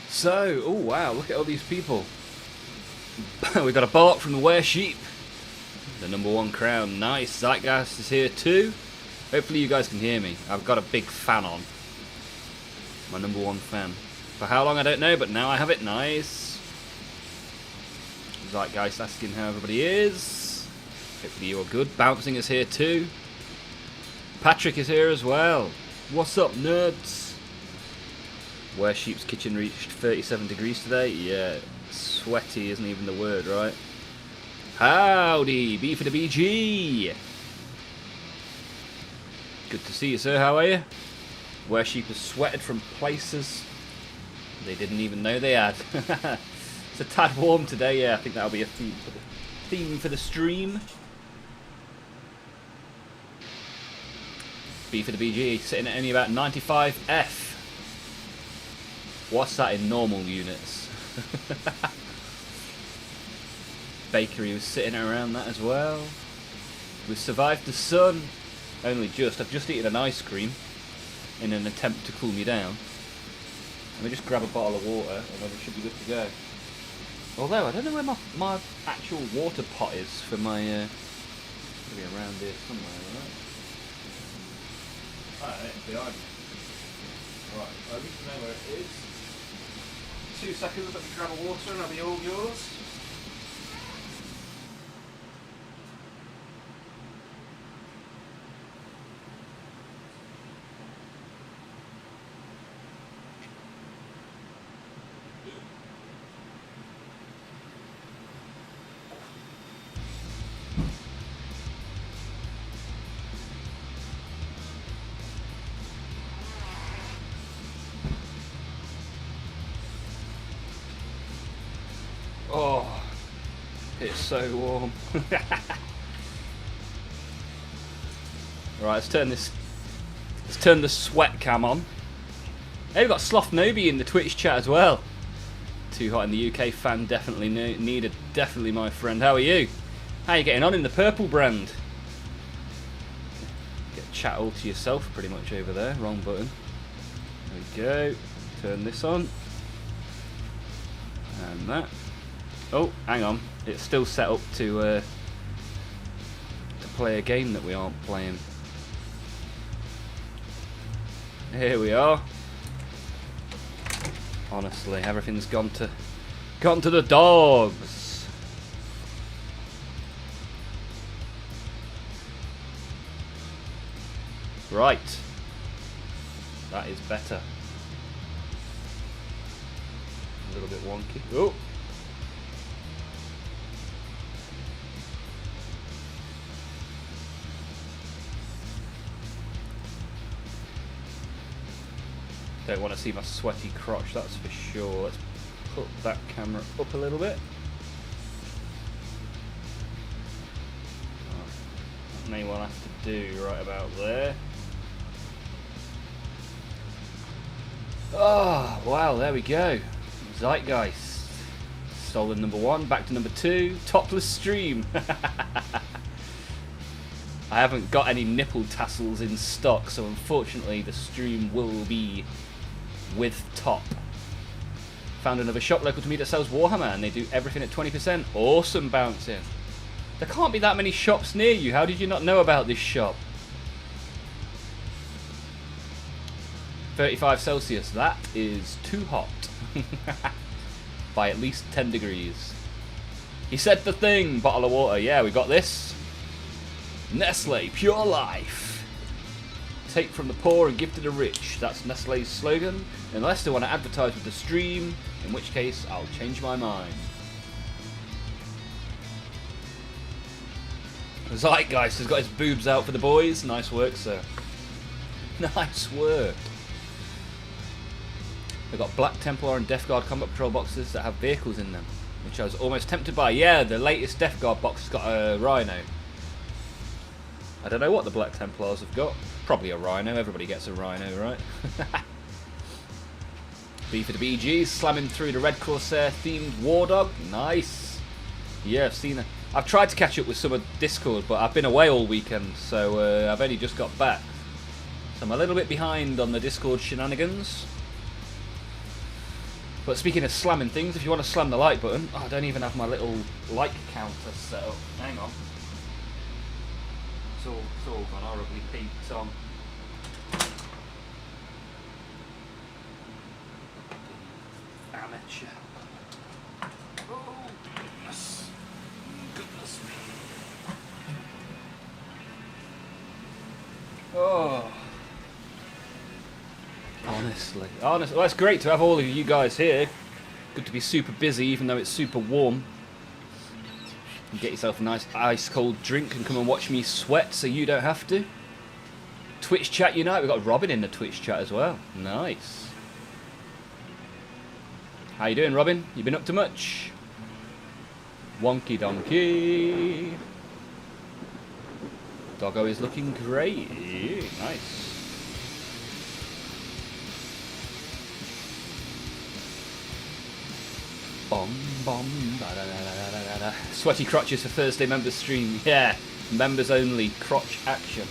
So, oh wow, look at all these people. We got a bark from the Were Sheep. The #1 crown. Nice. Zeitgeist is here too. Hopefully you guys can hear me. I've got a big fan on. My #1 fan. For how long I don't know, but now I have it. Nice. Zeitgeist asking how everybody is. Hopefully you're good. Bouncing is here too. Patrick is here as well. What's up, nerds? Were Sheep's kitchen reached 37 degrees today. Yeah, sweaty isn't even the word, right? Howdy, B for the BG. Good to see you, sir. How are you? Were Sheep has sweated from places they didn't even know they had. It's a tad warm today. Yeah, I think that'll be a theme for the stream. B for the BG sitting at only about 95F. What's that in normal units? Bakery was sitting around that as well. We've survived the sun. Only just. I've just eaten an ice cream in an attempt to cool me down. Let me just grab a bottle of water and then we should be good to go. Although, I don't know where my actual water pot is for my... maybe around here somewhere, right? Oh, it's behind me. Right, I need to know where it is. 2 seconds, let me grab a water and I'll be all yours. Oh, it's so warm. Right, let's turn the sweat cam on. Hey, we've got Sloth Nobi in the Twitch chat as well. Too hot in the UK fan, definitely needed. Definitely my friend. How are you? How are you getting on in the purple brand? Get chat all to yourself pretty much over there. Wrong button. There we go. Turn this on. And that. Oh, hang on. It's still set up to play a game that we aren't playing. Here we are. Honestly, everything's gone to the dogs. Right. That is better. A little bit wonky. Oh. Don't want to see my sweaty crotch, that's for sure. Let's put that camera up a little bit. That may well have to do right about there. Oh, wow, there we go. Zeitgeist. Stolen #1, back to #2. Topless stream. I haven't got any nipple tassels in stock, so unfortunately the stream will be with top. Found another shop local to me that sells Warhammer and they do everything at 20%. Awesome, bouncing. There can't be that many shops near you. How did you not know about this shop? 35 Celsius. That is too hot. By at least 10 degrees. He said the thing. Bottle of water. Yeah, we got this. Nestle, pure life. Take from the poor and give to the rich. That's Nestle's slogan. Unless they want to advertise with the stream, in which case I'll change my mind. Zeitgeist has got his boobs out for the boys. Nice work, sir. Nice work. They've got Black Templar and Death Guard combat patrol boxes that have vehicles in them, which I was almost tempted by. Yeah, the latest Death Guard box has got a Rhino. I don't know what the Black Templars have got. Probably a rhino. Everybody gets a rhino, right? B for the BGs, slamming through the Red Corsair themed War Dog. Nice. Yeah, I've seen it. I've tried to catch up with some of Discord, but I've been away all weekend, so I've only just got back. So I'm a little bit behind on the Discord shenanigans. But speaking of slamming things, if you want to slam the like button... Oh, I don't even have my little like counter set up. Hang on. It's all gone horribly peaked on. Amateur. Oh, goodness. Goodness me. Oh. Honestly. Well, it's great to have all of you guys here. Good to be super busy, even though it's super warm. You get yourself a nice ice cold drink and come and watch me sweat so you don't have to. Twitch chat unite. We've got Robin in the Twitch chat as well. Nice. How you doing, Robin? You been up to much? Wonky donkey. Doggo is looking great. Nice. Bom, bom, da, da, da, da, da, da. Sweaty crotches for Thursday members stream. Yeah, members only crotch action.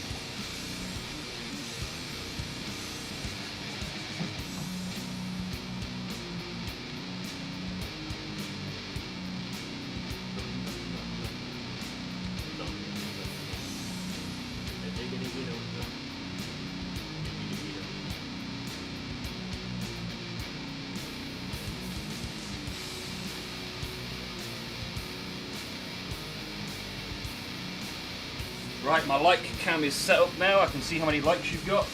Right, my like cam is set up now. I can see how many likes you've got.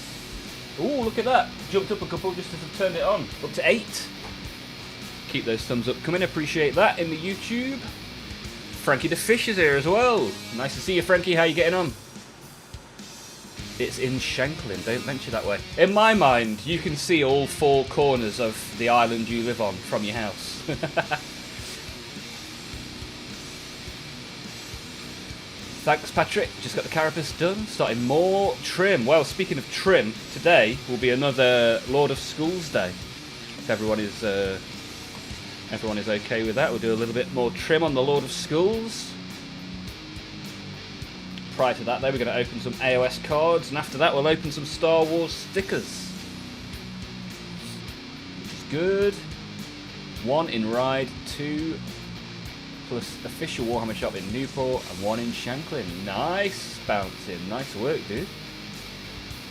Ooh, look at that. Jumped up a couple just as I've turned it on. Up to 8. Keep those thumbs up coming. Appreciate that in the YouTube. Frankie the Fish is here as well. Nice to see you, Frankie. How you getting on? It's in Shanklin. Don't venture that way. In my mind, you can see all 4 corners of the island you live on from your house. Thanks, Patrick. Just got the carapace done. Starting more trim. Well, speaking of trim, today will be another Lord of Schools day. If everyone is okay with that, we'll do a little bit more trim on the Lord of Schools. Prior to that, though, we're going to open some AOS cards, and after that, we'll open some Star Wars stickers, which is good. 1 in Ride, 2 plus official Warhammer shop in Newport, and 1 in Shanklin. Nice bouncing. Nice work, dude.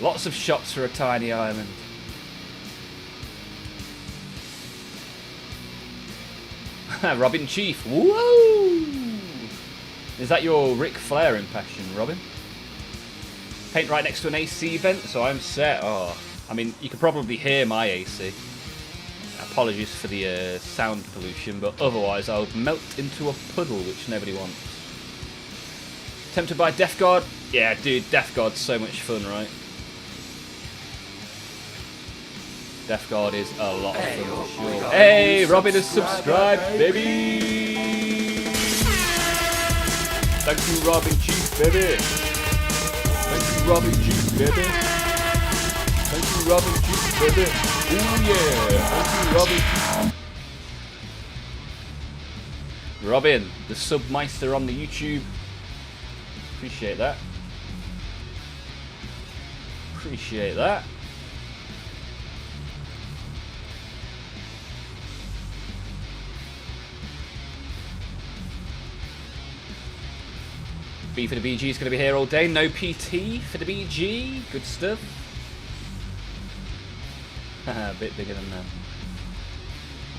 Lots of shops for a tiny island. Robin Chief. Woo! Is that your Ric Flair impression, Robin? Paint right next to an AC vent, so I'm set. Oh, I mean, you can probably hear my AC. Apologies for the sound pollution, but otherwise I would melt into a puddle, which nobody wants. Tempted by Death Guard? Yeah, dude, Death Guard's so much fun, right? Death Guard is a lot of fun, for sure. Hey, Robin has subscribed, baby! Thank you, Robin Chief, baby! Thank you, Robin Chief, baby! Thank you, Robin Chief, baby! Ooh, yeah! Thank you, Robin Chief! Robin, the Submeister on the YouTube. Appreciate that. Appreciate that. B for the BG is going to be here all day. No PT for the BG. Good stuff. A bit bigger than that.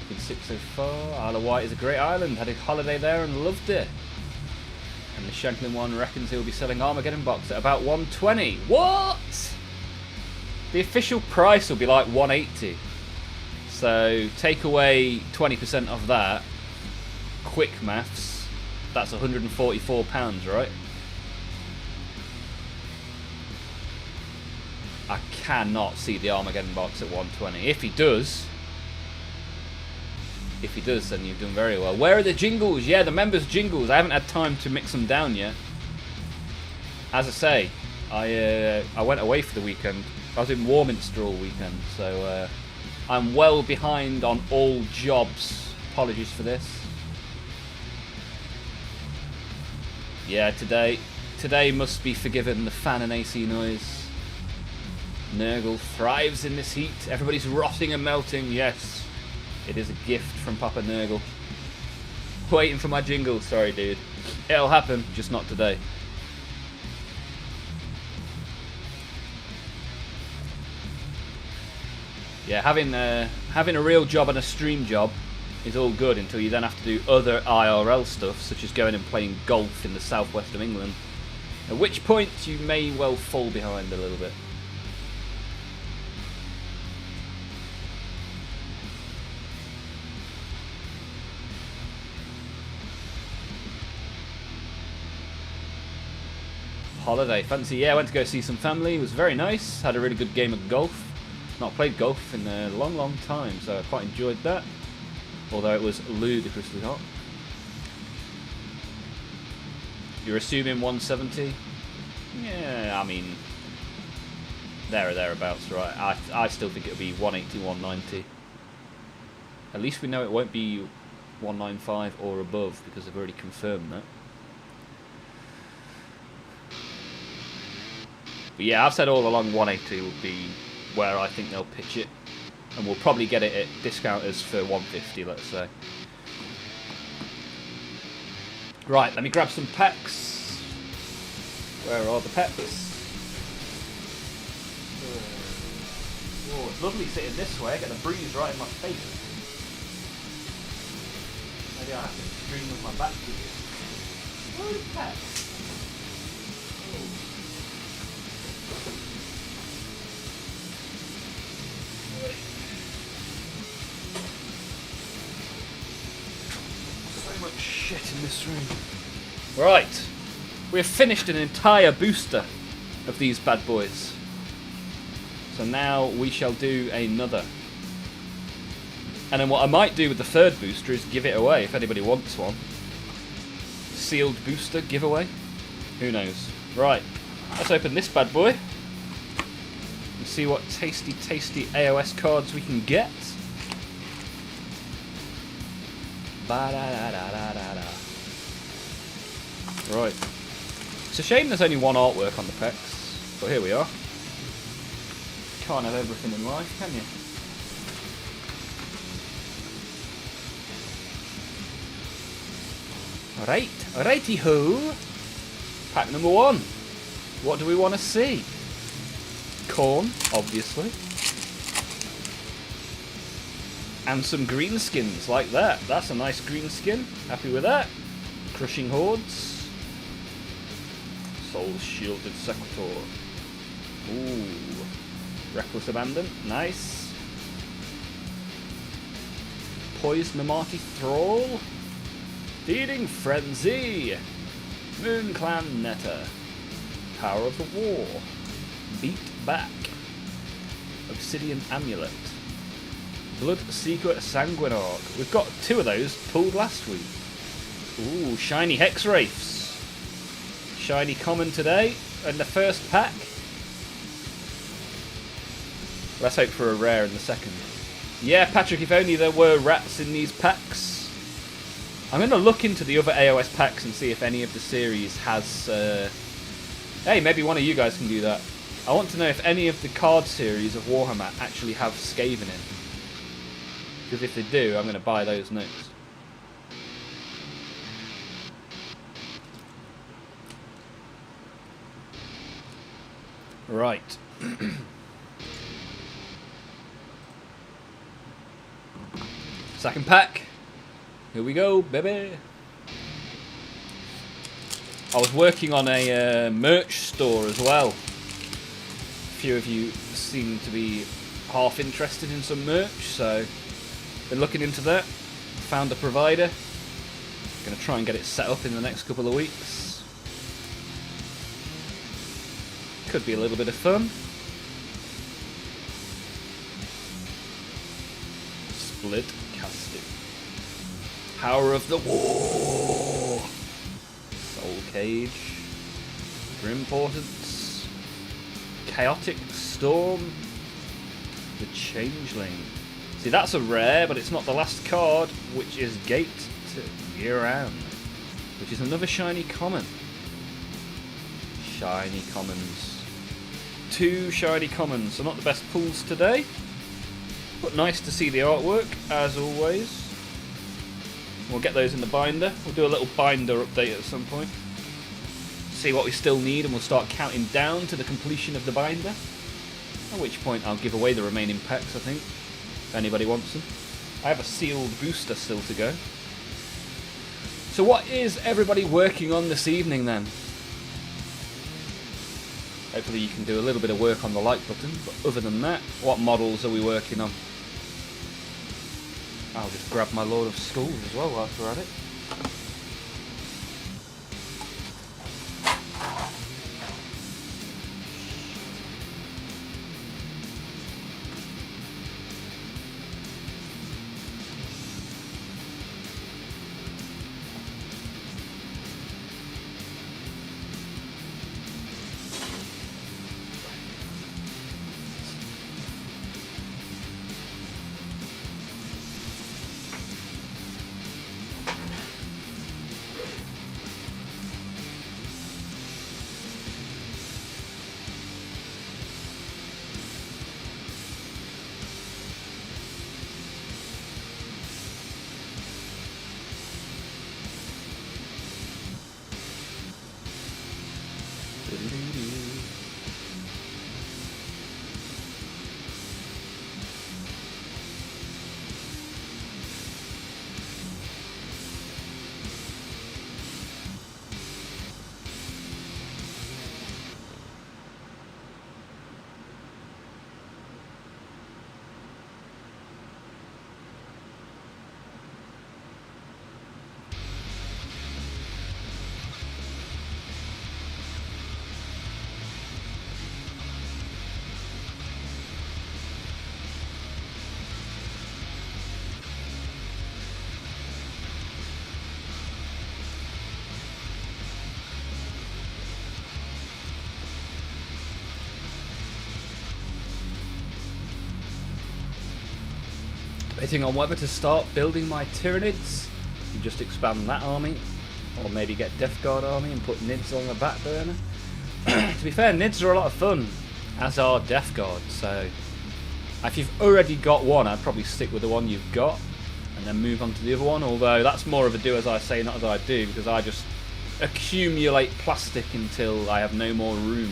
Been 6 so far. Isle of Wight is a great island. Had a holiday there and loved it. And the Shanklin one reckons he'll be selling Armageddon box at about 120. What? The official price will be like 180. So take away 20% of that. Quick maths. That's £144, right? I cannot see the Armageddon box at 120. If he does, then you've done very well. Where are the jingles? Yeah, the members' jingles. I haven't had time to mix them down yet. as I say, I went away for the weekend. I was in Warminster all weekend, so I'm well behind on all jobs. Apologies for this. Yeah, today must be forgiven the fan and AC noise. Nurgle thrives in this heat. Everybody's rotting and melting. Yes, it is a gift from Papa Nurgle. Waiting for my jingle. Sorry, dude. It'll happen, just not today. Yeah, having a real job and a stream job is all good until you then have to do other IRL stuff, such as going and playing golf in the southwest of England, at which point you may well fall behind a little bit. Holiday, fancy. Yeah, I went to go see some family. It was very nice. Had a really good game of golf. Not played golf in a long time, so I quite enjoyed that. Although it was ludicrously hot. You're assuming 170? Yeah, I mean, there or thereabouts, right? I still think it'll be 180, 190. At least we know it won't be 195 or above, because they've already confirmed that. But yeah, I've said all along 180 will be where I think they'll pitch it. And we'll probably get it at discounters for 150, let's say. Right, let me grab some packs. Where are the packs? Oh, it's lovely sitting this way. I get the breeze right in my face. Maybe I have to stream with my back to you. Where are the packs? So much shit in this room. Right, we have finished an entire booster of these bad boys. So now we shall do another. And then what I might do with the third booster is give it away if anybody wants one. Sealed booster giveaway. Who knows? Right, let's open this bad boy and see what tasty AOS cards we can get. Ba-da-da-da-da-da. Right. It's a shame there's only one artwork on the packs, but here we are. Can't have everything in life, can you? Right, righty-ho. Pack number 1. What do we want to see? Corn, obviously. And some green skins like that. That's a nice green skin. Happy with that. Crushing Hordes. Soul Shielded Sequitor. Ooh. Reckless Abandon. Nice. Poised Namati Thrall. Feeding Frenzy. Moon Clan Netta. Power of the War. Beat Back. Obsidian Amulet. Blood Secret Sanguinarch. We've got 2 of those pulled last week. Ooh, shiny Hex Wraiths. Shiny common today in the first pack. Let's hope for a rare in the second. Yeah, Patrick, if only there were rats in these packs. I'm going to look into the other AOS packs and see if any of the series has... Hey, maybe one of you guys can do that. I want to know if any of the card series of Warhammer actually have Skaven in. Because if they do, I'm going to buy those next. Right. Second pack. Here we go, baby. I was working on a merch store as well. A few of you seem to be half interested in some merch, so been looking into that. Found a provider. Gonna try and get it set up in the next couple of weeks. Could be a little bit of fun. Split casting. Power of the War. Soul Cage. Grim Portents, Chaotic Storm, the Changeling. See, that's a rare, but it's not the last card, which is Gate to Year-Round, which is another shiny common. Shiny commons. 2 shiny commons, so not the best pulls today, but nice to see the artwork, as always. We'll get those in the binder. We'll do a little binder update at some point. See what we still need, and we'll start counting down to the completion of the binder. At which point I'll give away the remaining packs, I think, if anybody wants them. I have a sealed booster still to go. So what is everybody working on this evening then? Hopefully you can do a little bit of work on the like button, but other than that, what models are we working on? I'll just grab my Lord of Skulls as well whilst we're at it. Debating on whether to start building my Tyranids and just expand that army, or maybe get Death Guard army and put Nids on the back burner. To be fair, Nids are a lot of fun, as are Death Guard, so if you've already got one, I'd probably stick with the one you've got and then move on to the other one, although that's more of a do as I say, not as I do, because I just accumulate plastic until I have no more room.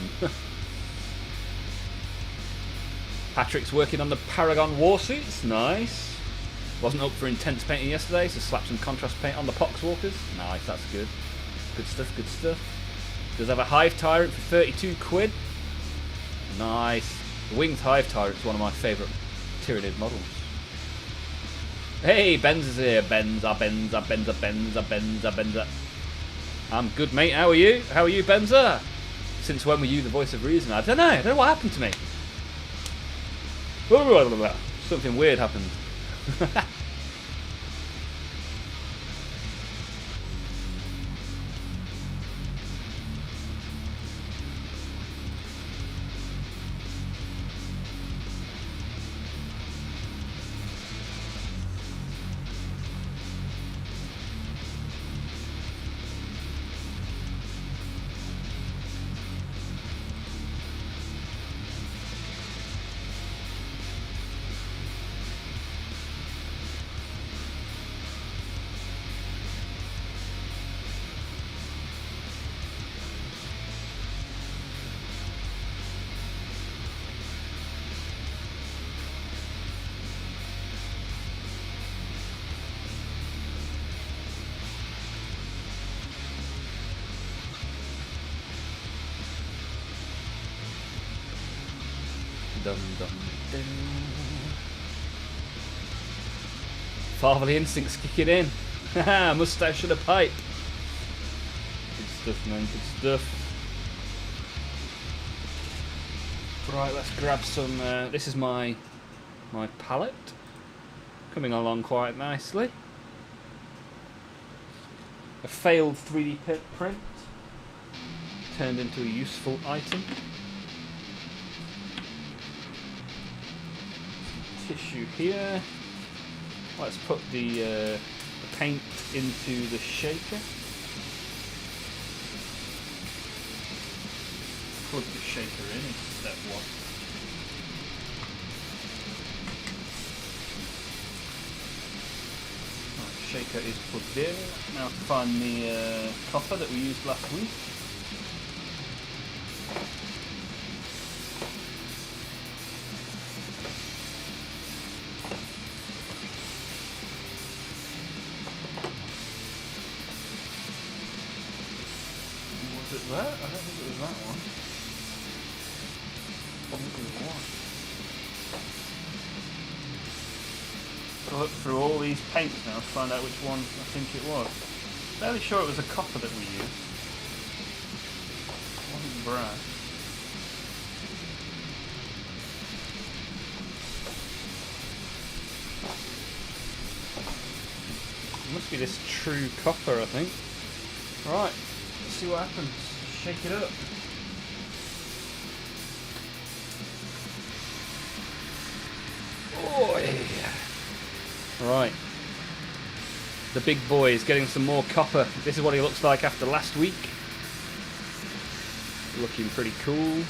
Patrick's working on the Paragon Warsuits, nice. Wasn't up for intense painting yesterday, so slapped some contrast paint on the Poxwalkers. Nice, that's good. Good stuff, good stuff. Does have a Hive Tyrant for 32 quid. Nice. The Winged Hive Tyrant's one of my favourite Tyranid models. Hey, Benz is here. Benza, Benza, Benza, Benza, Benza, Benza. I'm good, mate. How are you? How are you, Benza? Since when were you the voice of reason? I don't know what happened to me. Something weird happened. Dum, dum, dum. Fatherly instincts kicking in. Haha, moustache and a pipe. Good stuff, man, good stuff. Right, let's grab some. This is my palette. Coming along quite nicely. A failed 3D print. turned into a useful item. Tissue here. Let's put the paint into the shaker. Plug the shaker in step one. Right, shaker is plugged in. Now to find the copper that we used last week. Was it that? I don't think it was that one. I think it was one. I'll look through all these paints now to find out which one I think it was. Fairly sure it was a copper that we used. It wasn't brass. It must be this true copper, I think. Right, let's see what happens. Shake it up. Right. The big boy is getting some more copper. This is what he looks like after last week. Looking pretty cool.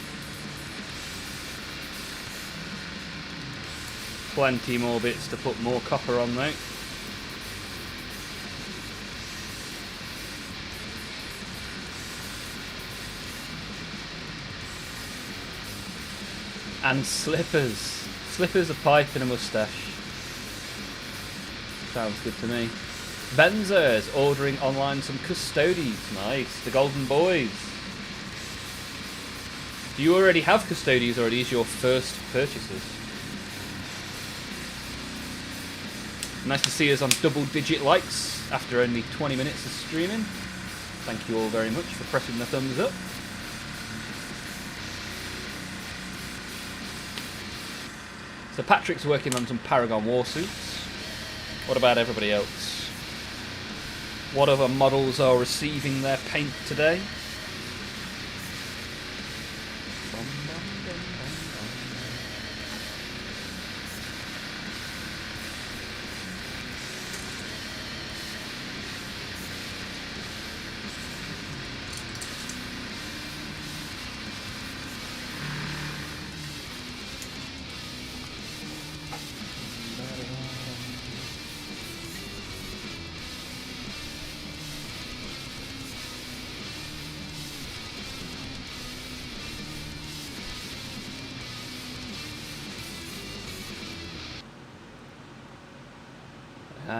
Plenty more bits to put more copper on though. And slippers. Slippers, a pipe and a moustache. Sounds good to me. Benza is ordering online some custodies. Nice. The golden boys. Do you already have custodies or are these your first purchases? Nice to see us on double-digit likes after only 20 minutes of streaming. Thank you all very much for pressing the thumbs up. So Patrick's working on some Paragon Warsuits. What about everybody else? What other models are receiving their paint today?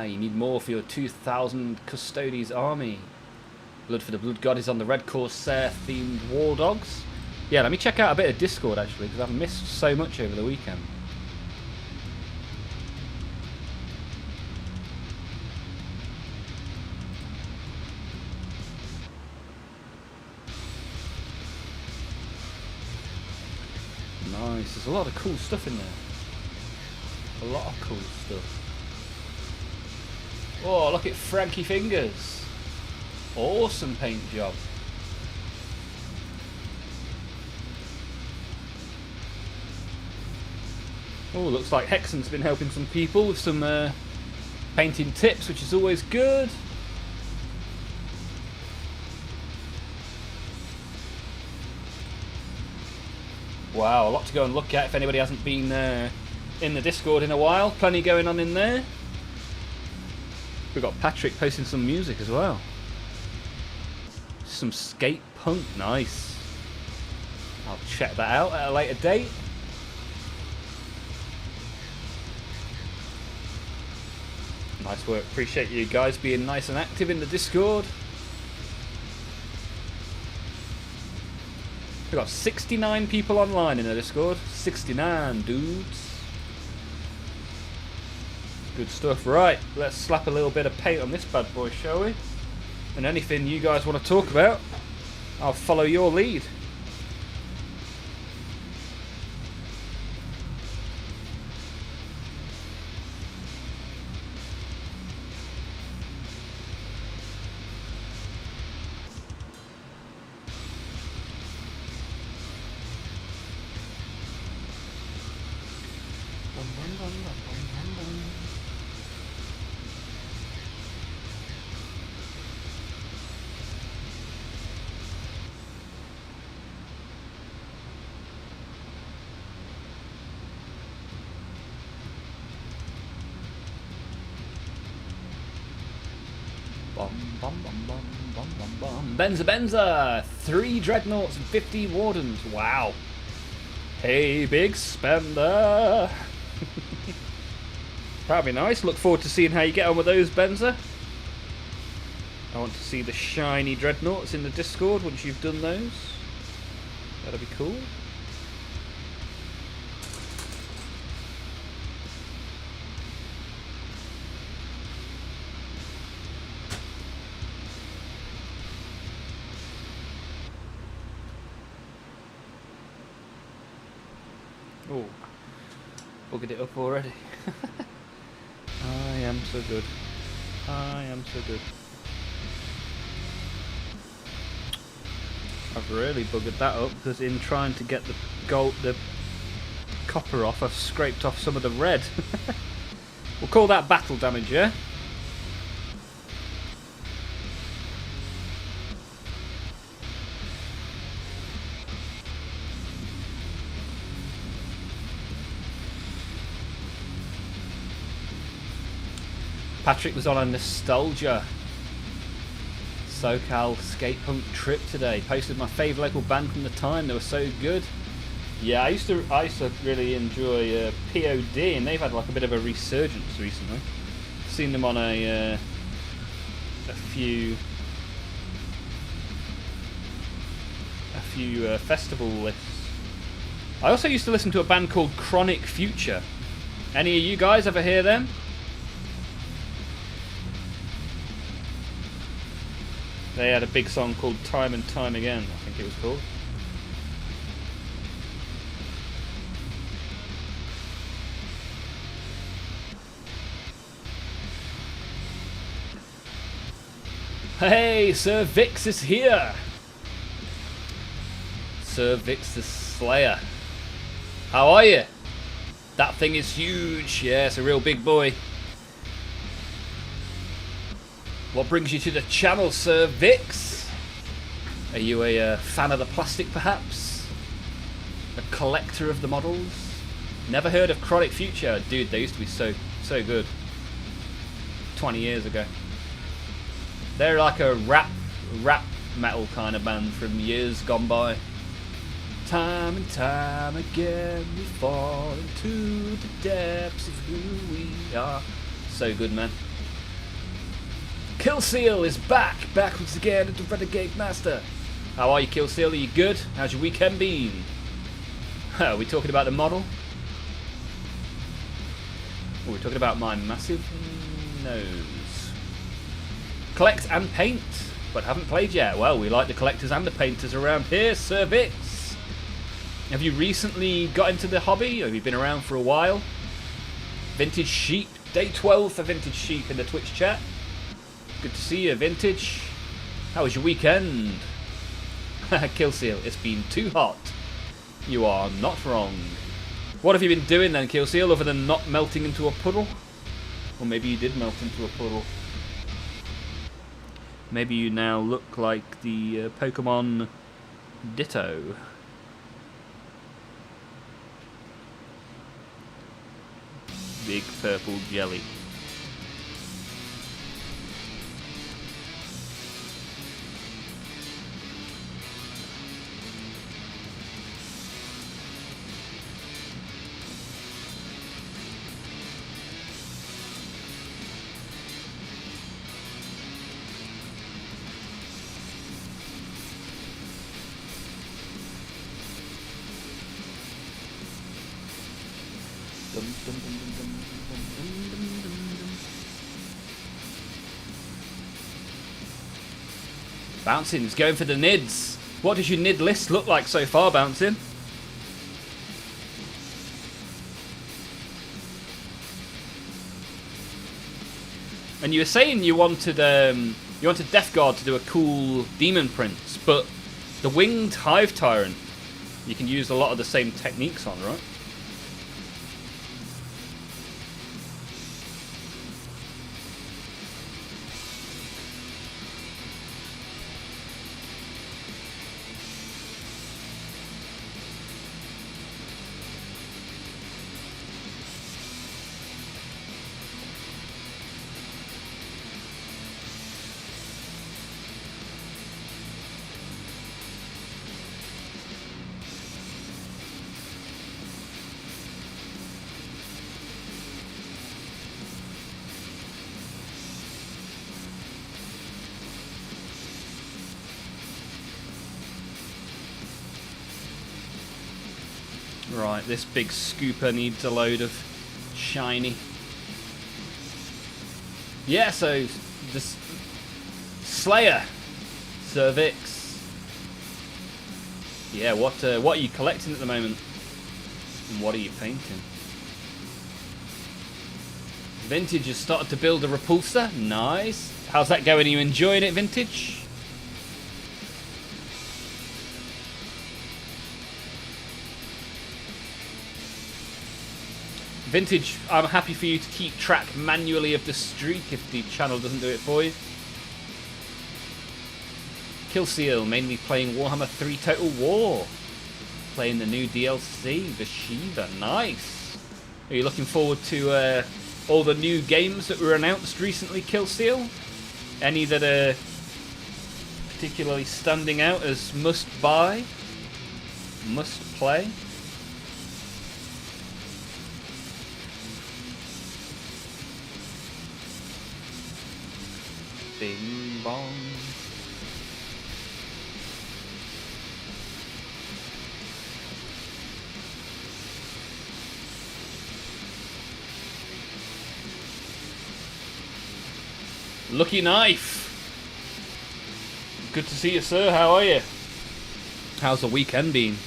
You need more for your 2,000 Custodes army. Blood for the Blood God is on the Red Corsair themed War Dogs. Yeah, let me check out a bit of Discord actually, because I've missed so much over the weekend. Nice, there's a lot of cool stuff in there. A lot of cool stuff. Oh, look at Frankie Fingers. Awesome paint job. Oh, looks like Hexen's been helping some people with some painting tips, which is always good. Wow, a lot to go and look at if anybody hasn't been in the Discord in a while. Plenty going on in there. We've got Patrick posting some music as well. Some skate punk, nice. I'll check that out at a later date. Nice work, appreciate you guys being nice and active in the Discord. We've got 69 people online in the Discord. 69 dudes. Good stuff. Right, let's slap a little bit of paint on this bad boy, shall we? And anything you guys want to talk about, I'll follow your lead. Benza Benza! 3 dreadnoughts and 50 wardens. Wow. Hey, big spender. That'd be nice. Look forward to seeing how you get on with those, Benza. I want to see the shiny dreadnoughts in the Discord once you've done those. That'd be cool. Oh, buggered it up already. I am so good. I am so good. I've really buggered that up because in trying to get the gold, the copper off, I've scraped off some of the red. We'll call that battle damage, yeah? Patrick was on a nostalgia SoCal skate punk trip today. Posted my favourite local band from the time. They were so good. Yeah, I used to really enjoy POD, and they've had like a bit of a resurgence recently. Seen them on a few festival lists. I also used to listen to a band called Chronic Future. Any of you guys ever hear them? They had a big song called Time and Time Again, I think it was called. Hey, Sir Vix is here! Sir Vix the Slayer. How are you? That thing is huge. Yeah, it's a real big boy. What brings you to the channel, Sir Vix? Are you a fan of the plastic, perhaps? A collector of the models? Never heard of Chronic Future? Dude, they used to be so good. 20 years ago. They're like a rap metal kind of band from years gone by. Time and time again we fall into the depths of who we are. So good, man. Killseal is back once again at the Renegade Master. How are you, Killseal? Are you good? How's your weekend been? Are we talking about the model? Oh, we're talking about my massive nose. Collect and paint, but haven't played yet. Well, we like the collectors and the painters around here, Sir Vix. Have you recently got into the hobby? Have you been around for a while? Vintage Sheep, day 12 for Vintage Sheep in the Twitch chat. Good to see you, Vintage. How was your weekend? Killseal, it's been too hot. You are not wrong. What have you been doing then, Killseal, other than not melting into a puddle? Or maybe you did melt into a puddle. Maybe you now look like the Pokemon Ditto. Big purple jelly. Bouncing's going for the nids. What does your nid list look like so far, Bouncing? And you were saying you wanted Death Guard to do a cool Demon Prince, but the Winged Hive Tyrant you can use a lot of the same techniques on, right? Right, this big scooper needs a load of shiny. Yeah, so this Slayer cervix. Yeah, what are you collecting at the moment? And what are you painting? Vintage has started to build a repulsor. Nice. How's that going? Are you enjoying it, Vintage? Vintage, I'm happy for you to keep track manually of the streak if the channel doesn't do it for you. Killseal, mainly playing Warhammer 3 Total War. Playing the new DLC, Veshiva. Nice. Are you looking forward to all the new games that were announced recently, Killseal? Any that are particularly standing out as must buy, must play? Bing bong. Lucky Knife. Good to see you, sir. How are you? How's the weekend been?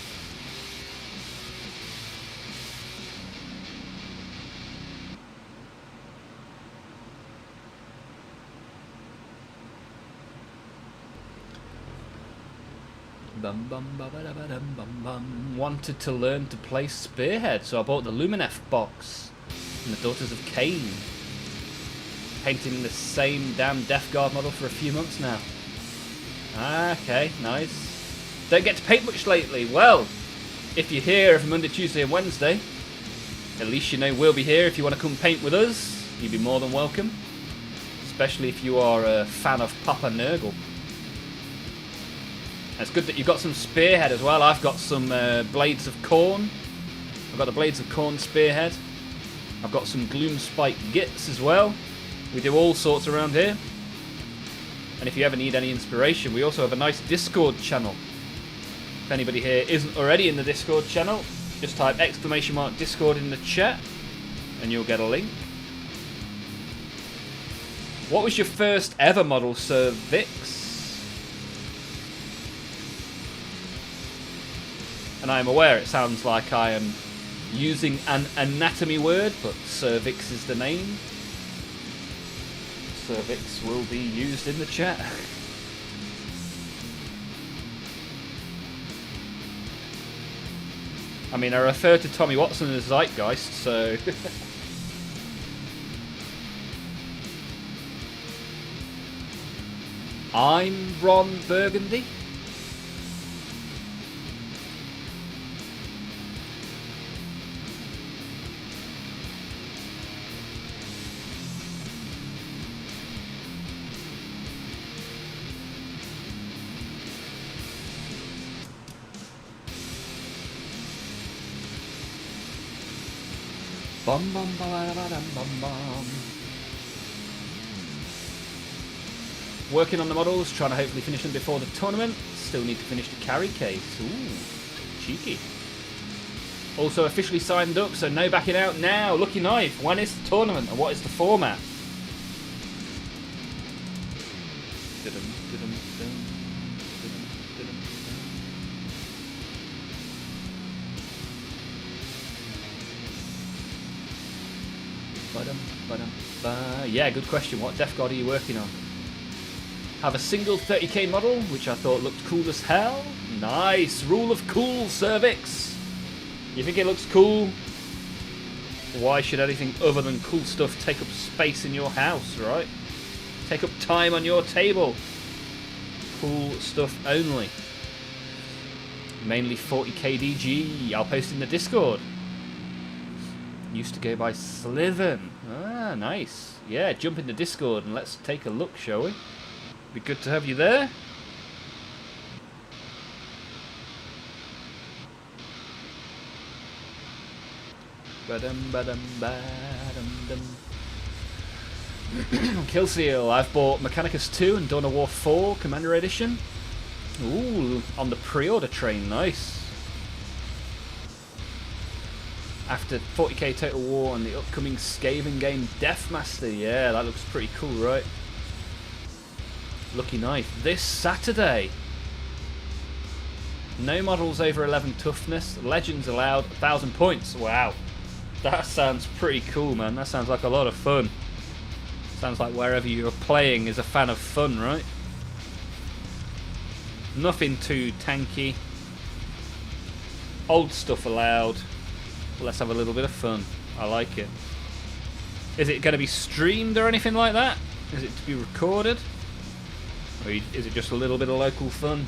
Wanted to learn to play Spearhead, so I bought the Luminef box and the Daughters of Cain. Painting the same damn Death Guard model for a few months now. Okay, nice. Don't get to paint much lately. Well, if you're here every Monday, Tuesday and Wednesday, at least you know we'll be here. If you want to come paint with us, you'd be more than welcome. Especially if you are a fan of Papa Nurgle. It's good that you've got some Spearhead as well. I've got some Blades of Corn. I've got the Blades of Corn Spearhead. I've got some Gloomspike Gits as well. We do all sorts around here. And if you ever need any inspiration, we also have a nice Discord channel. If anybody here isn't already in the Discord channel, just type !Discord in the chat and you'll get a link. What was your first ever model, Sir Vix? And I am aware it sounds like I am using an anatomy word, but cervix is the name. Cervix will be used in the chat. I mean, I refer to Tommy Watson as Zeitgeist, so... I'm Ron Burgundy. Bum bum ba ba ba dum bum bum. Working on the models, trying to hopefully finish them before the tournament. Still need to finish the carry case. Ooh, cheeky. Also officially signed up, so no backing out now. Lucky Knife, when is the tournament and what is the format? Yeah, good question. What Death Guard are you working on? Have a single 30k model, which I thought looked cool as hell. Nice. Rule of cool, Cervix. You think it looks cool? Why should anything other than cool stuff take up space in your house, right? Take up time on your table. Cool stuff only. Mainly 40k DG. I'll post in the Discord. Used to go by Sliven. Ah, nice. Yeah, jump in the Discord and let's take a look, shall we? Be good to have you there. Killseal, I've bought Mechanicus 2 and Dawn of War 4 Commander Edition. Ooh, on the pre-order train, nice. After 40k Total War and the upcoming Skaven game Deathmaster. Yeah, that looks pretty cool, right? Lucky Knife. This Saturday. No models over 11 toughness. Legends allowed. 1,000 points. Wow. That sounds pretty cool, man. That sounds like a lot of fun. Sounds like wherever you're playing is a fan of fun, right? Nothing too tanky. Old stuff allowed. Let's have a little bit of fun. I like it. Is it going to be streamed or anything like that? Is it to be recorded? Or is it just a little bit of local fun?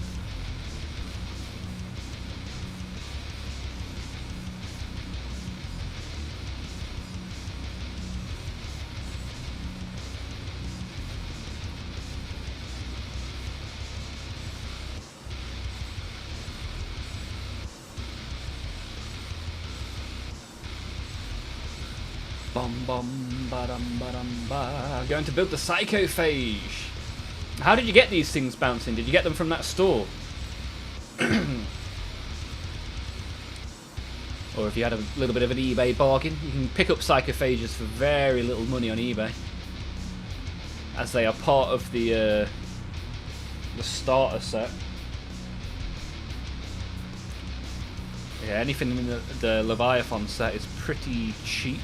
Going to build the psychophage. How did you get these things bouncing? Did you get them from that store? Or if you had a little bit of an eBay bargain, you can pick up psychophages for very little money on eBay, as they are part of the starter set. Yeah, anything in the Leviathan set is pretty cheap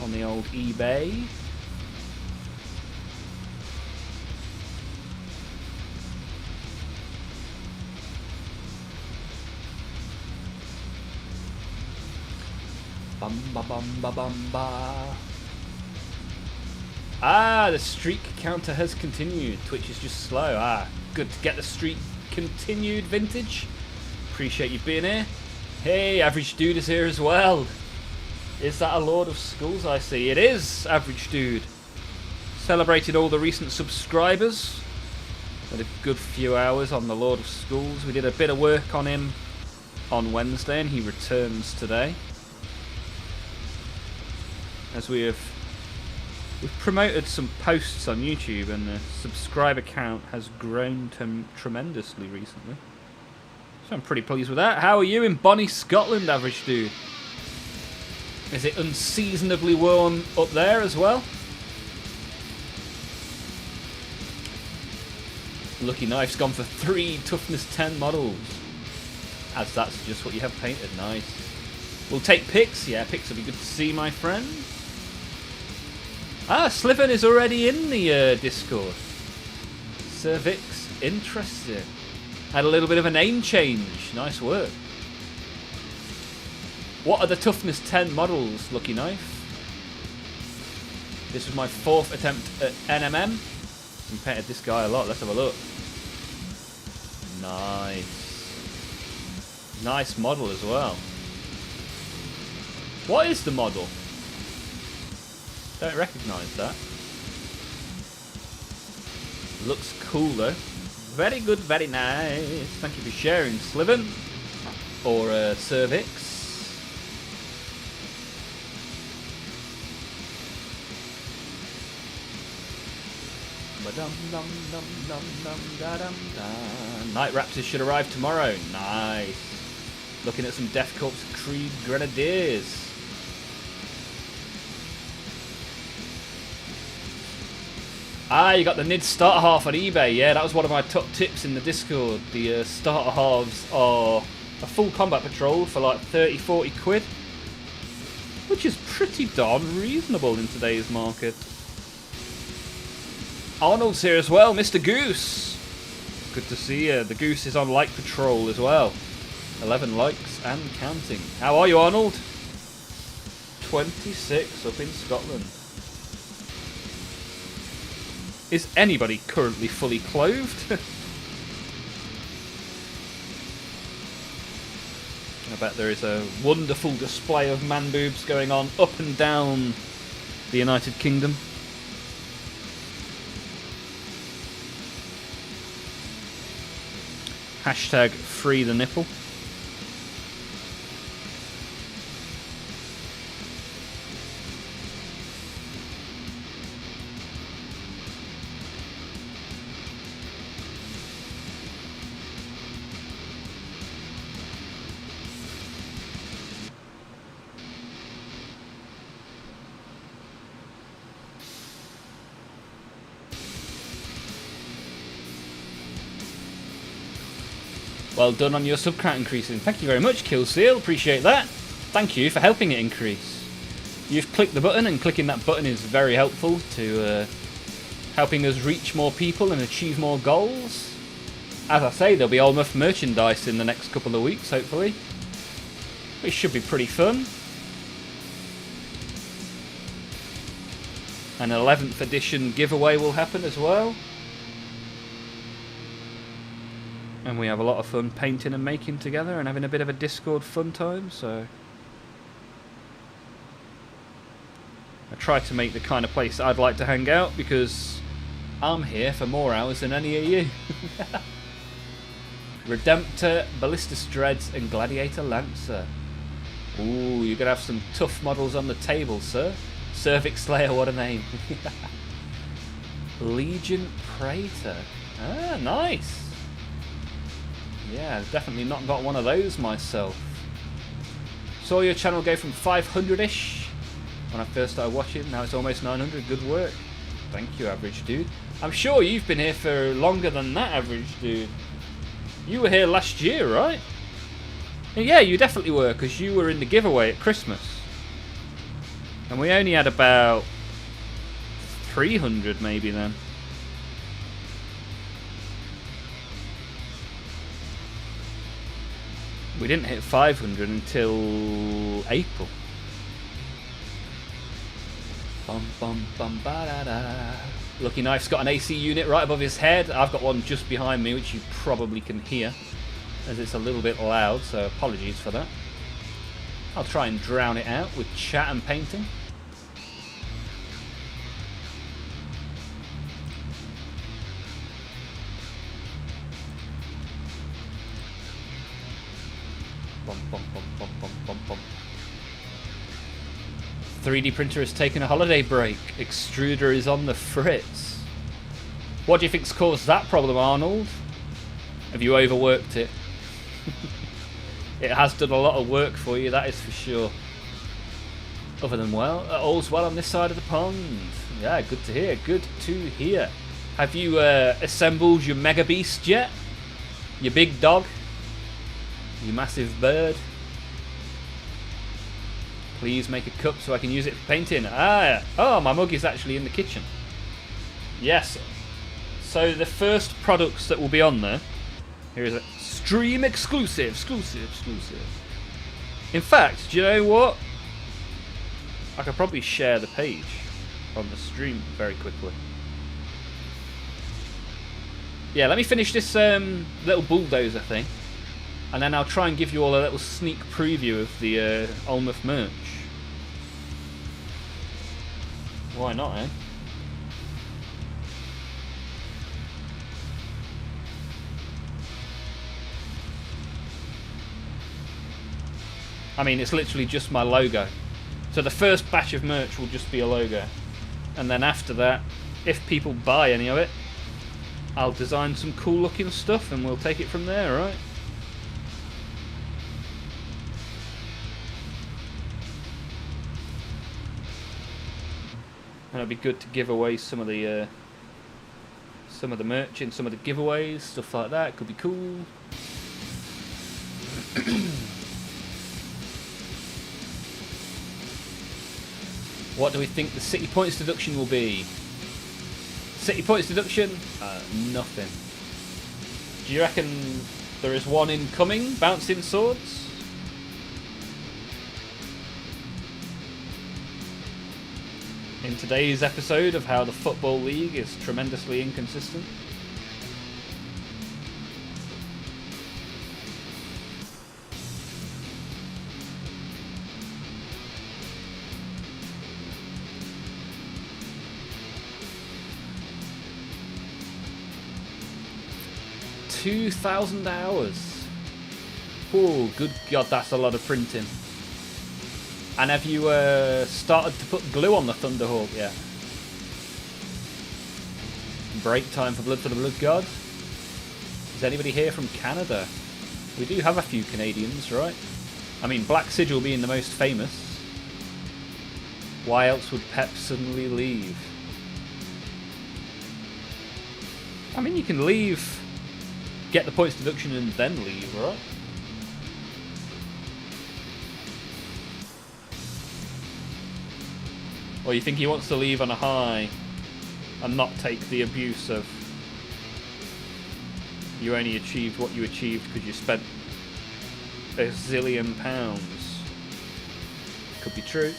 on the old eBay. Bum ba bum ba bum ba. Ah, the streak counter has continued. Twitch is just slow. Ah, good to get the streak continued, Vintage. Appreciate you being here. Hey, Average Dude is here as well. Is that a Lord of Schools I see? It is, Average Dude. Celebrated all the recent subscribers. Had a good few hours on the Lord of Schools. We did a bit of work on him on Wednesday and he returns today. As we've promoted some posts on YouTube and the subscriber count has grown tremendously recently. So I'm pretty pleased with that. How are you in Bonnie, Scotland, Average Dude? Is it unseasonably warm up there as well? Lucky Knife's gone for 3 toughness 10 models. As that's just what you have painted. Nice. We'll take pics. Yeah, pics will be good to see, my friend. Ah, Sliven is already in the Discord. Cervix, interesting. Had a little bit of a name change. Nice work. What are the toughness 10 models, Lucky Knife? This was my 4th attempt at NMM. I painted this guy a lot. Let's have a look. Nice. Nice model as well. What is the model? Don't recognise that. Looks cool though. Very good, very nice. Thank you for sharing, Sliven. Or Cervix. Night Raptors should arrive tomorrow. Nice. Looking at some Death Corps Creed Grenadiers. Ah, you got the NID starter half on eBay. Yeah, that was one of my top tips in the Discord. The starter halves are a full combat patrol for like 30-40 quid. Which is pretty darn reasonable in today's market. Arnold's here as well, Mr. Goose. Good to see you. The Goose is on like patrol as well. 11 likes and counting. How are you, Arnold? 26 up in Scotland. Is anybody currently fully clothed? I bet there is a wonderful display of man boobs going on up and down the United Kingdom. Hashtag free the nipple. Well done on your sub count increasing. Thank you very much, Killseal. Appreciate that. Thank you for helping it increase. You've clicked the button, and clicking that button is very helpful to helping us reach more people and achieve more goals. As I say, there'll be Olmaph merchandise in the next couple of weeks, hopefully. It should be pretty fun. An 11th edition giveaway will happen as well. And we have a lot of fun painting and making together and having a bit of a Discord fun time, so... I try to make the kind of place I'd like to hang out, because I'm here for more hours than any of you. Redemptor, Ballistus Dreads and Gladiator Lancer. Ooh, you're going to have some tough models on the table, sir. Cervix Slayer, what a name. Legion Praetor. Ah, nice. Yeah, I've definitely not got one of those myself. Saw your channel go from 500-ish when I first started watching. Now it's almost 900. Good work. Thank you, Average Dude. I'm sure you've been here for longer than that, Average Dude. You were here last year, right? Yeah, you definitely were, because you were in the giveaway at Christmas. And we only had about 300 maybe then. We didn't hit 500 until April. Bum bum bum ba da da. Lucky Knife's got an AC unit right above his head. I've got one just behind me, which you probably can hear, as it's a little bit loud, so apologies for that. I'll try and drown it out with chat and painting. Bum, bum, bum, bum, bum, bum, bum. 3D printer has taken a holiday break. Extruder is on the fritz. What do you think's caused that problem, Arnold? Have you overworked it? It has done a lot of work for you, that is for sure. Other than well, all's well on this side of the pond. Yeah, good to hear, good to hear. Have you assembled your mega beast yet? Your big dog? You massive bird? Please make a cup so I can use it for painting. Ah, oh, my mug is actually in the kitchen. Yes. So the first products that will be on there, here is a stream exclusive. In fact, do you know what? I could probably share the page on the stream very quickly. Yeah, let me finish this little bulldozer thing, and then I'll try and give you all a little sneak preview of the Olmaph merch. Why not, eh? I mean, it's literally just my logo. So the first batch of merch will just be a logo. And then after that, if people buy any of it, I'll design some cool looking stuff and we'll take it from there, right? And it'd be good to give away some of the merch in some of the giveaways, stuff like that. Could be cool. What do we think the city points deduction will be? City points deduction? Nothing. Do you reckon there is one incoming? Bouncing swords? In today's episode of how the Football League is tremendously inconsistent. $2,000 hours. Oh, good God, that's a lot of printing. And have you started to put glue on the Thunderhawk yet? Break time for the Blood God. Is anybody here from Canada? We do have a few Canadians, right? I mean, Black Sigil being the most famous. Why else would Pep suddenly leave? I mean, you can leave get the points deduction and then leave, right? Or you think he wants to leave on a high and not take the abuse of you only achieved what you achieved because you spent a zillion pounds? Could be true.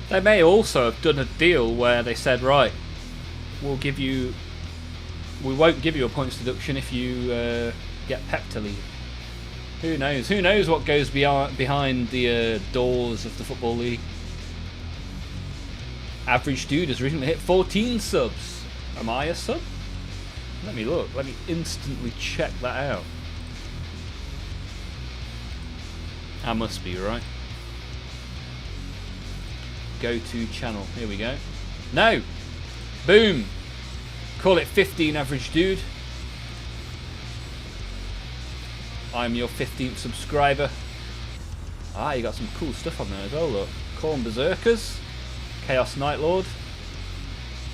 They may also have done a deal where they said, right, we won't give you a points deduction if you get Pep to leave. Who knows? Who knows what goes behind the doors of the Football League? Average Dude has recently hit 14 subs. Am I a sub? Let me look. Let me instantly check that out. I must be, right? Go to channel. Here we go. No! Boom! Call it 15, Average Dude. I'm your 15th subscriber. Ah, you got some cool stuff on there as well, look. Corn Berserkers, Chaos Night Lord,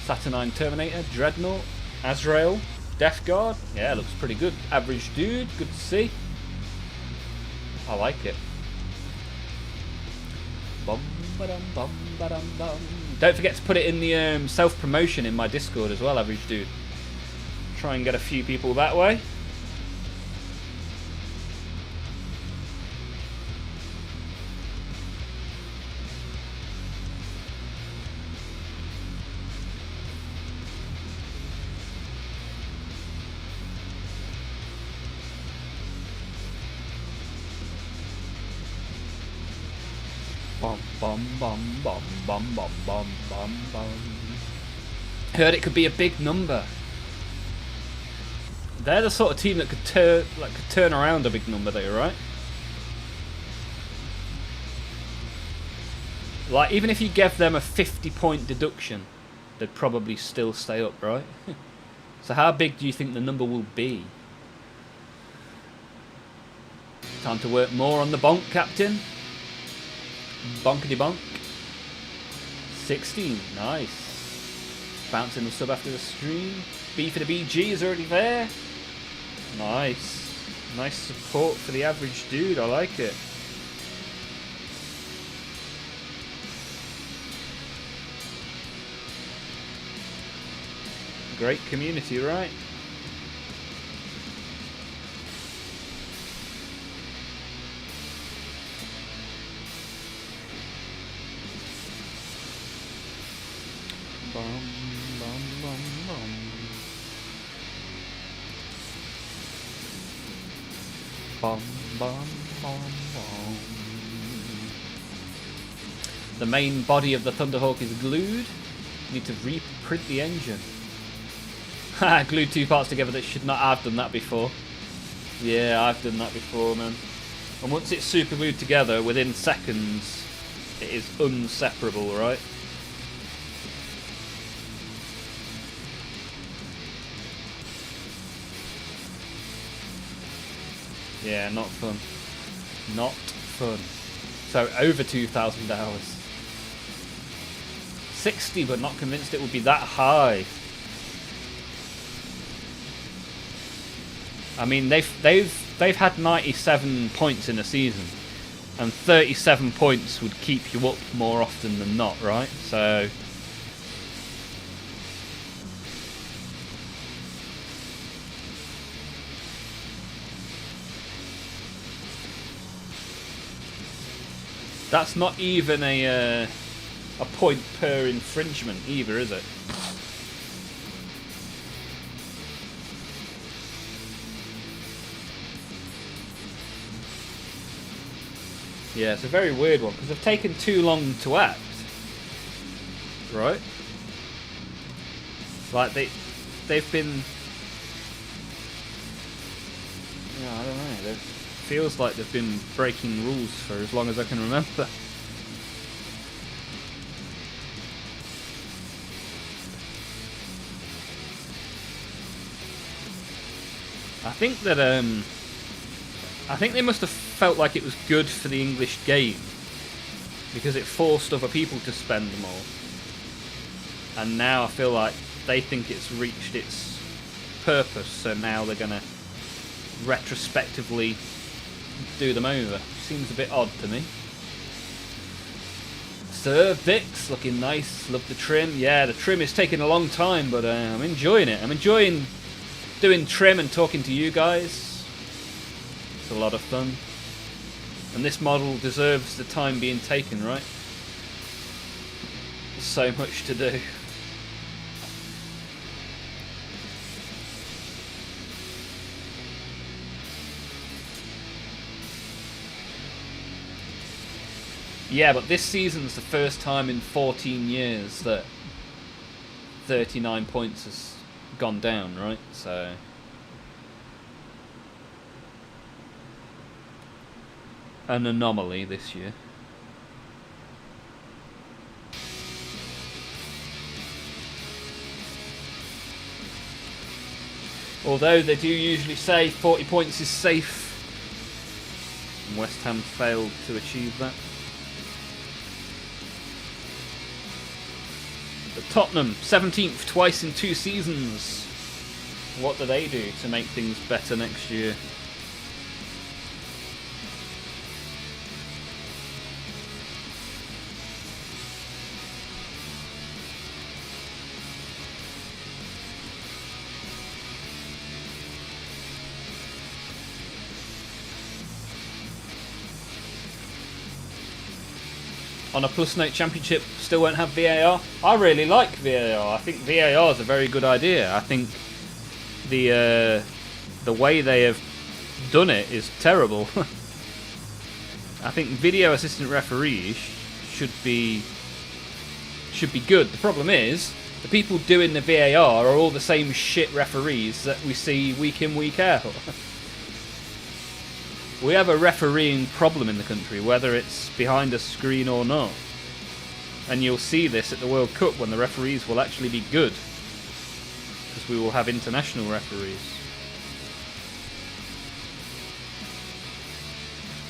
Saturnine Terminator, Dreadnought, Azrael, Death Guard. Yeah, looks pretty good. Average Dude, good to see. I like it. Bum, ba-dum, bum, ba-dum, bum. Don't forget to put it in the self-promotion in my Discord as well, Average Dude. Try and get a few people that way. Bum, bum, bum, bum, bum, bum, bum, bum, bum. Heard it could be a big number. They're the sort of team that could turn around a big number, though, right? Like, even if you gave them a 50-point deduction, they'd probably still stay up, right? So how big do you think the number will be? Time to work more on the bonk, Captain. Bonkety bonk. 16, nice. Bouncing the sub after the stream. B for the BG is already there. Nice. Nice support for the Average Dude, I like it. Great community, right? Bum, bum, bum, bum. Bum, bum, bum, bum. The main body of the Thunderhawk is glued. Need to reprint the engine. Ha! Glued two parts together that should not have done that before. Yeah, I've done that before, man. And once it's super glued together, within seconds, it is inseparable, right? Yeah, not fun. Not fun. So, over 2,000 hours. 60, but not convinced it would be that high. I mean, they've had 97 points in a season, and 37 points would keep you up more often than not, right? So that's not even a point per infringement either, is it? Yeah, it's a very weird one because they've taken too long to act. Right? Like they've been. Yeah, I don't know. It feels like they've been breaking rules for as long as I can remember. I think they must have felt like it was good for the English game because it forced other people to spend more. And now I feel like they think it's reached its purpose, so now they're gonna retrospectively do them over. Seems a bit odd to me. Sir Vix, looking nice. Love the trim. Yeah, the trim is taking a long time, but I'm enjoying it. I'm enjoying doing trim and talking to you guys. It's a lot of fun. And this model deserves the time being taken, right? There's so much to do. Yeah, but this season's the first time in 14 years that 39 points has gone down, right? So an anomaly this year. Although they do usually say 40 points is safe, and West Ham failed to achieve that. But Tottenham, 17th twice in 2 seasons. What do they do to make things better next year? On a Plus Note Championship, still won't have VAR. I really like VAR. I think VAR is a very good idea. I think the way they have done it is terrible. I think video assistant referees should be good. The problem is the people doing the VAR are all the same shit referees that we see week in, week out. We have a refereeing problem in the country, whether it's behind a screen or not. And you'll see this at the World Cup when the referees will actually be good. Because we will have international referees.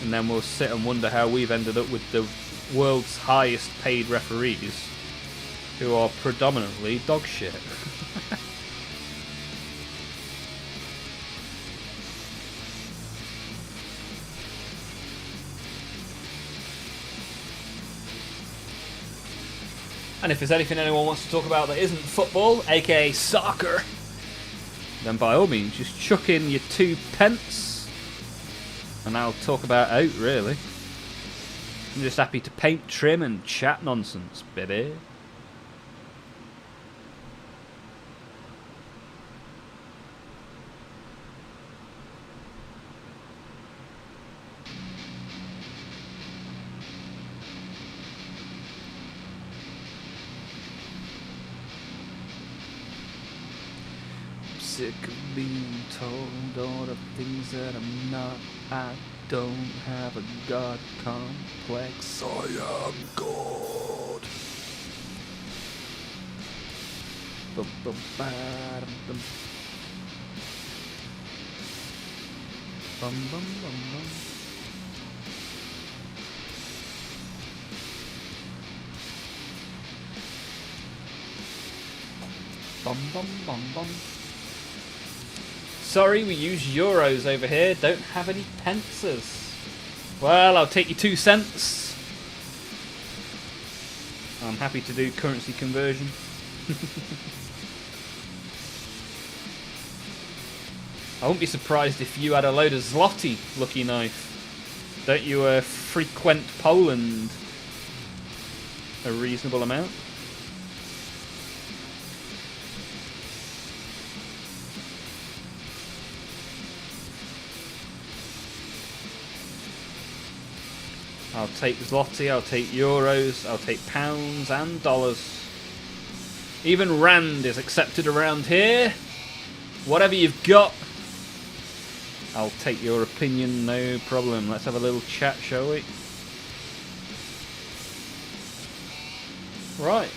And then we'll sit and wonder how we've ended up with the world's highest paid referees, who are predominantly dog shit. And if there's anything anyone wants to talk about that isn't football, aka soccer, then by all means, just chuck in your 2 pence and I'll talk about out, really. I'm just happy to paint, trim and chat nonsense, baby. Sick of being told all the things that I'm not. I don't have a god complex. I am God. Bum, bum, ba-dum, bum. Bum, bum, bum, bum. Bum, bum, bum, bum. Sorry, we use euros over here. Don't have any pences. Well, I'll take your 2 cents. I'm happy to do currency conversion. I wouldn't be surprised if you had a load of zloty, lucky knife. Don't you frequent Poland a reasonable amount? I'll take zloty, I'll take euros, I'll take pounds and dollars. Even rand is accepted around here. Whatever you've got, I'll take your opinion, no problem. Let's have a little chat, shall we? Right.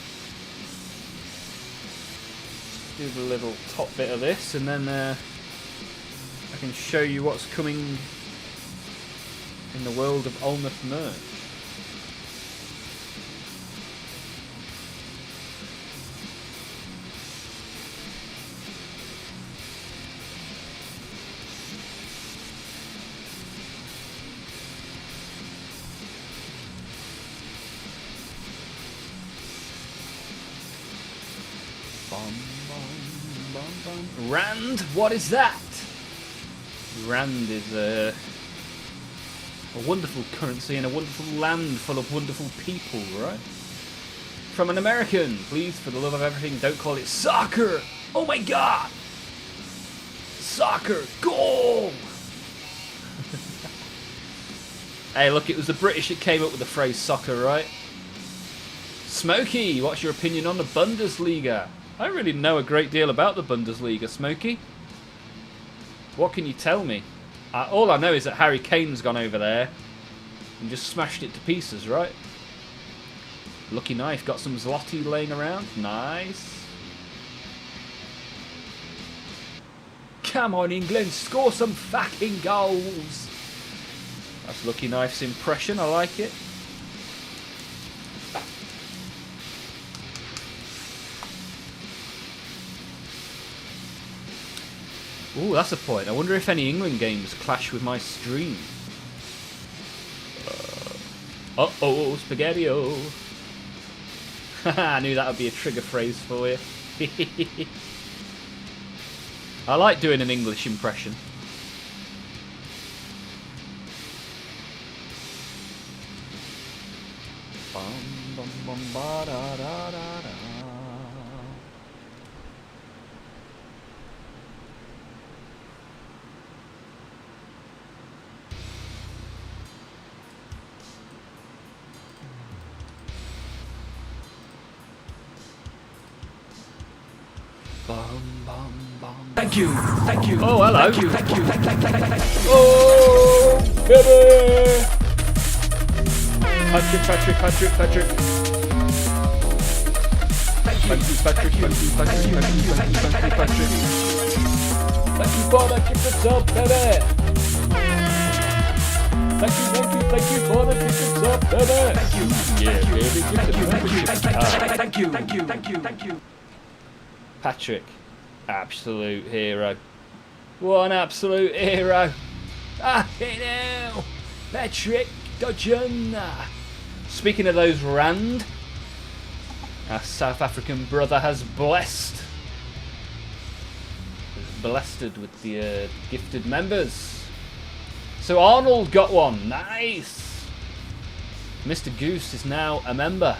Let's do the little top bit of this, and then I can show you what's coming in the world of Olmaph merch. Rand, what is that? Rand is a wonderful currency in a wonderful land full of wonderful people, right? From an American, please, for the love of everything, don't call it soccer! Oh my god! Soccer! Goal! Hey, look, it was the British that came up with the phrase soccer, right? Smokey, what's your opinion on the Bundesliga? I don't really know a great deal about the Bundesliga, Smokey. What can you tell me? All I know is that Harry Kane's gone over there and just smashed it to pieces, right? Lucky Knife got some zloty laying around. Nice. Come on, England, score some fucking goals. That's Lucky Knife's impression. I like it. Ooh, that's a point. I wonder if any England games clash with my stream. Uh-oh, spaghetti-o. I knew that would be a trigger phrase for you. I like doing an English impression. Bum, bum, bum, ba, da, da, da, da. Thank you, thank you. Oh, hello. Thank you, thank you, thank you. Oh, baby! Patrick. Thank you, Patrick. Thank you, for the gift of baby. Thank you for the gift of baby. Thank you. Yeah, baby. Thank you. Patrick, absolute hero. What an absolute hero. You know, Patrick Dodgen. Speaking of those rand, our South African brother has blessed with the gifted members. So Arnold got one. Nice. Mr. Goose is now a member,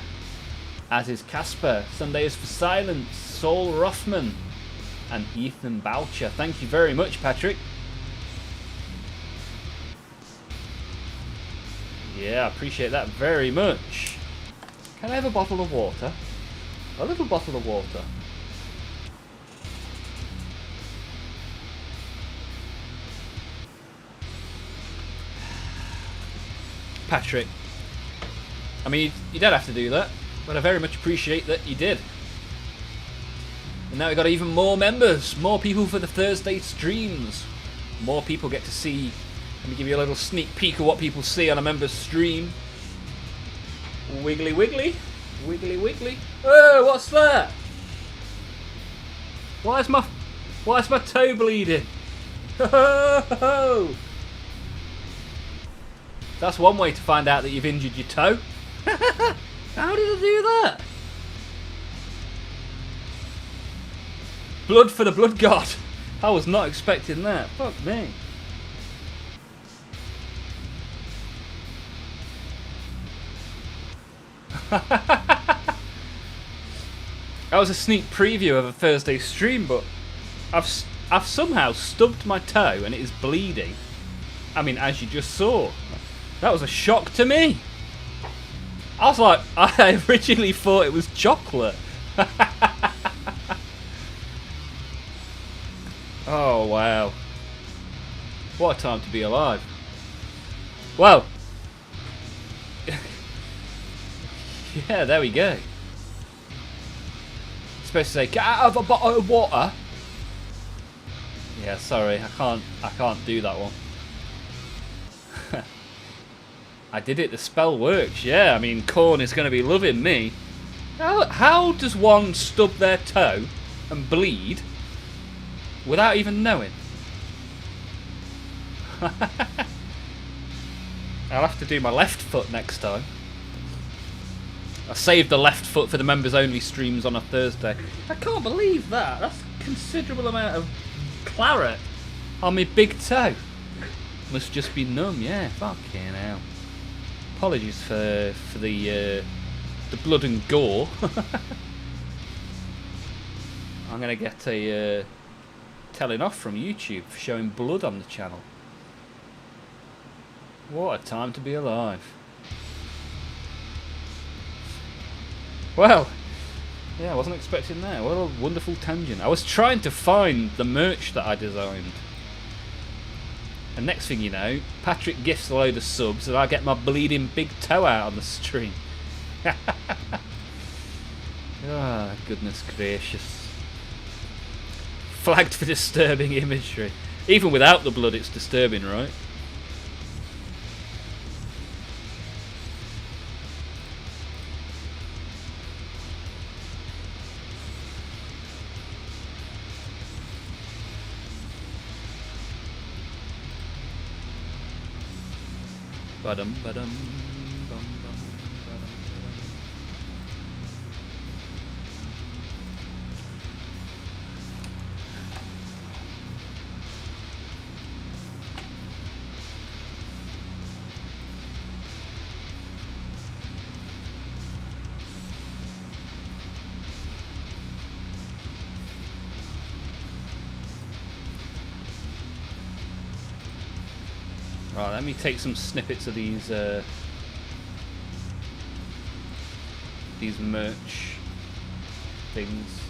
as is Casper. Sunday is for Silence, Saul Rothman, and Ethan Boucher. Thank you very much, Patrick. Yeah, I appreciate that very much. Can I have a bottle of water? A little bottle of water. Patrick, I mean, you don't have to do that, but I very much appreciate that you did. And now we've got even more members, more people for the Thursday streams. More people get to see. Let me give you a little sneak peek of what people see on a member's stream. Wiggly wiggly, wiggly wiggly. Oh, what's that? Why is my toe bleeding? That's one way to find out that you've injured your toe. How did I do that? Blood for the blood god. I was not expecting that. Fuck me. That was a sneak preview of a Thursday stream, but I've somehow stubbed my toe and it is bleeding. I mean, as you just saw. That was a shock to me. I was like, I originally thought it was chocolate. Oh, wow. What a time to be alive. Well. Yeah, there we go. Supposed to say, get out of a bottle of water. Yeah, sorry, I can't do that one. I did it, the spell works, yeah. I mean, Corn is going to be loving me. How does one stub their toe and bleed without even knowing? I'll have to do my left foot next time. I saved the left foot for the members only streams on a Thursday. I can't believe that. That's a considerable amount of claret on my big toe. Must just be numb, yeah. Fucking hell. Apologies for the blood and gore. I'm gonna get a telling off from YouTube for showing blood on the channel. What a time to be alive. Well, yeah, I wasn't expecting that. What a wonderful tangent. I was trying to find the merch that I designed. And next thing you know, Patrick gifts a load of subs and I get my bleeding big toe out on the stream. Ah, goodness gracious. Flagged for disturbing imagery. Even without the blood, it's disturbing, right? Badum, badum, bum, bum, badum, badum. Right, let me take some snippets of these merch things.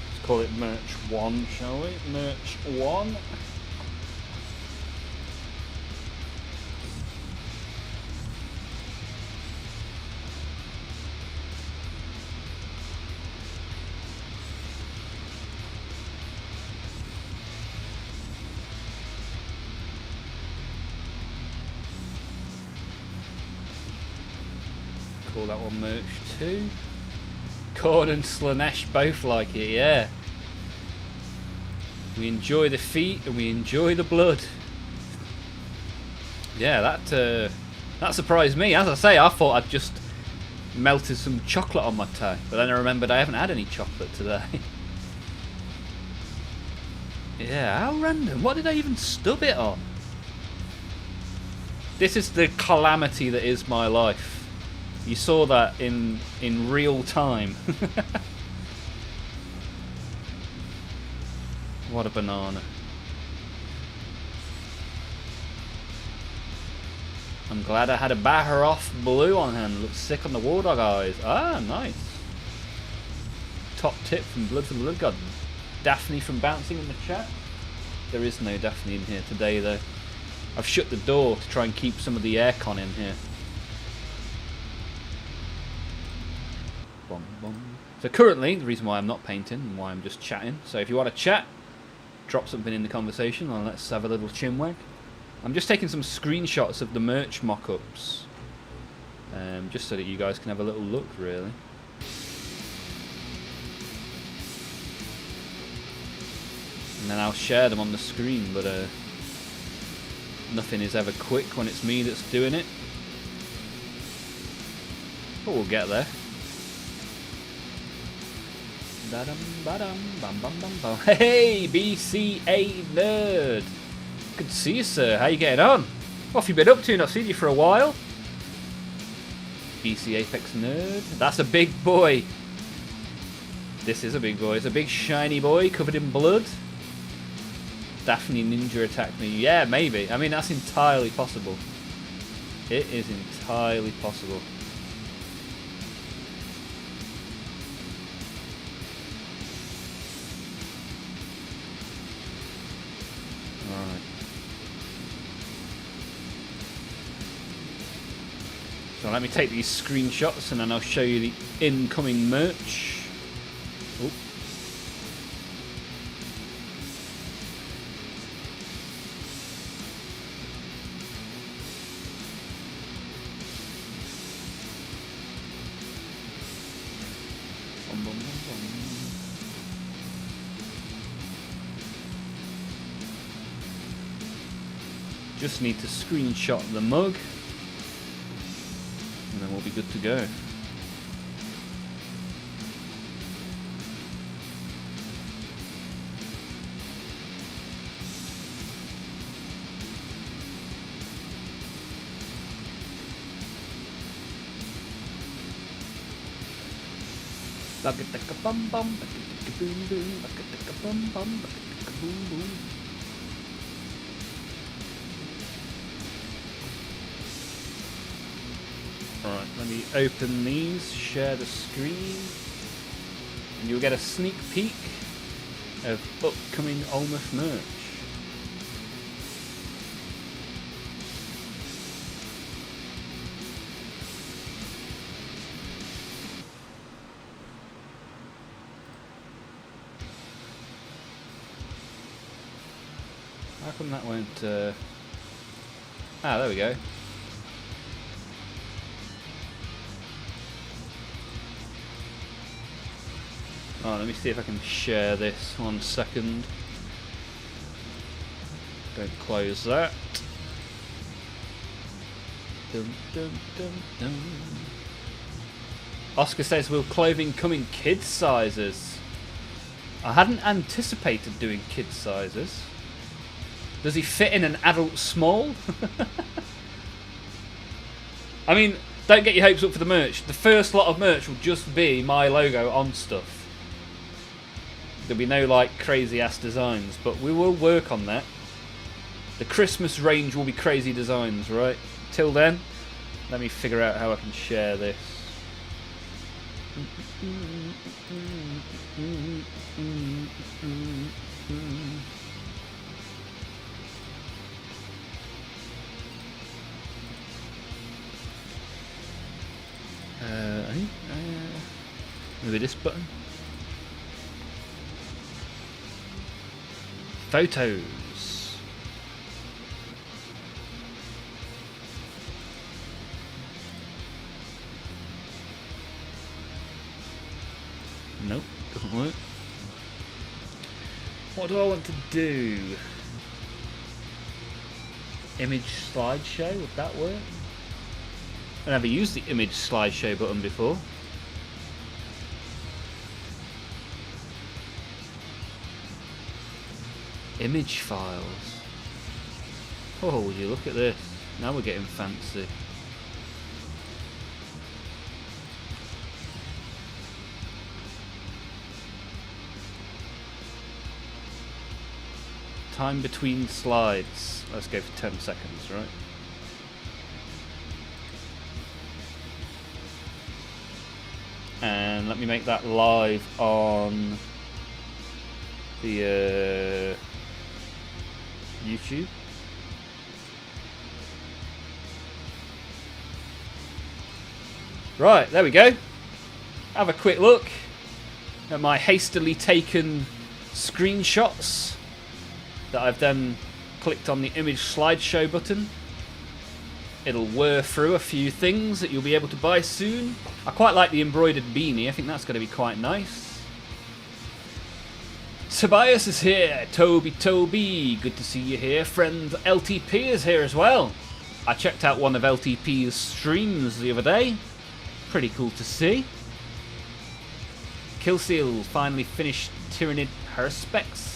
Let's call it merch 1, shall we? Merch 1. Call that one merch 2. Corn and Slanesh both like it, yeah. We enjoy the feet and we enjoy the blood. Yeah, that surprised me. As I say, I thought I'd just melted some chocolate on my toe, but then I remembered I haven't had any chocolate today. Yeah, how random. What did I even stub it on? This is the calamity that is my life. You saw that in real time. What a banana. I'm glad I had a batter off blue on hand. Looks sick on the War Dog eyes. Ah, nice. Top tip from Blood for the Blood God. Daphne from Bouncing in the chat. There is no Daphne in here today though. I've shut the door to try and keep some of the aircon in here. So currently, the reason why I'm not painting and why I'm just chatting, so if you want to chat, drop something in the conversation and let's have a little chinwag. I'm just taking some screenshots of the merch mock-ups, just so that you guys can have a little look, really. And then I'll share them on the screen, but nothing is ever quick when it's me that's doing it. But we'll get there. Hey, BCA Nerd. Good to see you, sir. How you getting on? What have you been up to? Not seen you for a while. BC Apex Nerd. That's a big boy. This is a big boy. It's a big shiny boy covered in blood. Daphne Ninja attacked me. Yeah, maybe. I mean, that's entirely possible. It is entirely possible. Alright. So let me take these screenshots and then I'll show you the incoming merch. Oh. Just need to screenshot the mug and then we'll be good to go. Alright, let me open these, share the screen, and you'll get a sneak peek of upcoming Olmaph merch. How come that won't... Ah, there we go. Oh, let me see if I can share this. 1 second. Don't close that. Dun, dun, dun, dun. Oscar says, will clothing come in kids sizes? I hadn't anticipated doing kids sizes. Does he fit in an adult small? I mean, don't get your hopes up for the merch. The first lot of merch will just be my logo on stuff. There'll be no like crazy ass designs, but we will work on that. The Christmas range will be crazy designs, right? Till then, let me figure out how I can share this. Maybe this button. Photos. Nope, doesn't work. What do I want to do? Image slideshow, would that work? I've never used the image slideshow button before. Image files. Oh, would you look at this? Now we're getting fancy. Time between slides. Let's go for 10 seconds, right? And let me make that live on the YouTube. Right, there we go. Have a quick look at my hastily taken screenshots that I've then clicked on the image slideshow button. It'll whir through a few things that you'll be able to buy soon. I quite like the embroidered beanie. I think that's going to be quite nice. Tobias is here. Toby, good to see you here. Friend LTP is here as well. I checked out one of LTP's streams the other day. Pretty cool to see. Killseal finally finished Tyrannid her specs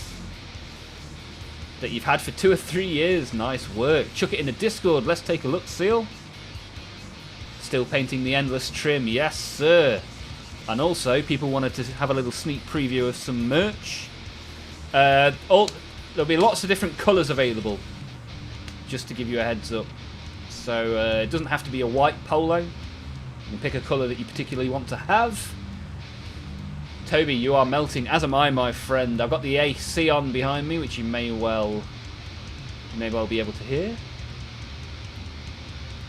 that you've had for 2 or 3 years. Nice work. Chuck it in the Discord. Let's take a look, Seal. Still painting the endless trim. Yes, sir. And also, people wanted to have a little sneak preview of some merch. there'll be lots of different colours available, just to give you a heads up. So it doesn't have to be a white polo. You can pick a colour that you particularly want to have. Toby, you are melting, as am I, my friend. I've got the AC on behind me, which you may well be able to hear.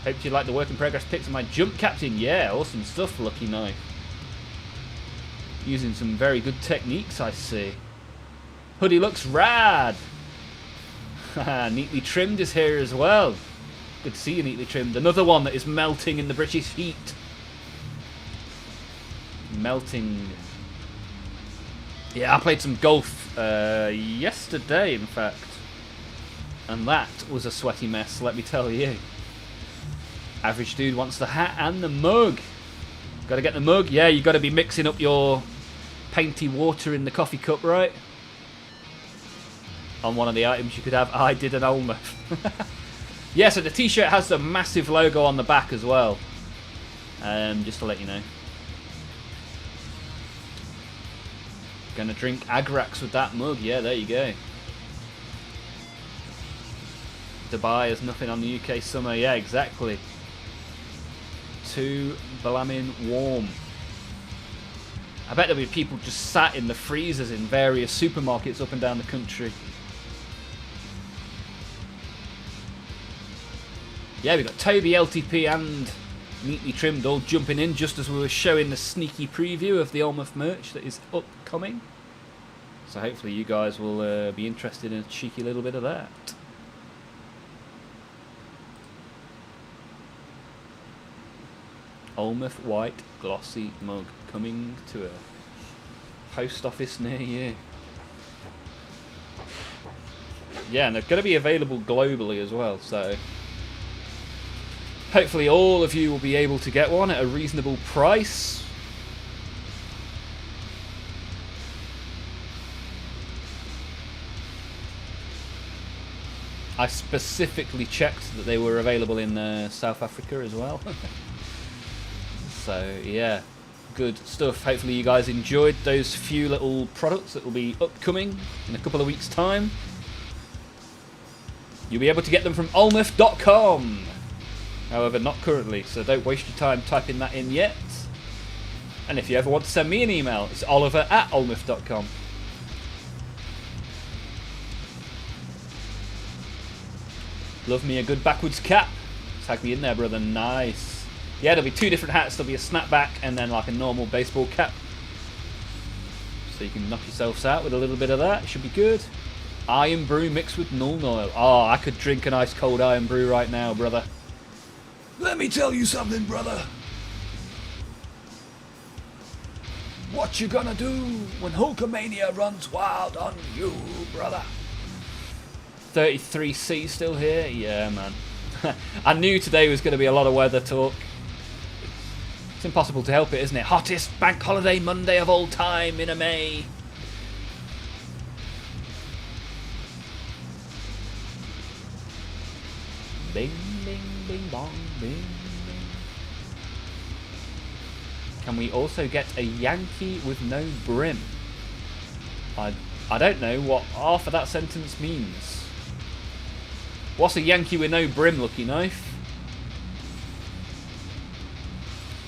Hope you like the work in progress pics of my jump captain. Yeah, awesome stuff, Lucky Knife. Using some very good techniques, I see. Hoodie looks rad. Neatly trimmed is here as well. Good to see you, neatly trimmed. Another one that is melting in the British heat. Melting. Yeah, I played some golf yesterday, in fact. And that was a sweaty mess, let me tell you. Average Dude wants the hat and the mug. Got to get the mug. Yeah, you got to be mixing up your painty water in the coffee cup, right? On one of the items you could have. I did an Olmaph. Yeah, so the t-shirt has the massive logo on the back as well. Just to let you know. Gonna drink Agrax with that mug. Yeah, there you go. Dubai has nothing on the UK summer. Yeah, exactly. Too blammin' warm. I bet there'll be people just sat in the freezers in various supermarkets up and down the country. Yeah, we've got Toby, LTP and Neatly Trimmed all jumping in just as we were showing the sneaky preview of the Olmaph merch that is upcoming. So hopefully you guys will be interested in a cheeky little bit of that. Olmaph white glossy mug coming to a post office near you. Yeah, and they're going to be available globally as well, so hopefully all of you will be able to get one at a reasonable price. I specifically checked that they were available in South Africa as well. So yeah, good stuff. Hopefully you guys enjoyed those few little products that will be upcoming in a couple of weeks' time. You'll be able to get them from olmaph.com. However, not currently, so don't waste your time typing that in yet. And if you ever want to send me an email, it's oliver@olmaph.com. Love me a good backwards cap. Tag me in there, brother. Nice. Yeah, there'll be two different hats. There'll be a snapback and then like a normal baseball cap. So you can knock yourselves out with a little bit of that. It should be good. Iron brew mixed with null oil. Oh, I could drink an ice cold iron brew right now, brother. Let me tell you something, brother. What you gonna do when Hulkamania runs wild on you, brother? 33C still here? Yeah, man. I knew today was going to be a lot of weather talk. It's impossible to help it, isn't it? Hottest bank holiday Monday of all time in a May. Bing, bing, bing, bong, bing, bing. Can we also get a Yankee with no brim? I don't know what half of that sentence means. What's a Yankee with no brim, Lucky Knife?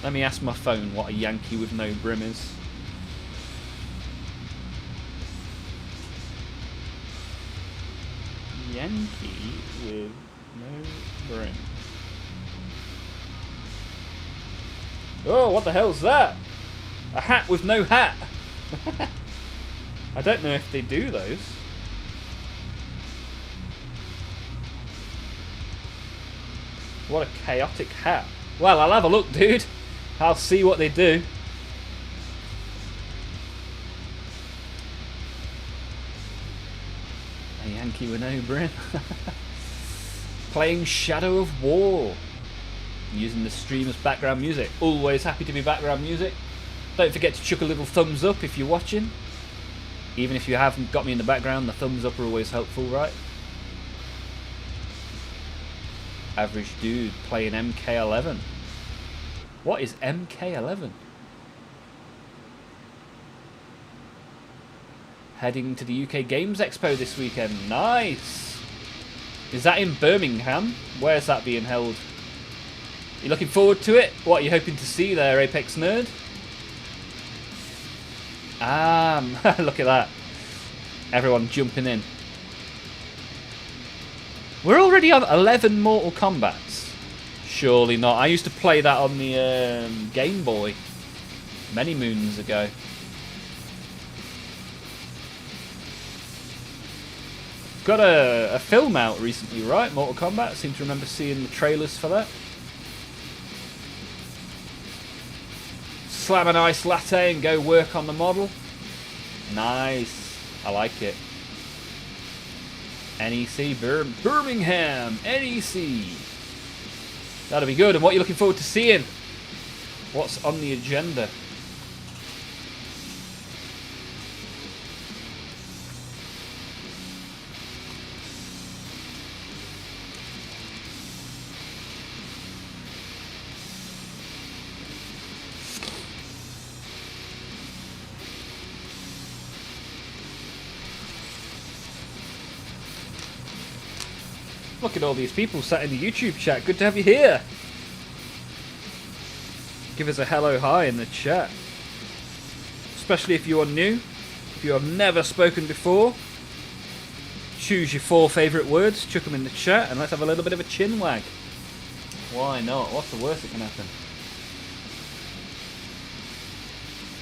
Let me ask my phone what a Yankee with no brim is. Yankee with no brim. Oh, what the hell's that? A hat with no hat. I don't know if they do those. What a chaotic hat. Well, I'll have a look, dude. I'll see what they do. A Yankee with no brim. Playing Shadow of War. Using the stream as background music. Always happy to be background music. Don't forget to chuck a little thumbs up if you're watching. Even if you haven't got me in the background, the thumbs up are always helpful, right? Average Dude playing MK11. What is MK11? Heading to the UK Games Expo this weekend. Nice! Is that in Birmingham? Where's that being held? You looking forward to it? What are you hoping to see there, Apex Nerd? Look at that. Everyone jumping in. We're already on 11 Mortal Kombats. Surely not. I used to play that on the Game Boy many moons ago. Got a film out recently, right? Mortal Kombat. I seem to remember seeing the trailers for that. Slam an iced latte and go work on the model. Nice. I like it. NEC Birmingham. NEC. That'll be good. And what are you looking forward to seeing? What's on the agenda? Look at all these people sat in the YouTube chat. Good to have you here. Give us a hello hi in the chat. Especially if you are new. If you have never spoken before. Choose your 4 favourite words. Chuck them in the chat. And let's have a little bit of a chin wag. Why not? What's the worst that can happen?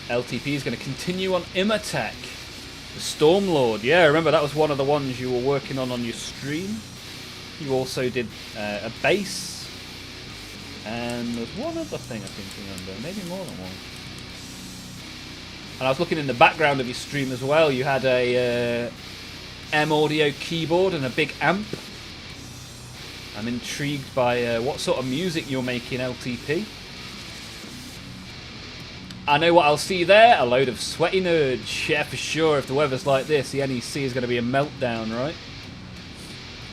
LTP is going to continue on Imatech. The Stormlord. Yeah, remember that was one of the ones you were working on your stream. You also did a base, and there's one other thing I think you remember, maybe more than one. And I was looking in the background of your stream as well. You had a M Audio keyboard and a big amp. I'm intrigued by what sort of music you're making, LTP. I know what I'll see there, a load of sweaty nerds. Yeah, for sure. If the weather's like this, the NEC is going to be a meltdown, right?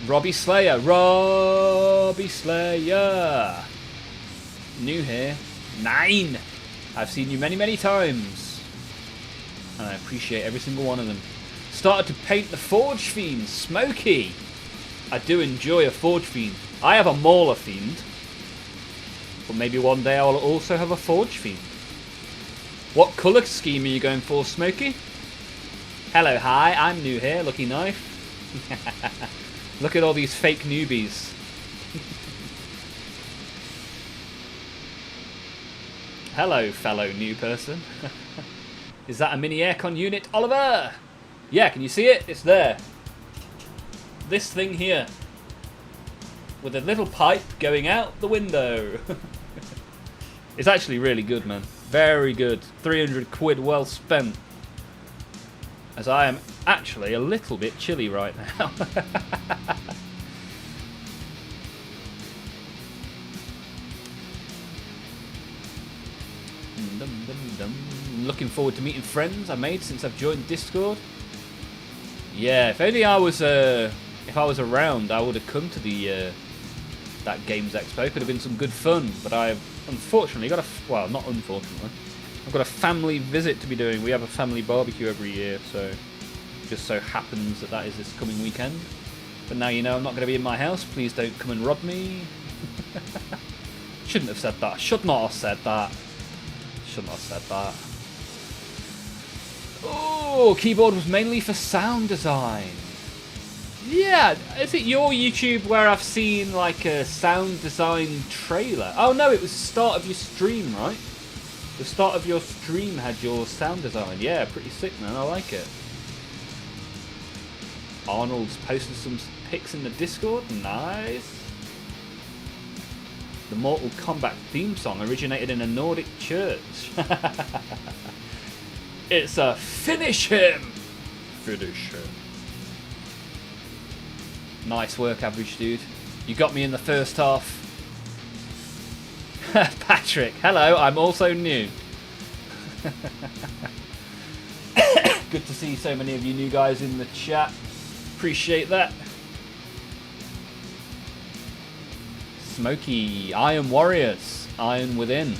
Robbie Slayer. Robbie Slayer. New here. 9. I've seen you many, many times. And I appreciate every single one of them. Started to paint the Forge Fiend. Smoky. I do enjoy a Forge Fiend. I have a Mauler Fiend. But maybe one day I'll also have a Forge Fiend. What colour scheme are you going for, Smoky? Hello, hi. I'm new here. Lucky Knife. Look at all these fake newbies. Hello, fellow new person. Is that a mini aircon unit, Oliver? Yeah, can you see it? It's there. This thing here. With a little pipe going out the window. It's actually really good, man. Very good. 300 quid well spent. As I am actually a little bit chilly right now. Looking forward to meeting friends I made since I've joined Discord. Yeah, if only I was around, I would have come to the that Games Expo. Could have been some good fun, but I've unfortunately got well, not unfortunately. I've got a family visit to be doing. We have a family barbecue every year, so it just so happens that that is this coming weekend. But now you know I'm not going to be in my house. Please don't come and rob me. Shouldn't have said that. Should not have said that. Should not have said that. Oh, keyboard was mainly for sound design. Yeah, is it your YouTube where I've seen like a sound design trailer? Oh no, it was the start of your stream, right? The start of your stream had your sound design. Yeah, pretty sick, man. I like it. Arnold's posted some pics in the Discord. Nice. The Mortal Kombat theme song originated in a Nordic church. It's a finish him. Finish him. Nice work, average dude. You got me in the first half. Patrick, hello, I'm also new. Good to see so many of you new guys in the chat. Appreciate that. Smoky, Iron Warriors, Iron Within.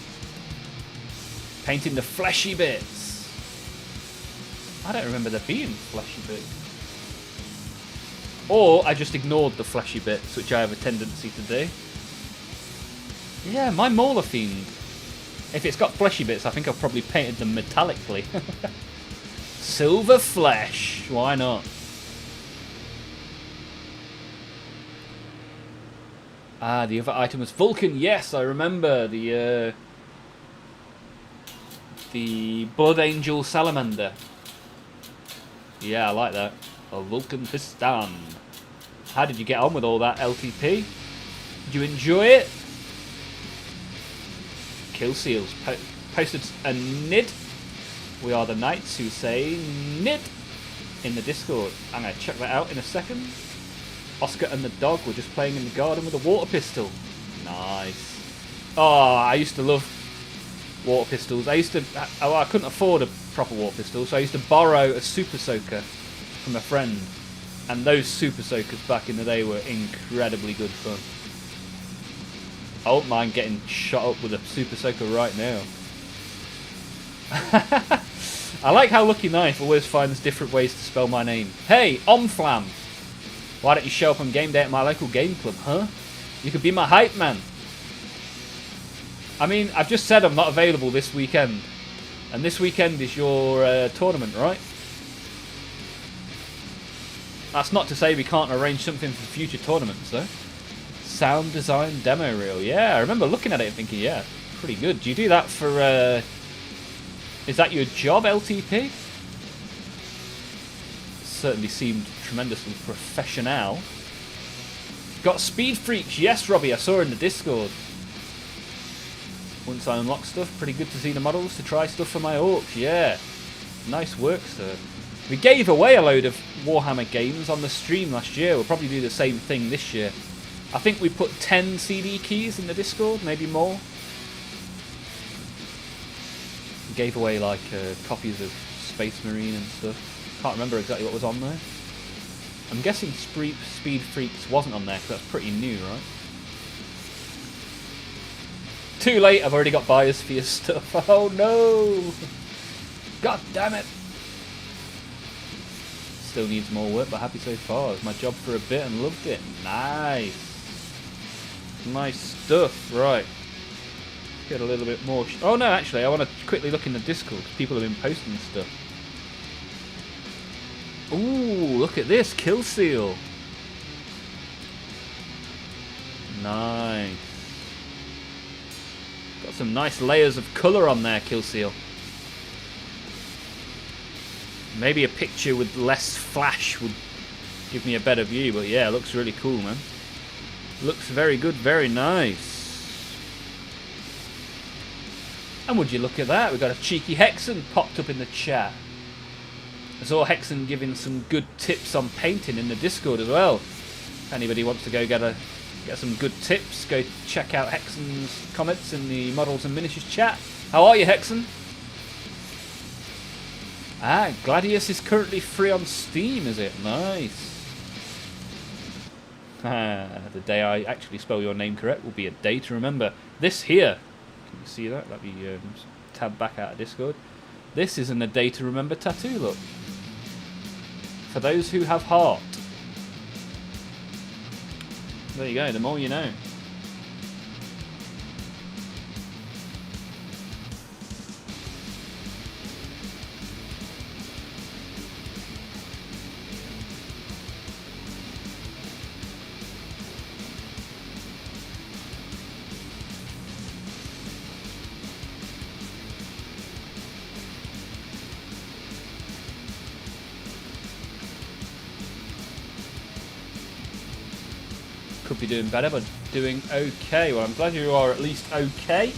Painting the fleshy bits. I don't remember there being fleshy bits. Or I just ignored the fleshy bits, which I have a tendency to do. Yeah, my Mauler Fiend. If it's got fleshy bits, I think I've probably painted them metallically. Silver flesh. Why not? Ah, the other item was Vulcan. Yes, I remember the Blood Angel Salamander. Yeah, I like that. A Vulcan Piston. How did you get on with all that, LTP? Did you enjoy it? Kill Seals posted a nid. We are the knights who say nid in the Discord. I'm going to check that out in a second. Oscar and the dog were just playing in the garden with a water pistol. Nice. Oh, I used to love water pistols. I couldn't afford a proper water pistol, so I used to borrow a super soaker from a friend. And those super soakers back in the day were incredibly good fun. I wouldn't mind getting shot up with a super soaker right now. I like how Lucky Knife always finds different ways to spell my name. Hey, Omflam! Why don't you show up on game day at my local game club, huh? You could be my hype man. I mean, I've just said I'm not available this weekend. And this weekend is your tournament, right? That's not to say we can't arrange something for future tournaments, though. Sound design demo reel. Yeah, I remember looking at it and thinking, yeah, pretty good. Do you do that for... is that your job, LTP? Certainly seemed tremendously professional. Got Speed Freaks. Yes, Robbie, I saw in the Discord. Once I unlock stuff, pretty good to see the models to try stuff for my orcs. Yeah, nice work, sir. We gave away a load of Warhammer games on the stream last year. We'll probably do the same thing this year. I think we put 10 CD keys in the Discord, maybe more. We gave away like copies of Space Marine and stuff. Can't remember exactly what was on there. I'm guessing Speed Freaks wasn't on there because that's pretty new, right? Too late, I've already got buyers for your stuff. Oh no! God damn it! Still needs more work, but happy so far. It's my job for a bit and loved it. Nice. Nice stuff. Right. Get a little bit more... oh no, actually, I want to quickly look in the Discord because people have been posting stuff. Ooh, look at this. Kill Seal. Nice. Got some nice layers of colour on there, Kill Seal. Maybe a picture with less flash would give me a better view, but yeah, it looks really cool, man. Looks very good, very nice. And would you look at that, we've got a cheeky Hexen popped up in the chat. I saw Hexen giving some good tips on painting in the Discord as well. If anybody wants to go get some good tips, go check out Hexen's comments in the Models and Miniatures chat. How are you, Hexen? Ah, Gladius is currently free on Steam, is it? Nice. The day I actually spell your name correct will be a day to remember. This here, can you see that? Let me tab back out of Discord. This isn't a day to remember tattoo, look. For those who have heart. There you go, the more you know. Could be doing better, but doing okay. Well, I'm glad you are at least okay.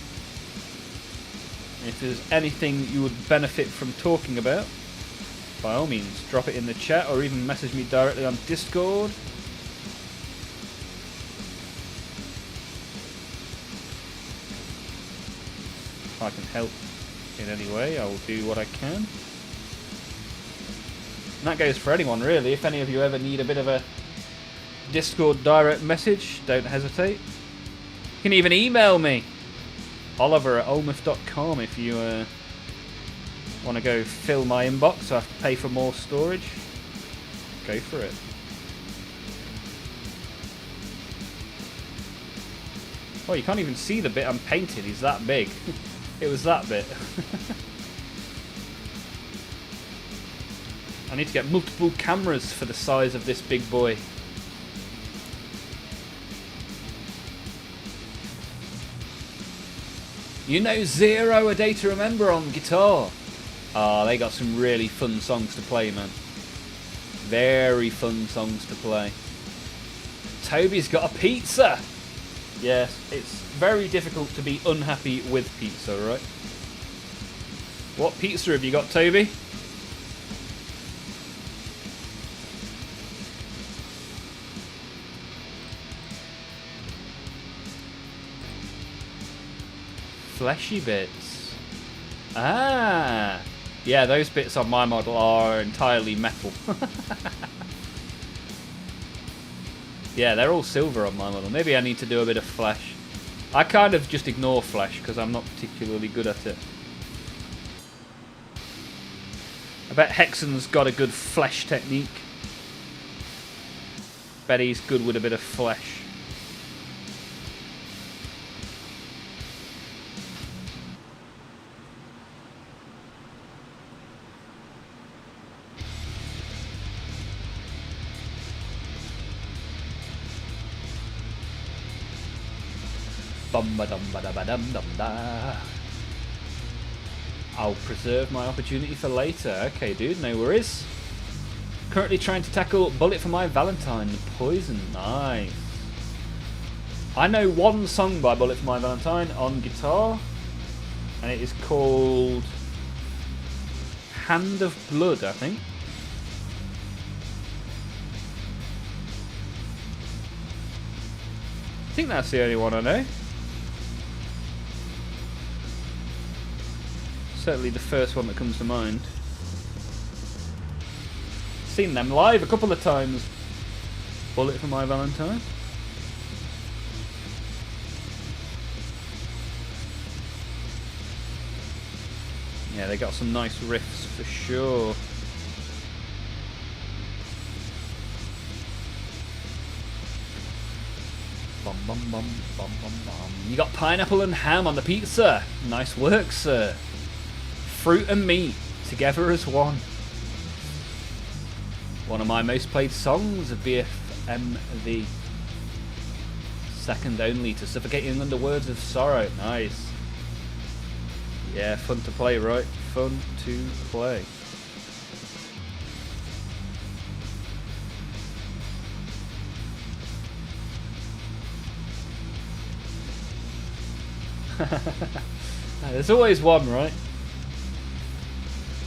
If there's anything you would benefit from talking about, by all means, drop it in the chat or even message me directly on Discord. If I can help in any way, I will do what I can. And that goes for anyone, really. If any of you ever need a bit of a Discord direct message, don't hesitate. You can even email me, Oliver@olmaph.com, if you Want to go fill my inbox so I have to pay for more storage? Go for it. Oh, you can't even see the bit I'm painting. He's that big. It was that bit. I need to get multiple cameras for the size of this big boy. You know Zero, A Day to Remember on guitar. Ah, they got some really fun songs to play, man. Very fun songs to play. Toby's got a pizza. Yes, it's very difficult to be unhappy with pizza, right? What pizza have you got, Toby? Fleshy bits. Ah! Yeah, those bits on my model are entirely metal. Yeah, they're all silver on my model. Maybe I need to do a bit of flesh. I kind of just ignore flesh because I'm not particularly good at it. I bet Hexen's got a good flesh technique. Bet he's good with a bit of flesh. I'll preserve my opportunity for later. Okay, dude, no worries. Currently trying to tackle Bullet for My Valentine, Poison. Nice. I know one song by Bullet for My Valentine on guitar, and it is called Hand of Blood, I think. I think that's the only one I know. Certainly the first one that comes to mind. Seen them live a couple of times. Bullet for My Valentine. Yeah, they got some nice riffs for sure. Bum, bum, bum, bum, bum, bum. You got pineapple and ham on the pizza. Nice work, sir. Fruit and meat together as one. One of my most played songs of BFMV. Second only to Suffocating Under Words of Sorrow. Nice. Yeah, fun to play, right? Fun to play. There's always one, right?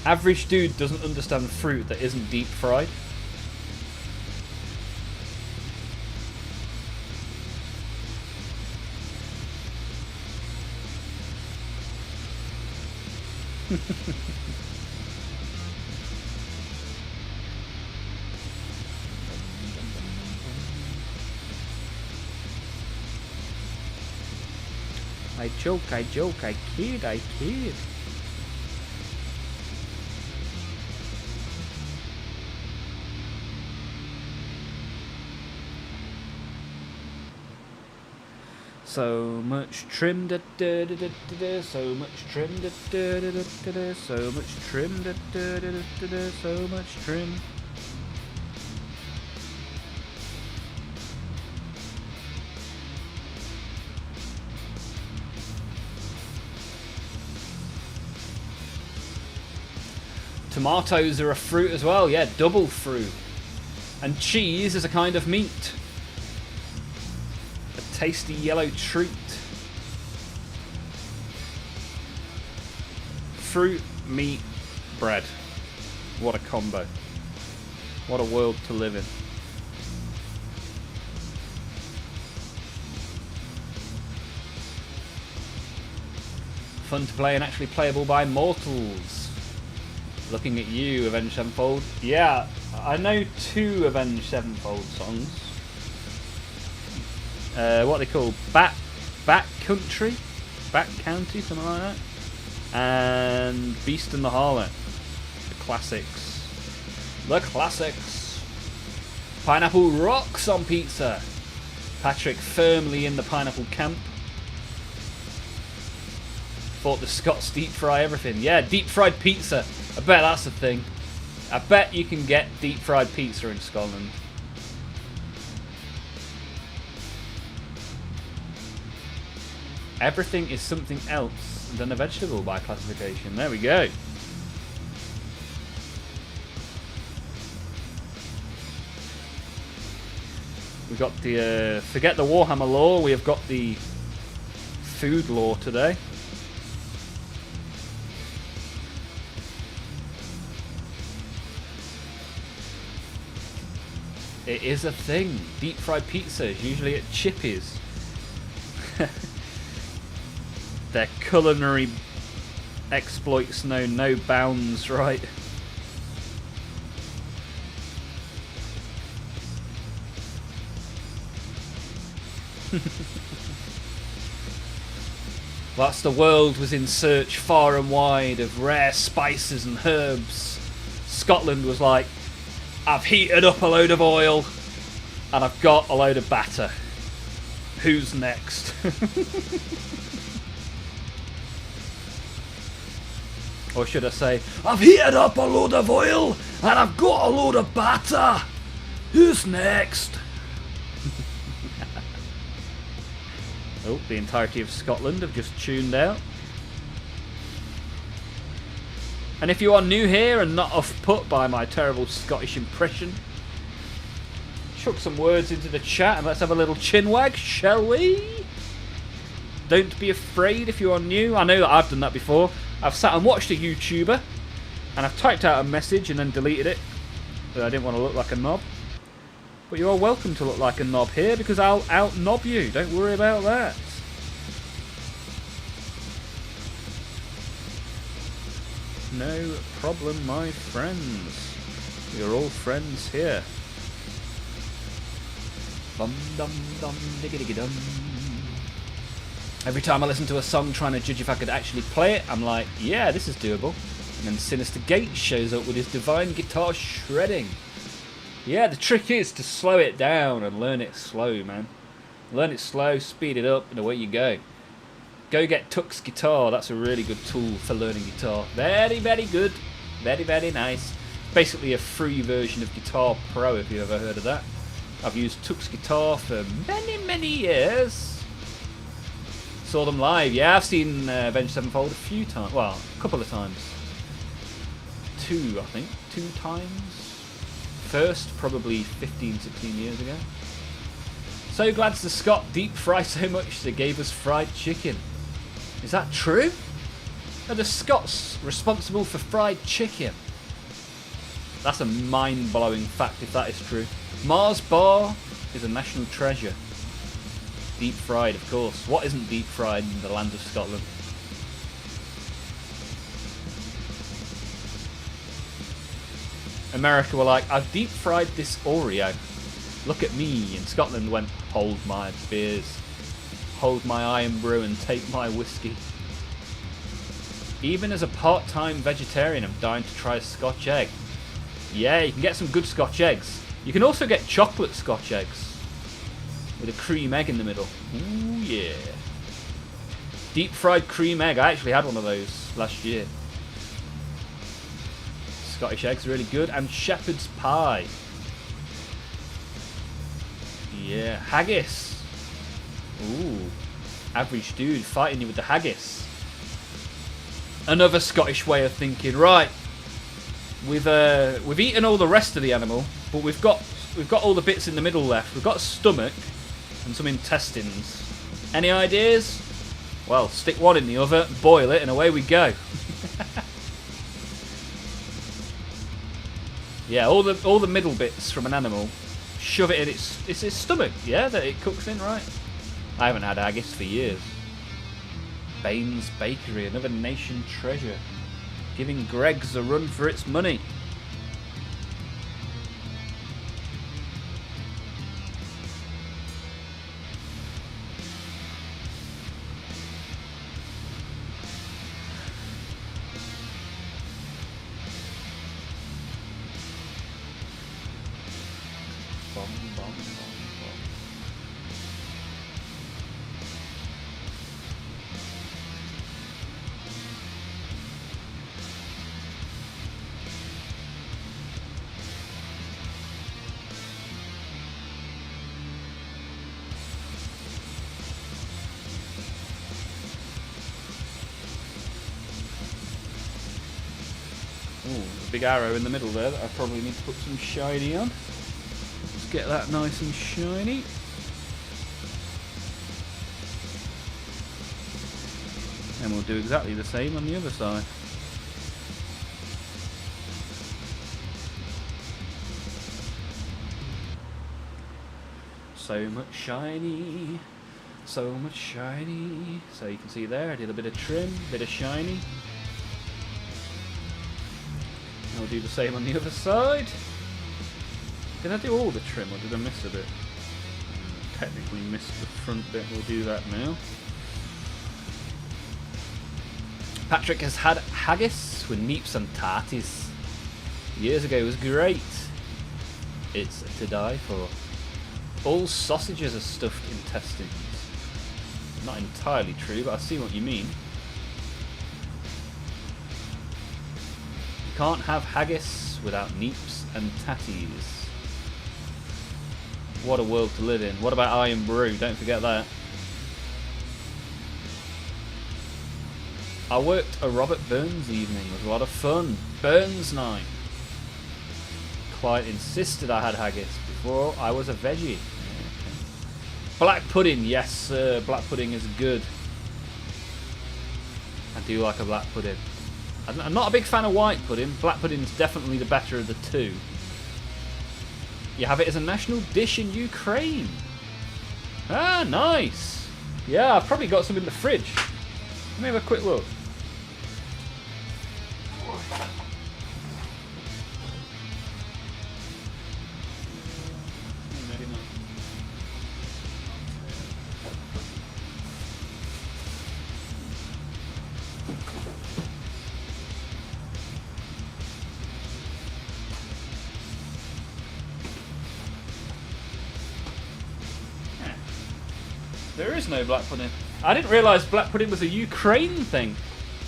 Average dude doesn't understand fruit that isn't deep fried. I joke, I kid, I kid. So much trim, da da da da da. So much trim, da da da da da. So much trim, da da da da da. So much trim. Tomatoes are a fruit as well, yeah, double fruit. And cheese is a kind of meat. A tasty yellow treat. Fruit, meat, bread. What a combo. What a world to live in. Fun to play and actually playable by mortals. Looking at you, Avenged Sevenfold. Yeah, I know 2 Avenged Sevenfold songs. What are they called? Back Country? Back County? Something like that? and Beast and the Harlot. The classics. The classics. Pineapple rocks on pizza. Patrick firmly in the pineapple camp. Thought the Scots deep fry everything. Yeah, deep fried pizza. I bet that's a thing. I bet you can get deep fried pizza in Scotland. Everything is something else than a vegetable by classification. There we go. We've got the, forget the Warhammer lore, we have got the food lore today. It is a thing. Deep fried pizzas, usually at Chippy's. Their culinary exploits know no bounds, right? Whilst the world was in search far and wide of rare spices and herbs, Scotland was like, I've heated up a load of oil and I've got a load of batter. Who's next? Or should I say, I've heated up a load of oil and I've got a load of batter. Who's next? Oh, the entirety of Scotland have just tuned out. And if you are new here and not off put by my terrible Scottish impression, chuck some words into the chat and let's have a little chin wag, shall we? Don't be afraid if you are new. I know that I've done that before. I've sat and watched a YouTuber and I've typed out a message and then deleted it because I didn't want to look like a knob. But you are welcome to look like a knob here because I'll out-knob you. Don't worry about that. No problem, my friends. We're all friends here. Bum dum dum diggy diggy dum. Every time I listen to a song trying to judge if I could actually play it, I'm like, yeah, this is doable. And then Sinister Gate shows up with his divine guitar shredding. Yeah, the trick is to slow it down and learn it slow, man. Learn it slow, speed it up, and away you go. Go get Tuck's guitar. That's a really good tool for learning guitar. Very, very good. Very, very nice. Basically a free version of Guitar Pro, if you've ever heard of that. I've used Tuck's guitar for many, many years. Saw them live. Yeah, I've seen Avenged Sevenfold a few times. Well, a couple of times. Two, I think. 2 times. First, probably 15, 16 years ago. So glad the Scot deep fry so much they gave us fried chicken. Is that true? Are the Scots responsible for fried chicken? That's a mind-blowing fact if that is true. Mars bar is a national treasure. Deep fried, of course. What isn't deep fried in the land of Scotland? America were like, I've deep fried this Oreo. Look at me. And Scotland went, hold my beers. Hold my iron brew and take my whiskey. Even as a part-time vegetarian, I'm dying to try a Scotch egg. Yeah, you can get some good Scotch eggs. You can also get chocolate Scotch eggs. With a cream egg in the middle. Ooh, yeah. Deep fried cream egg. I actually had one of those last year. Scottish eggs are really good. And shepherd's pie. Yeah. Haggis. Ooh. Average dude fighting you with the haggis. Another Scottish way of thinking. Right. We've eaten all the rest of the animal, but we've got all the bits in the middle left. We've got a stomach and some intestines. Any ideas? Well, stick one in the oven, boil it, and away we go. Yeah, all the middle bits from an animal, shove it in its stomach. Yeah, that it cooks in, right? I haven't had haggis for years. Baines Bakery, another nation treasure, giving Greggs a run for its money. a big arrow in the middle there that I probably need to put some shiny on. Let's get that nice and shiny. And we'll do exactly the same on the other side. So much shiny. So much shiny. So you can see there, I did a bit of trim, bit of shiny. And we'll do the same on the other side. Did I do all the trim or did I miss a bit? Technically missed the front bit, we'll do that now. Patrick has had haggis with neeps and tarties. Years ago, it was great. It's to die for. All sausages are stuffed intestines. Not entirely true, but I see what you mean. You can't have haggis without neeps and tatties. What a world to live in. What about iron brew? Don't forget that. I worked a Robert Burns evening. It was a lot of fun. Burns night. Quite insisted I had haggis before I was a veggie. Okay. Black pudding, yes sir. Black pudding is good. I do like a black pudding. I'm not a big fan of white pudding. Black pudding's definitely the better of the two. You have it as a national dish in Ukraine. Ah, nice. Yeah, I've probably got some in the fridge. Let me have a quick look. There is no black pudding. I didn't realise black pudding was a Ukraine thing.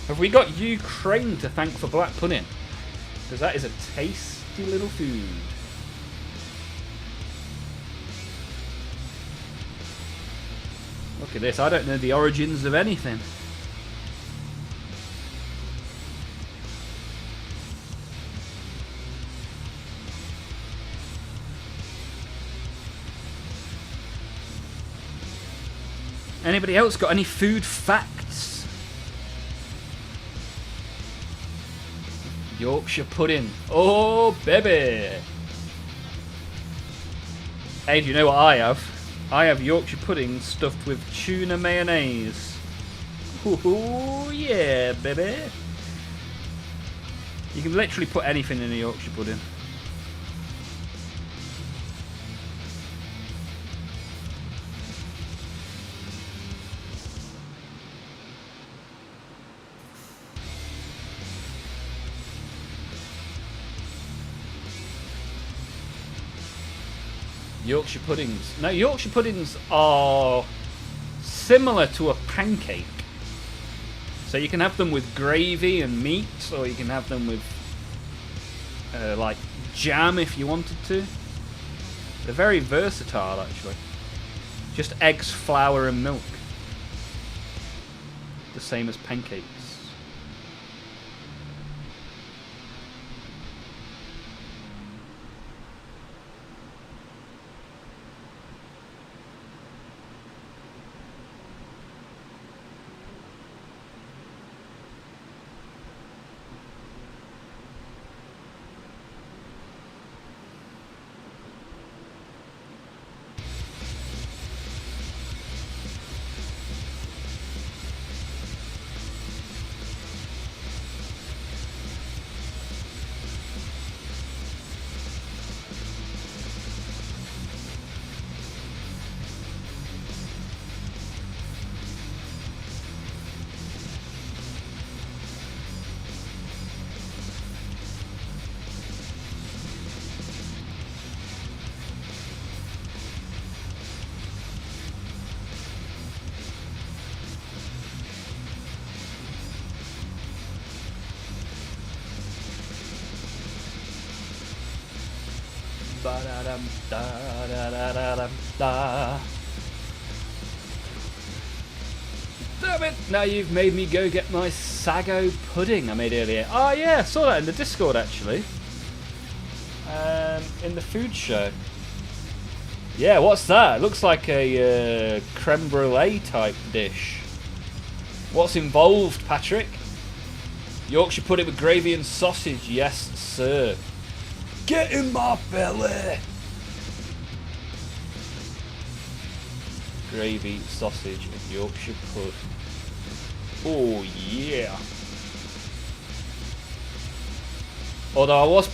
Have we got Ukraine to thank for black pudding? Because that is a tasty little food. Look at this, I don't know the origins of anything. Anybody else got any food facts? Yorkshire pudding. Oh, baby. Hey, do you know what I have? I have Yorkshire pudding stuffed with tuna mayonnaise. Ooh, yeah, baby. You can literally put anything in a Yorkshire pudding. Yorkshire puddings. Now, Yorkshire puddings are similar to a pancake. So you can have them with gravy and meat, or you can have them with like jam if you wanted to. They're very versatile, actually. Just eggs, flour, and milk. The same as pancakes. Ba-da-dum, da-da-da-da-dum, da. Damn it! Now you've made me go get my sago pudding I made earlier. Oh yeah, I saw that in the Discord actually. In the food show. Yeah, what's that? It looks like a creme brulee type dish. What's involved, Patrick? Yorkshire pudding with gravy and sausage. Yes, sir. Get in my belly. Gravy, sausage, and Yorkshire pud. Oh yeah. Although I was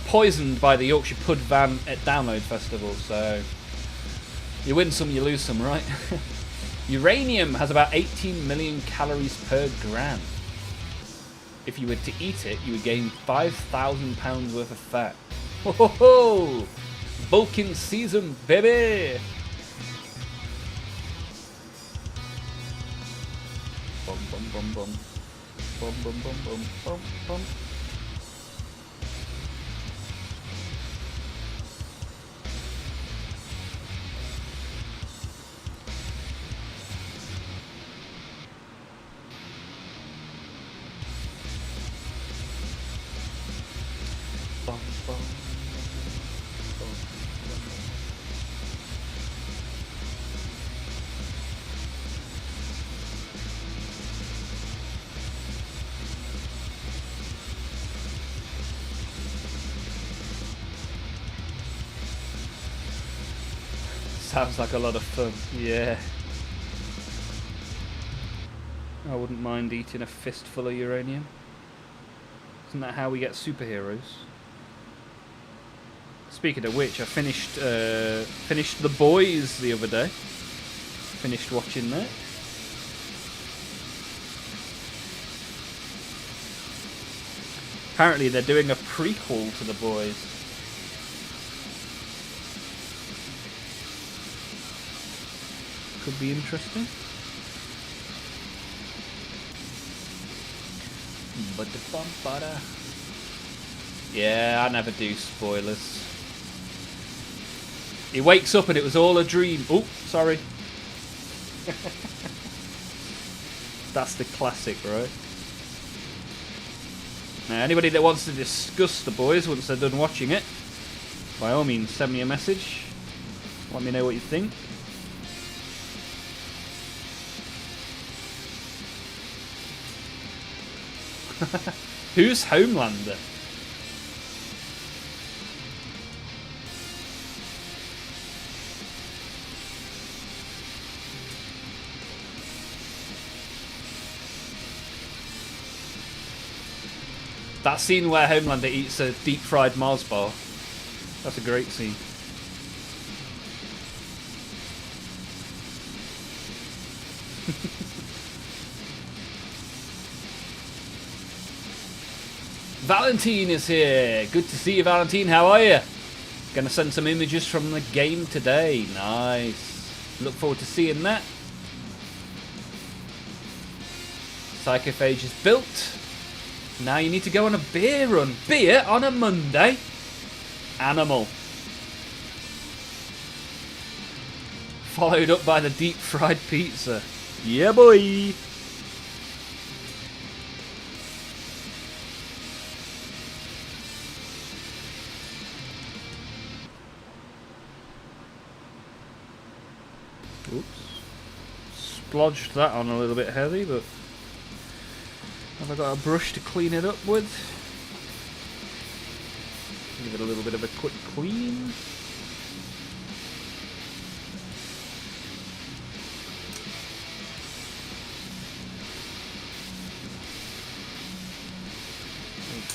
poisoned by the Yorkshire Pud van at Download Festival, so you win some, you lose some, right? Uranium has about 18 million calories per gram. If you were to eat it, you would gain 5,000 pounds worth of fat. Ho ho ho! Bulking season, baby! Bum bum bum bum. Bum bum bum bum bum bum. Sounds like a lot of fun, yeah. I wouldn't mind eating a fistful of uranium. Isn't that how we get superheroes? Speaking of which, I finished The Boys the other day. Finished watching that. Apparently they're doing a prequel to The Boys. Could be interesting. Yeah, I never do spoilers. He wakes up and it was all a dream. Oh, sorry. That's the classic, right? Now, anybody that wants to discuss The Boys once they're done watching it, by all means, send me a message. Let me know what you think. Who's Homelander? That scene where Homelander eats a deep fried Mars bar. That's a great scene. Valentine is here. Good to see you, Valentine. How are you? Gonna send some images from the game today. Nice. Look forward to seeing that. Psychophage is built. Now you need to go on a beer run. Beer on a Monday? Animal. Followed up by the deep fried pizza. Yeah, boy. Oops. Splodged that on a little bit heavy, but have I got a brush to clean it up with? Give it a little bit of a quick clean.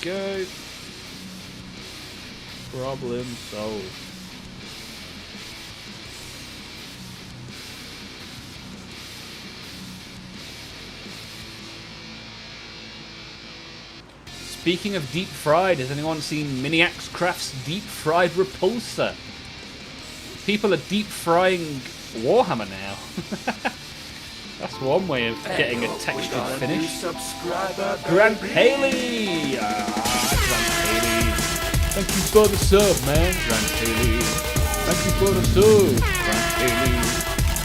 There we go. Problem solved. Speaking of deep fried, has anyone seen Miniax Craft's deep fried repulsor? People are deep frying Warhammer now. That's one way of getting a textured finish. Grant Haley! Grant Haley. Thank you for the sub, man. Grant Haley. Thank you for the sub. Grant Haley.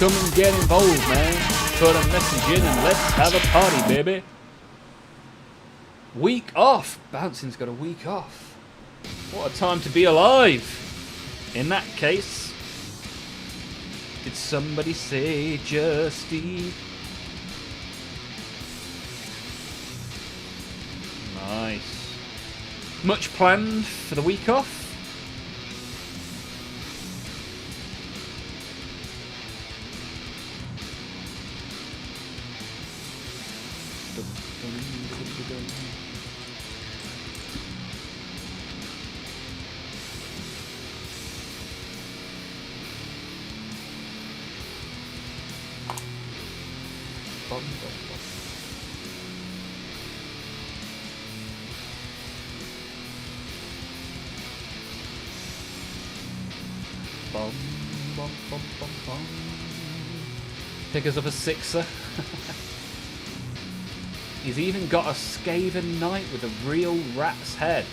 Come and get involved, man. put a message in and let's have a party, baby. Week off. Bouncing's got a week off. What a time to be alive. In that case, did somebody say just eat? Nice. Much planned for the week off? Pick us up a sixer. He's even got a Skaven knight with a real rat's head.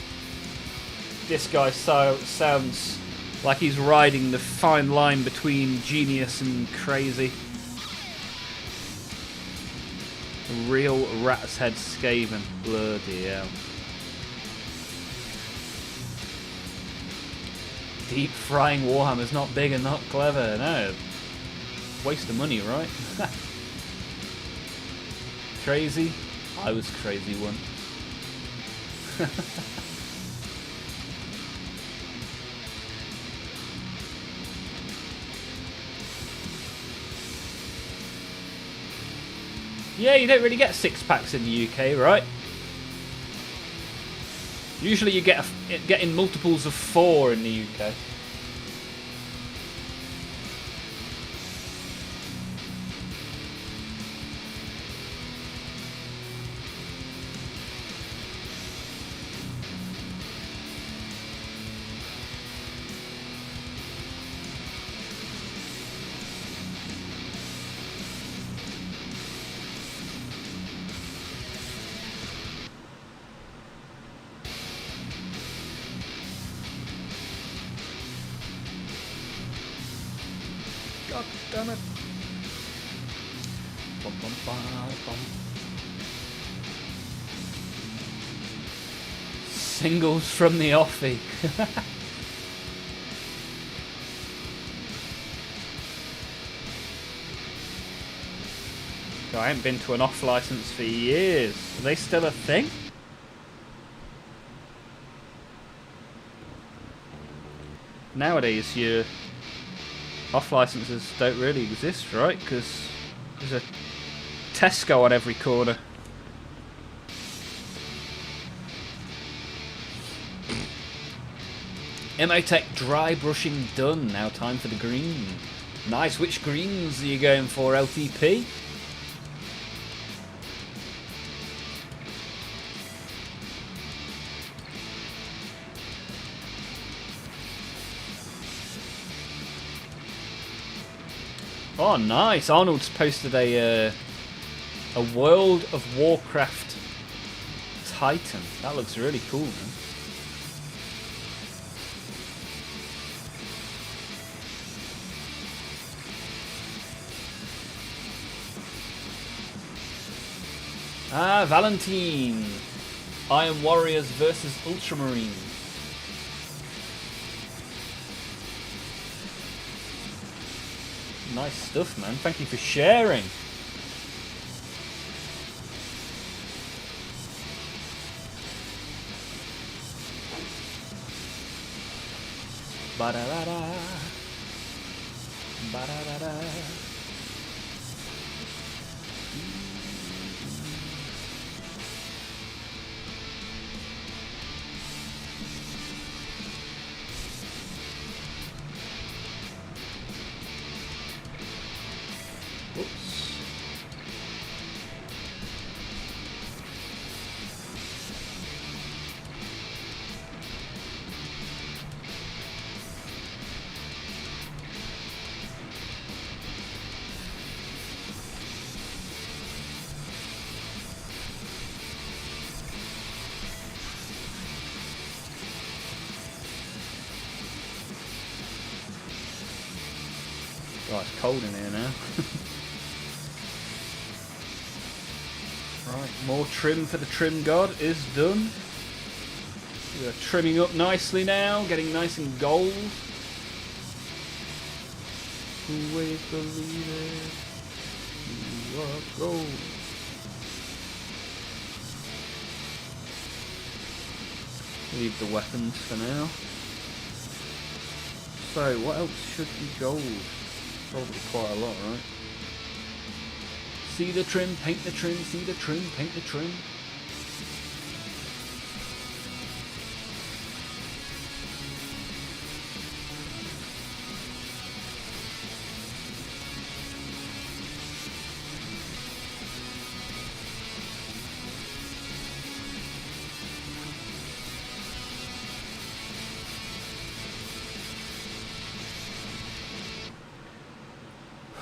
This guy sounds like he's riding the fine line between genius and crazy. A real rat's head Skaven. Bloody hell. Deep frying Warhammer's not big and not clever, no. Waste of money, right? Crazy? I was crazy once. Yeah, you don't really get 6-packs in the UK, right? Usually you get in multiples of 4 in the UK. God damn it. Bum, bum, bum, bum. Singles from the offie. I ain't been to an off license for years. Are they still a thing? Nowadays, your off licenses don't really exist, right? Because there's a Tesco on every corner. Emotech dry brushing done. Now time for the green. Nice. Which greens are you going for, LTP? Oh, nice. Arnold's posted a World of Warcraft Titan. That looks really cool, man. Ah, Valentine. Iron Warriors versus Ultramarines. Nice stuff, man. Thank you for sharing. Ba-da-da-da. Ba-da-da-da. Oh, it's cold in here now. Right, more trim for the trim god is done. We are trimming up nicely now, getting nice and gold. Always believe it. You are gold. Leave the weapons for now. So, what else should be gold? Probably quite a lot, right? See the trim, paint the trim, see the trim, paint the trim.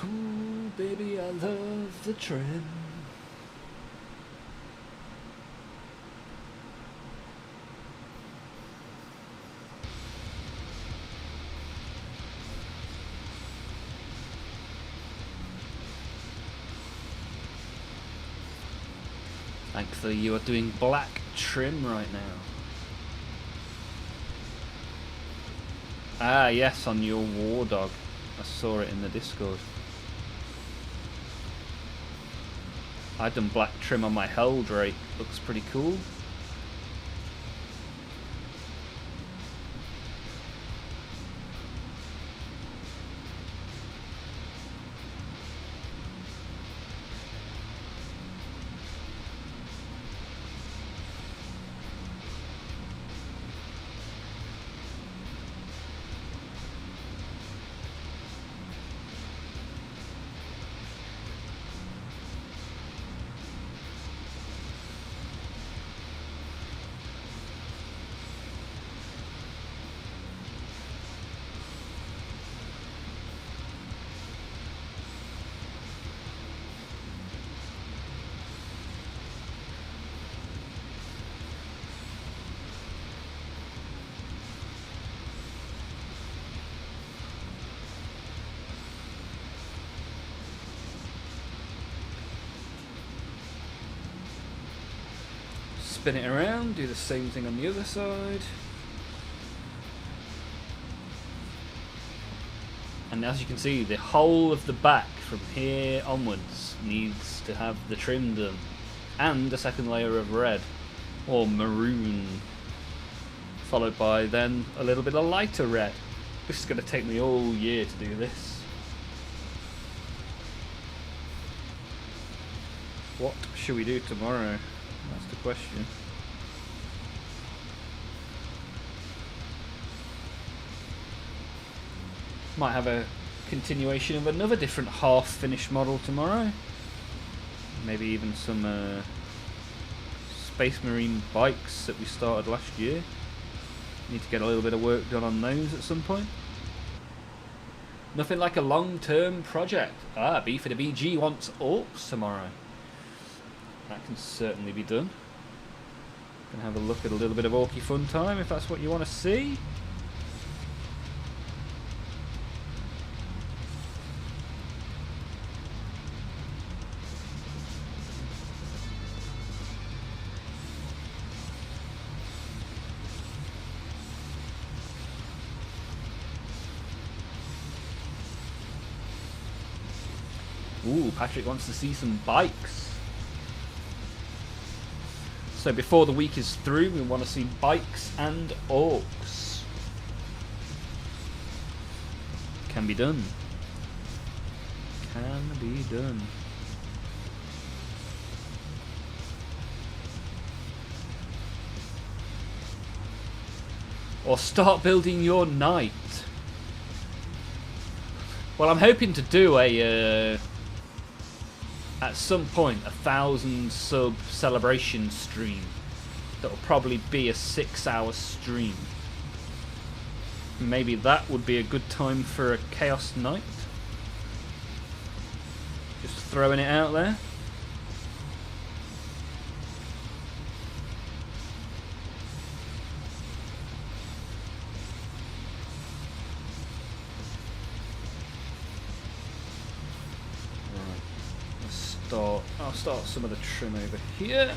Ooh, baby, I love the trim. Thankfully, you are doing black trim right now. Ah, yes, on your war dog. I saw it in the Discord. I've done black trim on my Helldrake. Looks pretty cool. Spin it around, do the same thing on the other side. And as you can see, the whole of the back from here onwards needs to have the trim done. And a second layer of red, or maroon. Followed by then a little bit of lighter red. This is going to take me all year to do this. What should we do tomorrow? That's the question. Might have a continuation of another different half-finished model tomorrow. Maybe even some Space Marine bikes that we started last year. Need to get a little bit of work done on those at some point. Nothing like a long-term project. Ah, B for the BG wants orcs tomorrow. That can certainly be done. Can have a look at a little bit of orky fun time if that's what you want to see. Ooh, Patrick wants to see some bikes. So before the week is through, we want to see bikes and orcs. Can be done. Can be done. Or start building your knight. Well, I'm hoping to do a... at some point, 1,000 sub celebration stream. That'll probably be a 6-hour stream. Maybe that would be a good time for a Chaos Knight. Just throwing it out there. start some of the trim over here.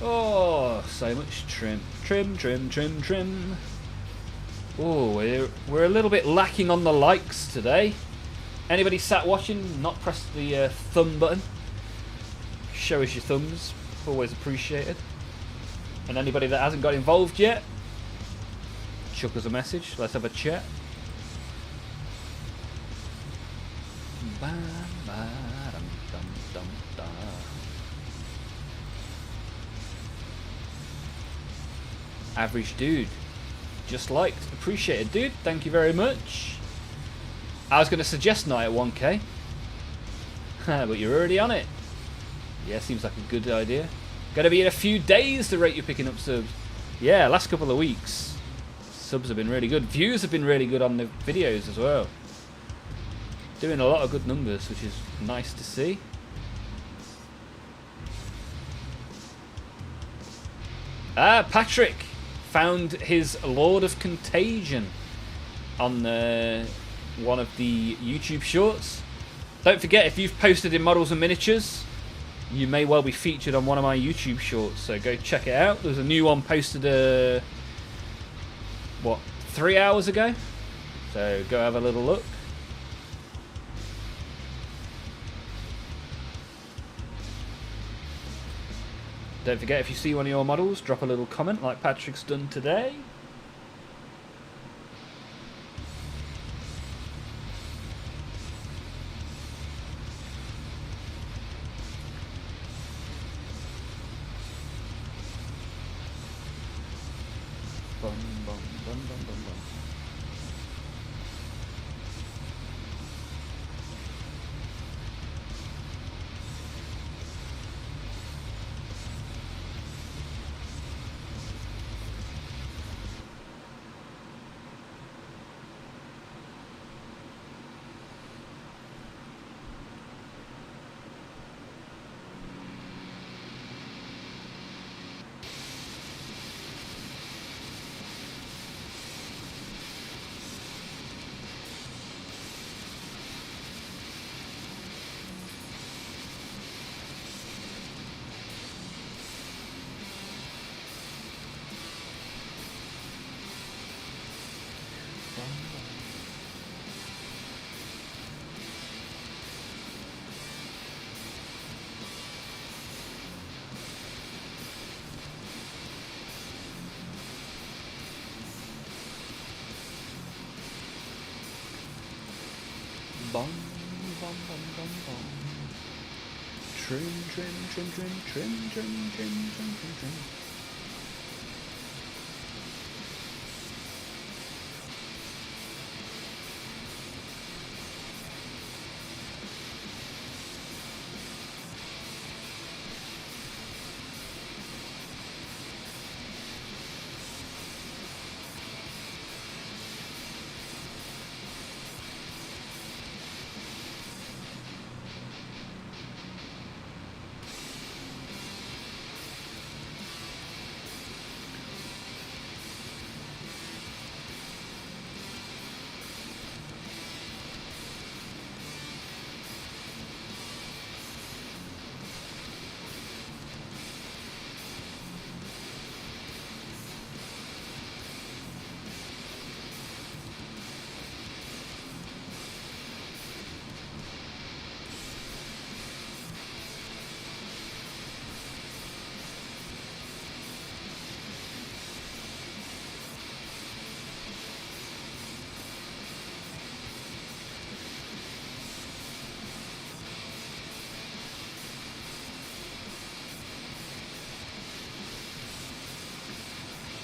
Oh, so much trim. Trim, trim, trim, trim. Oh, we're a little bit lacking on the likes today. Anybody sat watching, not press the thumb button. Show us your thumbs. Always appreciated. And anybody that hasn't got involved yet, chuck us a message. Let's have a chat. Average dude. Just liked. Appreciated, dude. Thank you very much. I was going to suggest night at 1k. But you're already on it. Yeah, seems like a good idea. Going to be in a few days the rate you're picking up subs. Yeah, last couple of weeks. Subs have been really good. Views have been really good on the videos as well. Doing a lot of good numbers, which is nice to see. Patrick found his Lord of Contagion on one of the YouTube shorts. Don't forget, if you've posted in models and miniatures, you may well be featured on one of my YouTube shorts, so go check it out. There's a new one posted, 3 hours ago? So go have a little look. Don't forget, if you see one of your models, drop a little comment like Patrick's done today. Bum, bum, bum, bum, bum, bum. Bum, bum, bum, bum, bum. Trim, trim, trim, trim, trim, trim, trim, trim, trim, trim.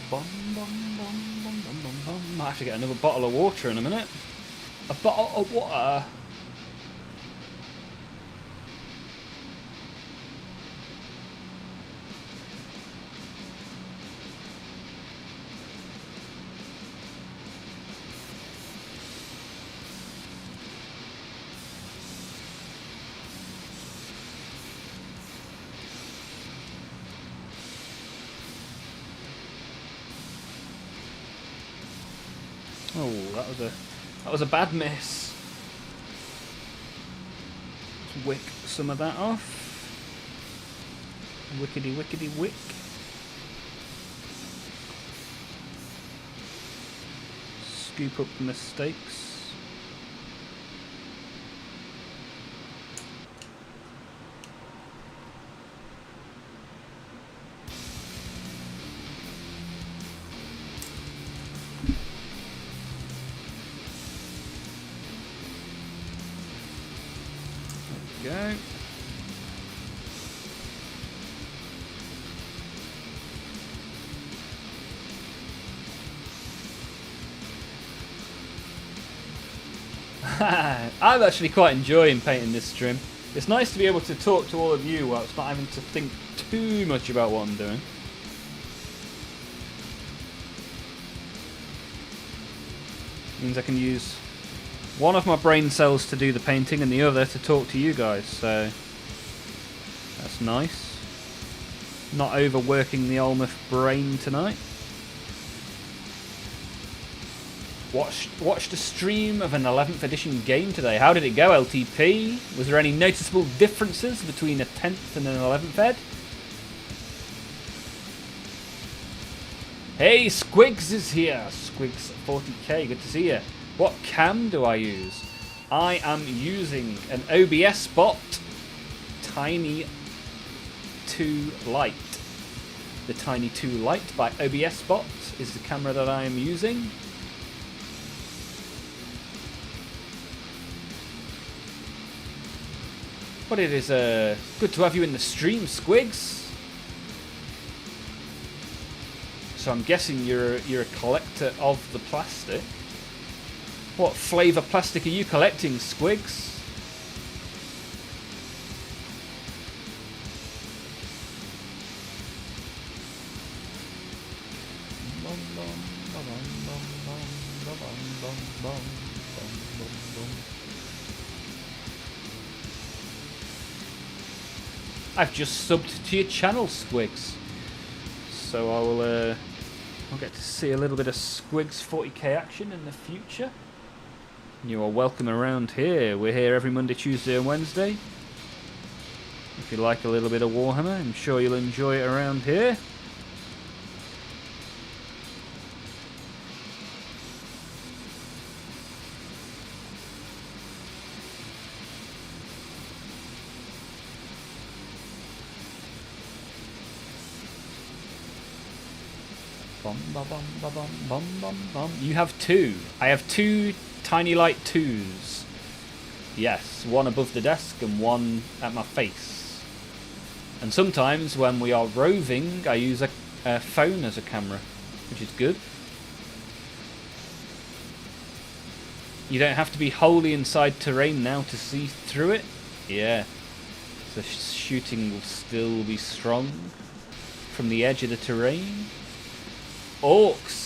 Bum, bum, bum, bum, bum, bum, bum. Might have to get another bottle of water in a minute. A bottle of water. Oh, that was a bad miss. Just wick some of that off. Wickety wickety wick. Scoop up the mistakes. There we go. I'm actually quite enjoying painting this stream. It's nice to be able to talk to all of you whilst not having to think too much about what I'm doing. Means I can use one of my brain cells to do the painting and the other to talk to you guys, so that's nice. Not overworking the Olmaph brain tonight. Watched a stream of an 11th edition game today. How did it go, LTP? Was there any noticeable differences between a 10th and an 11th ed? Hey, Squigs is here. Squigs 40k, good to see you. What cam do I use? I am using an OBS bot, Tiny 2 Lite. The Tiny 2 Lite by OBS bot is the camera that I am using. But it is good to have you in the stream, Squigs. So I'm guessing you're a collector of the plastic. What flavour plastic are you collecting, Squigs? I've just subbed to your channel, Squigs. So I'll get to see a little bit of Squigs 40k action in the future. You are welcome around here. We're here every Monday, Tuesday and Wednesday. If you like a little bit of Warhammer, I'm sure you'll enjoy it around here. You have two. I have two Tiny Light 2s. Yes, one above the desk and one at my face. And sometimes when we are roving, I use a phone as a camera, which is good. You don't have to be wholly inside terrain now to see through it. Yeah, so shooting will still be strong from the edge of the terrain. Orcs!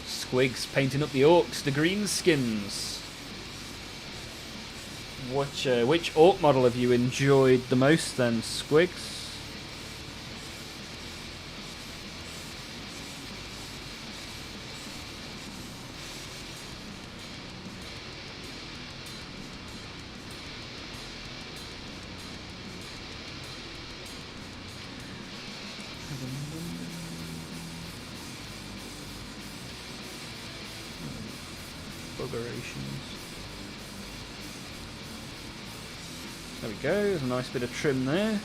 Squigs painting up the orcs, the greenskins. Which orc model have you enjoyed the most then, Squigs? There we go, there's a nice bit of trim there.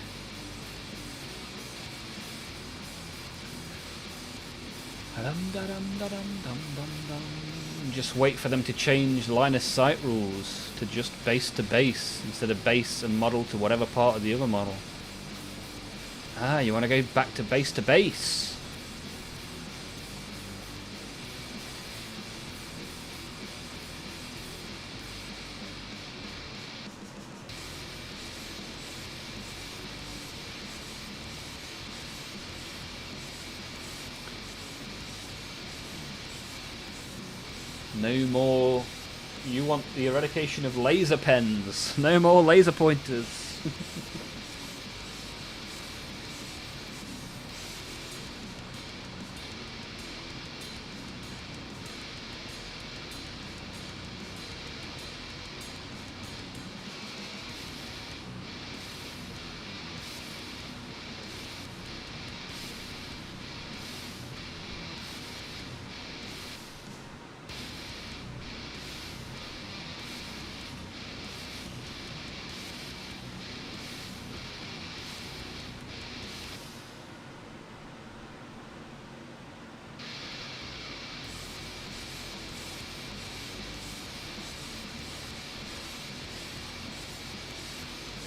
Just wait for them to change line of sight rules to just base to base instead of base and model to whatever part of the other model. Ah, you want to go back to base to base. No more. You want the eradication of laser pens. No more laser pointers.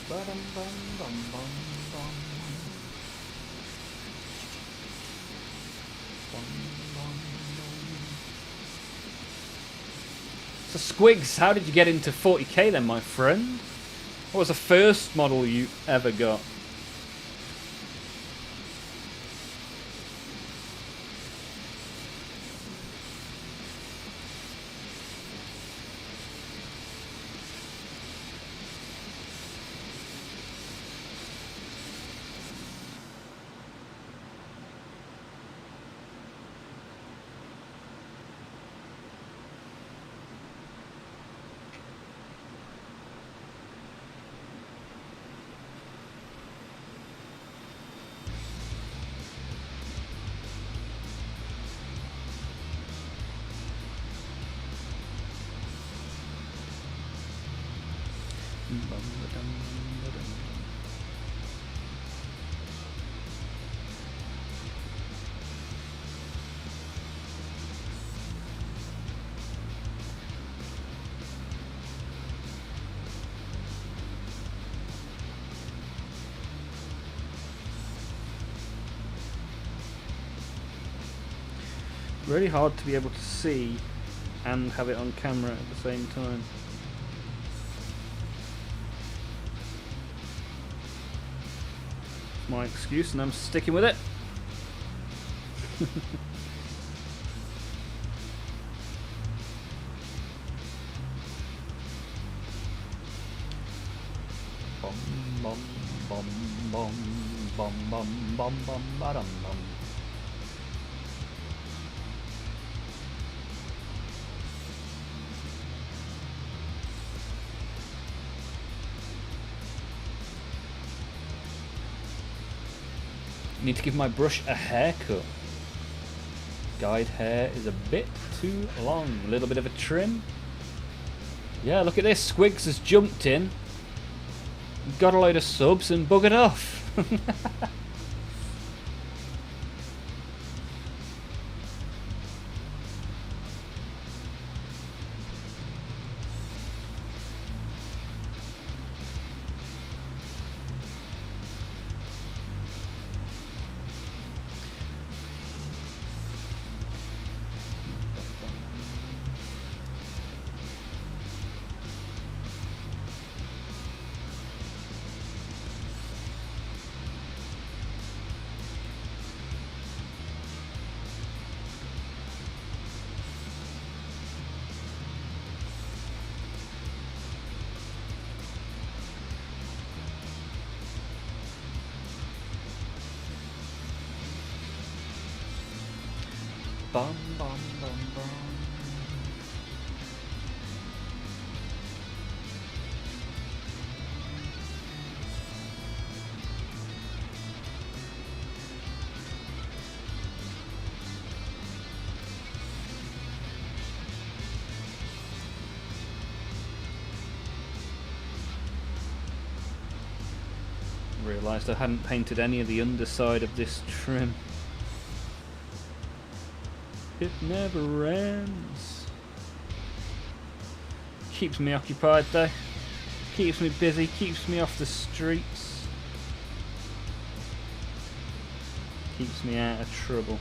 Ba-dum, bum, bum, bum, bum. Bum, bum, bum. So Squigs, how did you get into 40k then, my friend? What was the first model you ever got? Really hard to be able to see and have it on camera at the same time. My excuse, and I'm sticking with it. Bum bum bum bum bum bum bum bum ba-dum bum. Need to give my brush a haircut. Guide hair is a bit too long. A little bit of a trim. Yeah, look at this. Squigs has jumped in, got a load of subs and buggered off. Bum, bum, bum, bum. Realised I hadn't painted any of the underside of this trim. It never ends. Keeps me occupied though. Keeps me busy, keeps me off the streets. Keeps me out of trouble.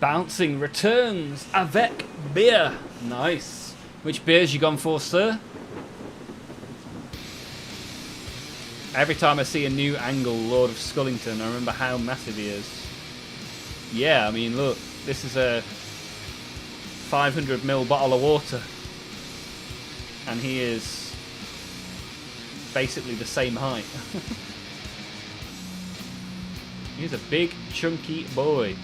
Bouncing returns avec beer. Nice. Which beers you gone for, sir? Every time I see a new angle Lord of Scullington, I remember how massive he is. Yeah, I mean, look, this is a 500ml bottle of water, and he is basically the same height. He's a big, chunky boy.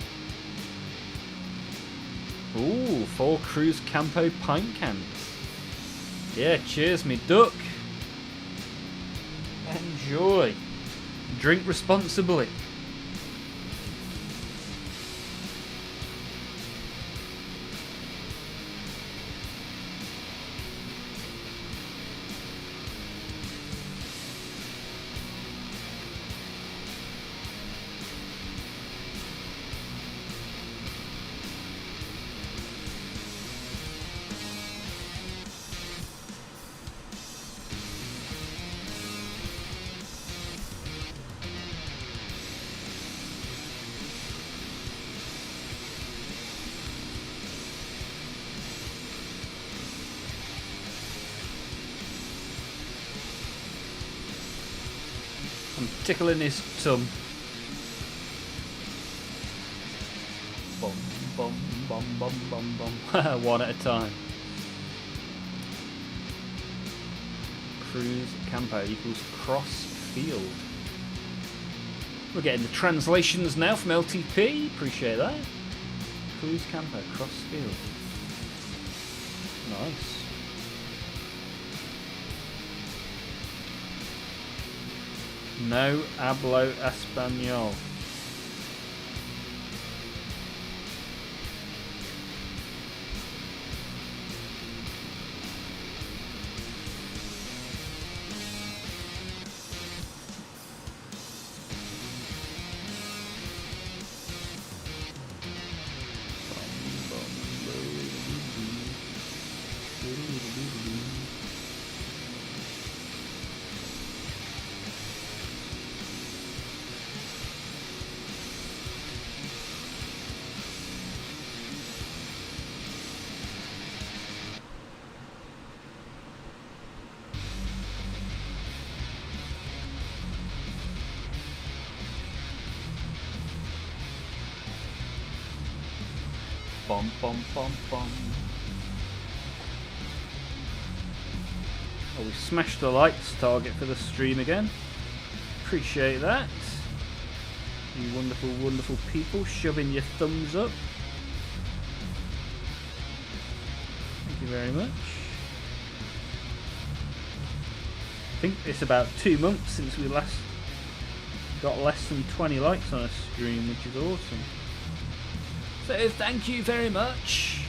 Ooh, 4 Cruise Campo pint cans. Yeah, cheers, me duck. Enjoy. Drink responsibly. I'm tickling his tum. Bum, bum, bum, bum, bum, bum. One at a time. Cruise Campo equals cross field. We're getting the translations now from LTP. Appreciate that. Cruise Campo, cross field. Nice. No hablo español. Bum, bum, bum, bum. Oh, we smashed the likes target for the stream again. Appreciate that. You wonderful, wonderful people shoving your thumbs up. Thank you very much. I think it's about 2 months since we last got less than 20 likes on a stream, which is awesome. So thank you very much.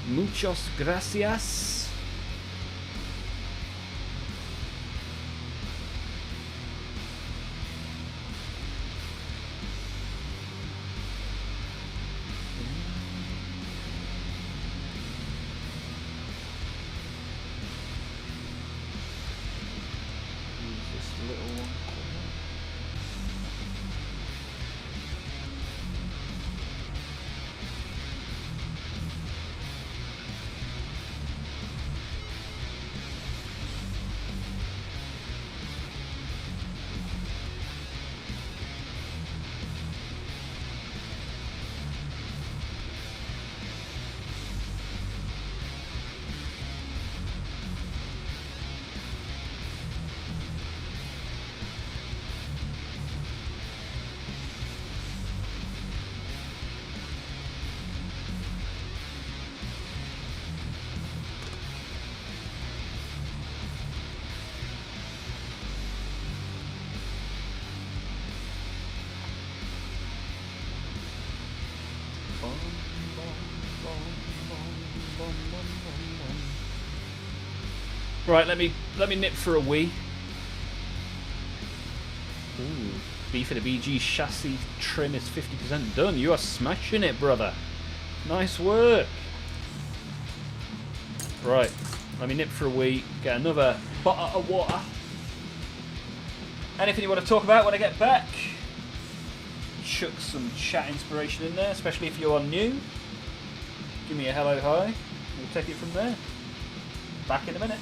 Muchos gracias. Right, let me nip for a wee. Ooh, B for the BG chassis trim is 50% done. You are smashing it, brother. Nice work. Right, let me nip for a wee. Get another bottle of water. Anything you want to talk about when I get back? Chuck some chat inspiration in there, especially if you are new. Give me a hello, hi. We'll take it from there. Back in a minute.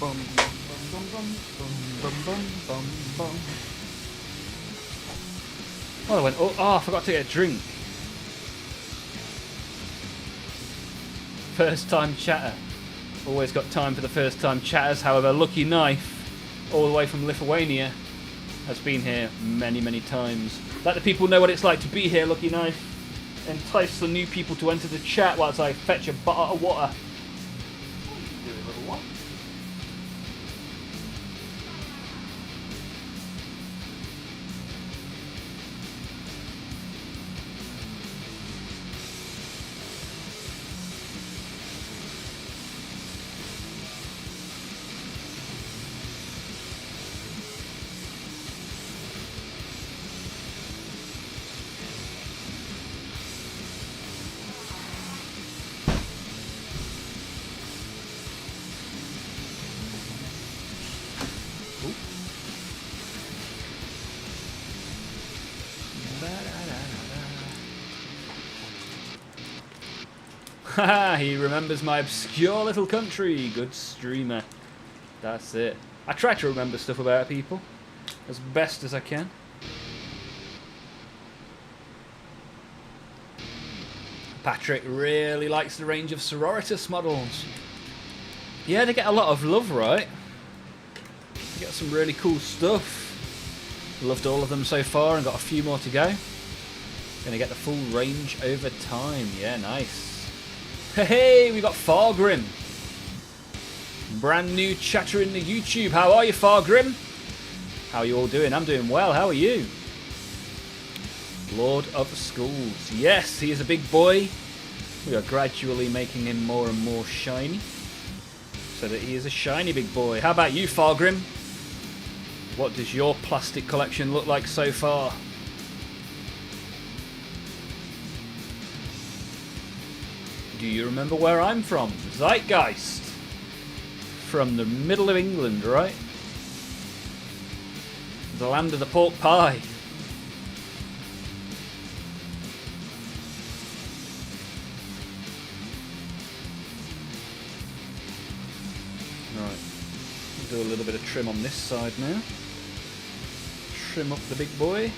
bum, bum, bum, bum, bum, bum, bum. Oh, I went. Oh, I forgot to get a drink. First time chatter. Always got time for the first time chatters. However, Lucky Knife, all the way from Lithuania, has been here many, many times. Let the people know what it's like to be here, Lucky Knife. Entice the new people to enter the chat whilst I fetch a bottle of water. What are you doing, little one? Haha, he remembers my obscure little country. Good streamer. That's it. I try to remember stuff about people as best as I can. Patrick really likes the range of Sororitas models. Yeah, they get a lot of love, right? They get some really cool stuff. Loved all of them so far and got a few more to go. Gonna get the full range over time. Yeah, nice. Hey, we got Fargrim. Brand new chatter in the YouTube. How are you, Fargrim? How are you all doing? I'm doing well. How are you? Lord of Schools. Yes, he is a big boy. We are gradually making him more and more shiny, so that he is a shiny big boy. How about you, Fargrim? What does your plastic collection look like so far? Do you remember where I'm from? Zeitgeist. From the middle of England, right? The land of the pork pie. Right. Do a little bit of trim on this side now. Trim up the big boy.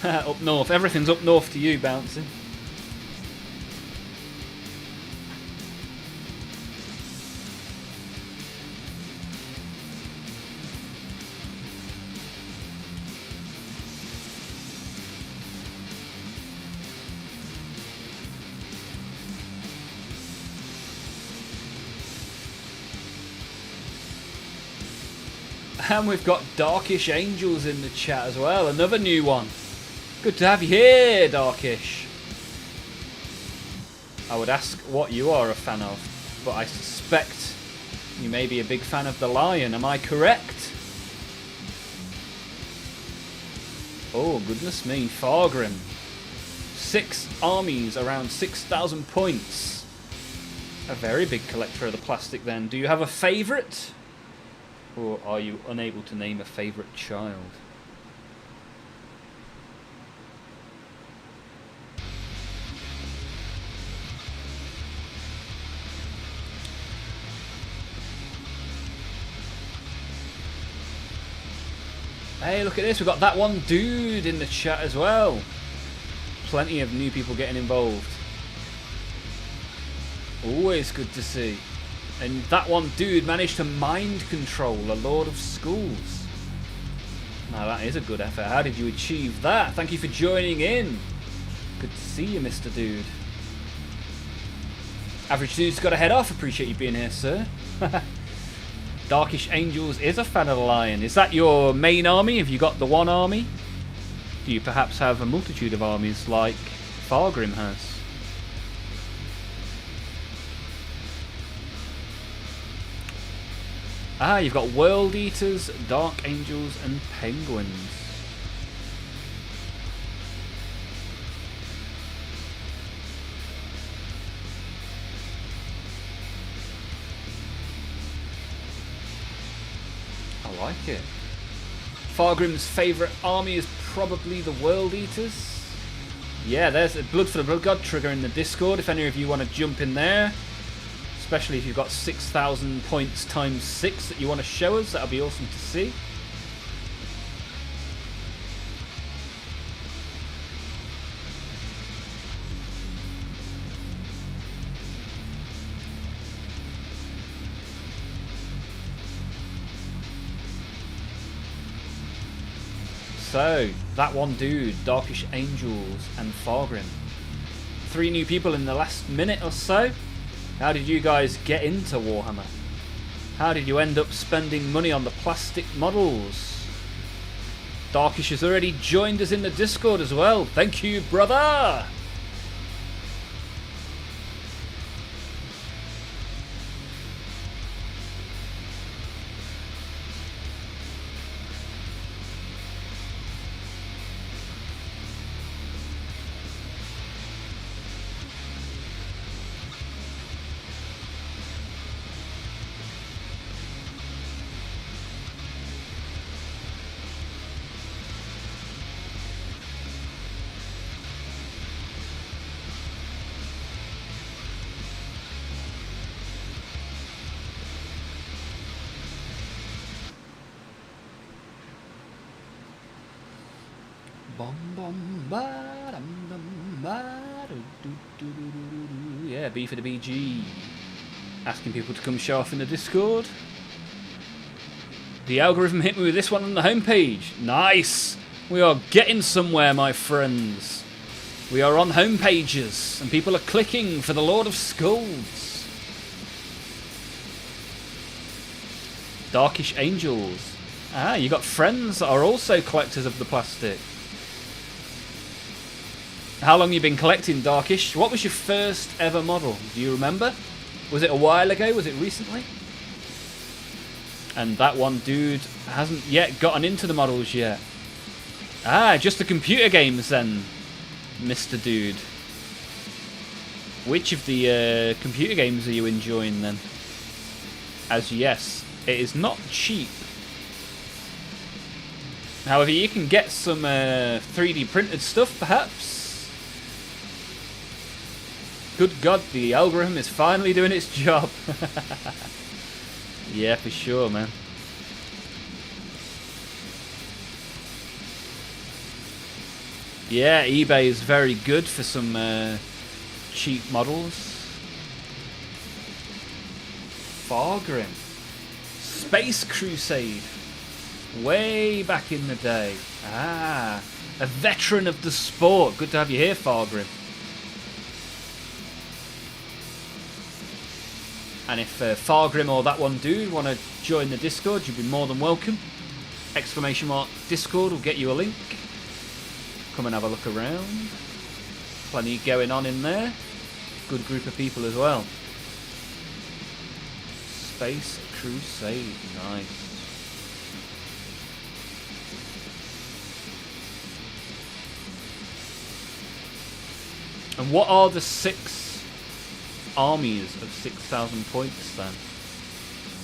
Up north. Everything's up north to you, Bouncing. And we've got Darkish Angels in the chat as well. Another new one. Good to have you here, Darkish. I would ask what you are a fan of, but I suspect you may be a big fan of the Lion. Am I correct? Oh, goodness me. Fargrim. 6 armies, around 6,000 points. A very big collector of the plastic then. Do you have a favourite? Or are you unable to name a favourite child? Hey, look at this. We've got that one dude in the chat as well. Plenty of new people getting involved. Always good to see. And that one dude managed to mind control a Lord of Schools. Now that is a good effort. How did you achieve that? Thank you for joining in. Good to see you, Mr. Dude. Average Dude's got to head off. Appreciate you being here, sir. Darkish Angels is a fan of the Lion. Is that your main army? Have you got the one army? Do you perhaps have a multitude of armies like Fargrim has? Ah, you've got World Eaters, Dark Angels, and Penguins. I like it. Fargrim's favourite army is probably the World Eaters. Yeah, there's a Blood for the Blood God trigger in the Discord if any of you want to jump in there. Especially if you've got 6,000 points times 6 that you want to show us. That'll be awesome to see. So, that one dude, Darkish Angels and Fargrim. 3 new people in the last minute or so. How did you guys get into Warhammer? How did you end up spending money on the plastic models? Darkish has already joined us in the Discord as well. Thank you, brother! Yeah, B for the BG. Asking people to come show off in the Discord. The algorithm hit me with this one on the homepage. Nice! We are getting somewhere, my friends. We are on homepages, and people are clicking for the Lord of Skulls. Darkish Angels. Ah, you got friends that are also collectors of the plastic. How long you been collecting, Darkish? What was your first ever model? Do you remember? Was it a while ago? Was it recently? And that one dude hasn't yet gotten into the models yet. Ah, just the computer games then, Mr. Dude. Which of the computer games are you enjoying then? As yes, it is not cheap. However, you can get some 3D printed stuff perhaps. Good God, the algorithm is finally doing its job. Yeah, for sure, man. Yeah, eBay is very good for some cheap models. Fargrim. Space Crusade. Way back in the day. Ah, a veteran of the sport. Good to have you here, Fargrim. And if Fargrim or that one dude want to join the Discord, you'd be more than welcome. ! Discord will get you a link. Come and have a look around. Plenty going on in there. Good group of people as well. Space Crusade, nice. And what are the 6 armies of 6,000 points then,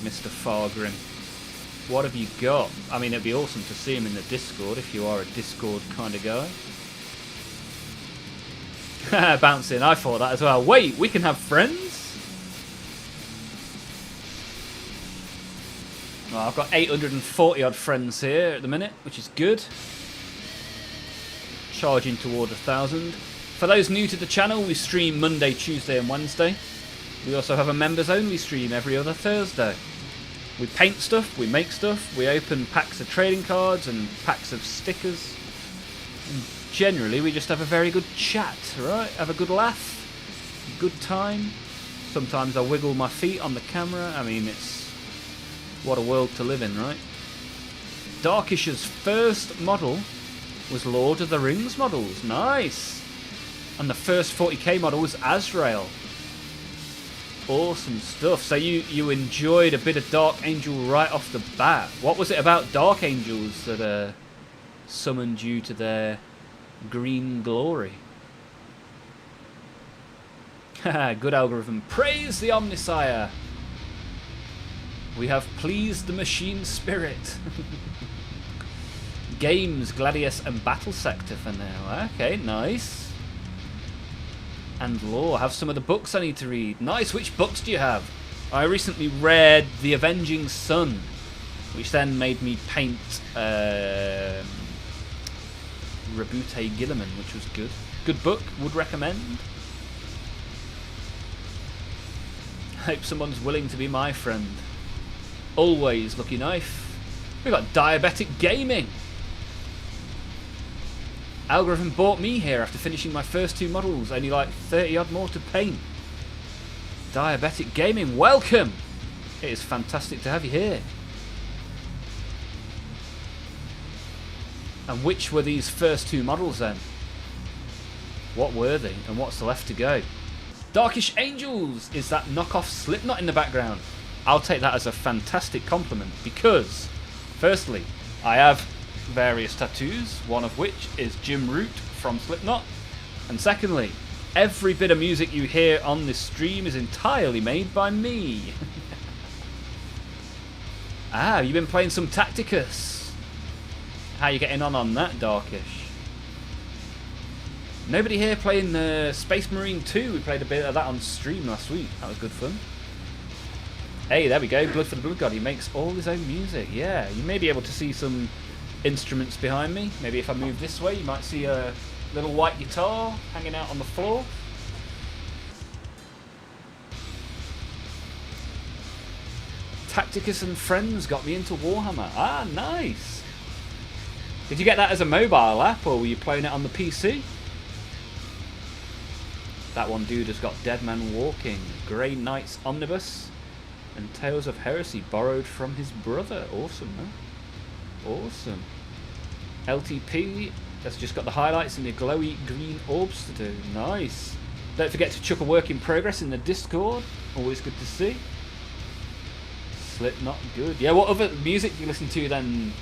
Mr. Fargrim? What have you got? I mean, it'd be awesome to see him in the Discord if you are a Discord kind of guy. Bouncing, I thought that as well. Wait, we can have friends? Well, I've got 840 odd friends here at the minute, which is good. Charging toward 1,000. For those new to the channel, we stream Monday, Tuesday and Wednesday. We also have a members only stream every other Thursday. We paint stuff, we make stuff, we open packs of trading cards and packs of stickers. And generally we just have a very good chat, right? Have a good laugh, good time. Sometimes I wiggle my feet on the camera. I mean, it's what a world to live in, right? Darkish's first model was Lord of the Rings models. Nice! And the first 40k model was Azrael. Awesome stuff. So you enjoyed a bit of Dark Angel right off the bat. What was it about Dark Angels that summoned you to their green glory? Haha, good algorithm. Praise the Omnisire. We have pleased the machine spirit. Games, Gladius and Battle Sector for now. Okay, nice. And lore. Have some of the books I need to read. Nice. Which books do you have? I recently read The Avenging Sun, which then made me paint Rebute Gilliman, which was good. Good book. Would recommend. Hope someone's willing to be my friend. Always, Lucky Knife. We've got Diabetic Gaming. Algorithm bought me here after finishing my first 2 models. Only like 30 odd more to paint. Diabetic Gaming, welcome! It is fantastic to have you here. And which were these first 2 models then? What were they and what's left to go? Darkish Angels! Is that knockoff Slipknot in the background? I'll take that as a fantastic compliment because, firstly, I have various tattoos, one of which is Jim Root from Slipknot, and secondly, every bit of music you hear on this stream is entirely made by me. You've been playing some Tacticus. How you getting on that, Darkish? Nobody here playing Space Marine 2. We played a bit of that on stream last week. That was good fun. Hey, there we go. Blood for the Blood God. He makes all his own music. Yeah, you may be able to see some instruments behind me. Maybe if I move this way, you might see a little white guitar hanging out on the floor. Tacticus and Friends got me into Warhammer. Ah, nice. Did you get that as a mobile app, or were you playing it on the PC? That one dude has got Dead Man Walking, Grey Knights Omnibus, and Tales of Heresy borrowed from his brother. Awesome, huh? Awesome. LTP has just got the highlights and the glowy green orbs to do. Nice. Don't forget to chuck a work in progress in the Discord. Always good to see. Slipknot, good. Yeah, what other music do you listen to then?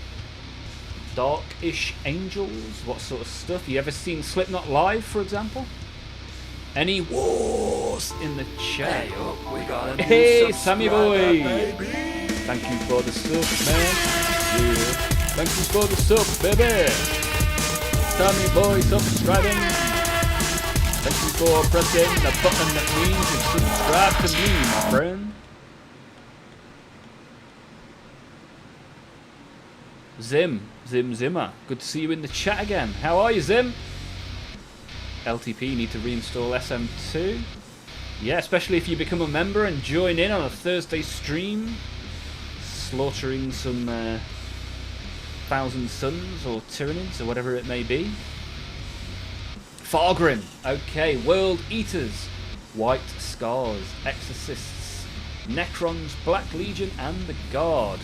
Darkish Angels? What sort of stuff? You ever seen Slipknot live, for example? Any wars in the chat? Hey, up, we got a new hey Sammy boy! baby. Thank you for the sub, man. Yeah. Thank you for the sub, baby. Sammy boy subscribing. Thank you for pressing the button that means you subscribe to me, my friend. Zimmer. Good to see you in the chat again. How are you, Zim? LTP, need to reinstall SM2. Yeah, especially if you become a member and join in on a Thursday stream, slaughtering some Thousand Suns or Tyranids or whatever it may be. Fargrim. Okay, World Eaters, White Scars, Exorcists, Necrons, Black Legion, and the Guard.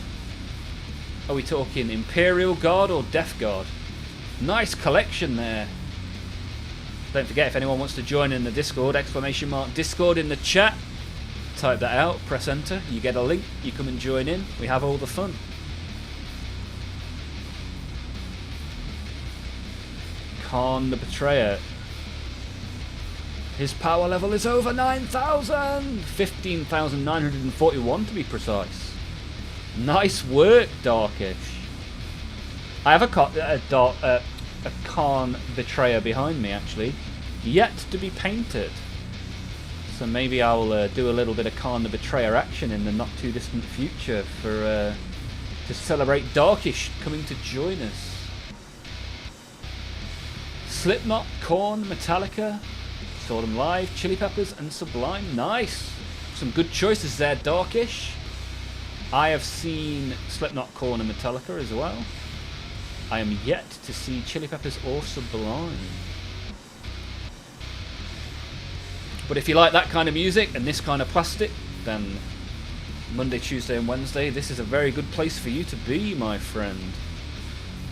Are we talking Imperial Guard or Death Guard? Nice collection there. Don't forget, if anyone wants to join in the Discord, !Discord in the chat. Type that out, press enter, you get a link, you come and join in. We have all the fun. Khan the Betrayer. His power level is over 9,000! 15,941 to be precise. Nice work, Darkish. I have a Khan Betrayer behind me, actually, yet to be painted. So maybe I'll do a little bit of Khan the Betrayer action in the not too distant future for to celebrate Darkish coming to join us. Slipknot, Korn, Metallica, saw them live, Chili Peppers and Sublime. Nice, some good choices there, Darkish. I have seen Slipknot, Korn and Metallica as well. I am yet to see Chili Peppers or Sublime. But if you like that kind of music and this kind of plastic, then Monday, Tuesday and Wednesday, this is a very good place for you to be, my friend.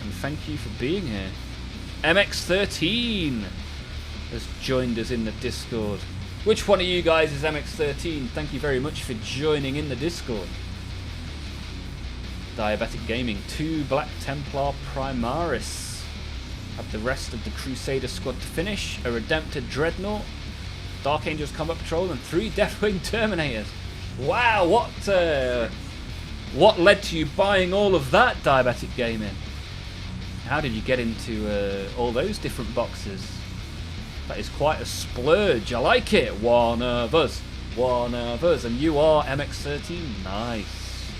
And thank you for being here. MX13 has joined us in the Discord. Which one of you guys is MX13? Thank you very much for joining in the Discord. Diabetic Gaming, 2 Black Templar Primaris. Have the rest of the Crusader squad to finish. A Redemptor Dreadnought, Dark Angels Combat Patrol, and 3 Deathwing Terminators. Wow, what led to you buying all of that, Diabetic Gaming? How did you get into all those different boxes? That is quite a splurge. I like it. One of us. And you are MX13. Nice.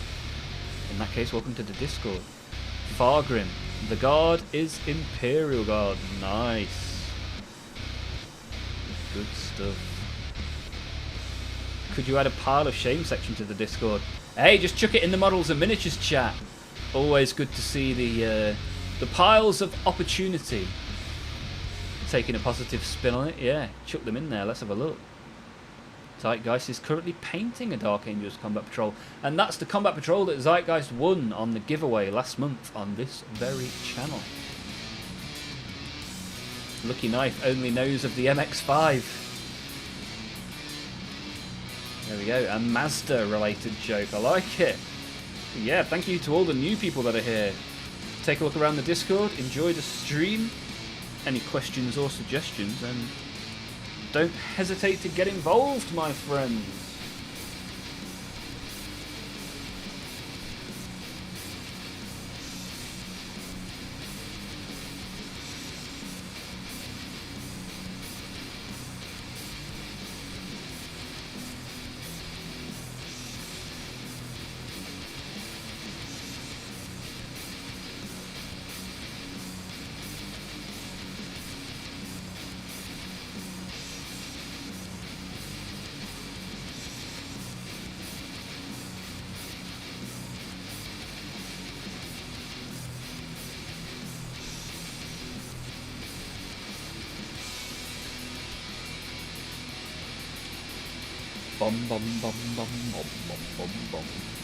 In that case, welcome to the Discord. Fargrim. The Guard is Imperial Guard. Nice. Good stuff. Could you add a pile of shame section to the Discord? Hey, just chuck it in the models and miniatures chat. Always good to see the piles of opportunity. Taking a positive spin on it. Yeah, chuck them in there. Let's have a look. Zeitgeist is currently painting a Dark Angels Combat Patrol, and that's the Combat Patrol that Zeitgeist won on the giveaway last month on this very channel. Lucky Knife only knows of the MX5. There we go, a Mazda related joke. I like it. Yeah, thank you to all the new people that are here. Take a look around the Discord, enjoy the stream. Any questions or suggestions, and don't hesitate to get involved, my friends.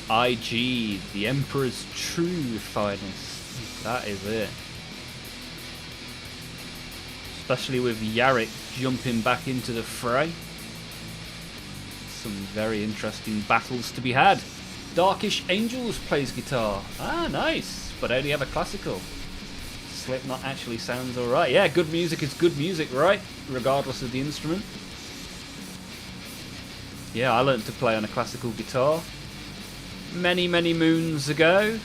IG, the Emperor's true finest. That is it. Especially with Yarrick jumping back into the fray. Some very interesting battles to be had. Darkish Angels plays guitar. Ah, nice. But only have a classical. Slipknot actually sounds alright. Yeah, good music is good music, right? Regardless of the instrument. Yeah, I learned to play on a classical guitar many, many moons ago.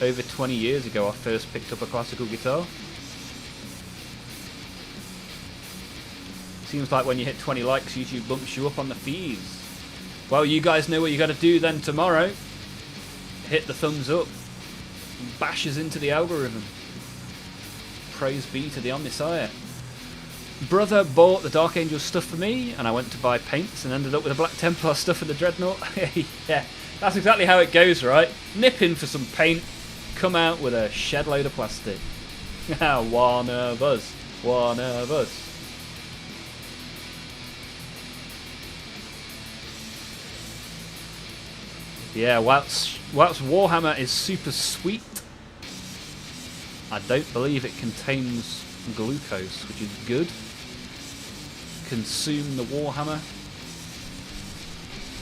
Over 20 years ago, I first picked up a classical guitar. Seems like when you hit 20 likes, YouTube bumps you up on the feeds. Well, you guys know what you got to do then tomorrow. Hit the thumbs up. Bash us into the algorithm. Praise be to the Omnissiah. Brother bought the Dark Angel stuff for me, and I went to buy paints and ended up with the Black Templar stuff in the Dreadnought. Yeah, that's exactly how it goes, right? Nip in for some paint, come out with a shed load of plastic. One of us. One of us. Yeah, whilst Warhammer is super sweet, I don't believe it contains glucose, which is good. Consume the Warhammer.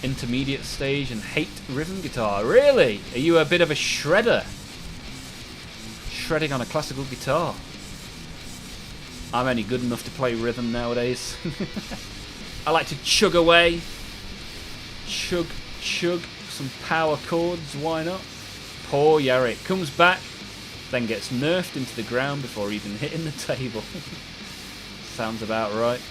Intermediate stage and hate rhythm guitar. Really? Are you a bit of a shredder? Shredding on a classical guitar. I'm only good enough to play rhythm nowadays. I like to chug away. Chug, some power chords, why not? Poor Yarrick comes back, then gets nerfed into the ground before even hitting the table. Sounds about right.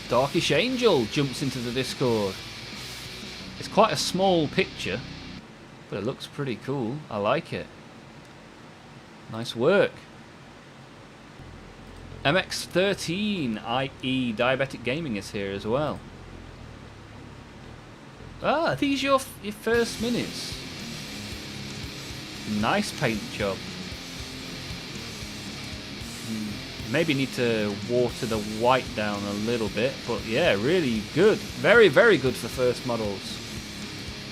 Darkish Angel jumps into the Discord. It's quite a small picture, but it looks pretty cool. I like it. Nice work. MX13, i.e. Diabetic Gaming, is here as well. Ah, are these your first minutes? Nice paint job. Maybe need to water the white down a little bit, but yeah, really good. Very, very good for first models.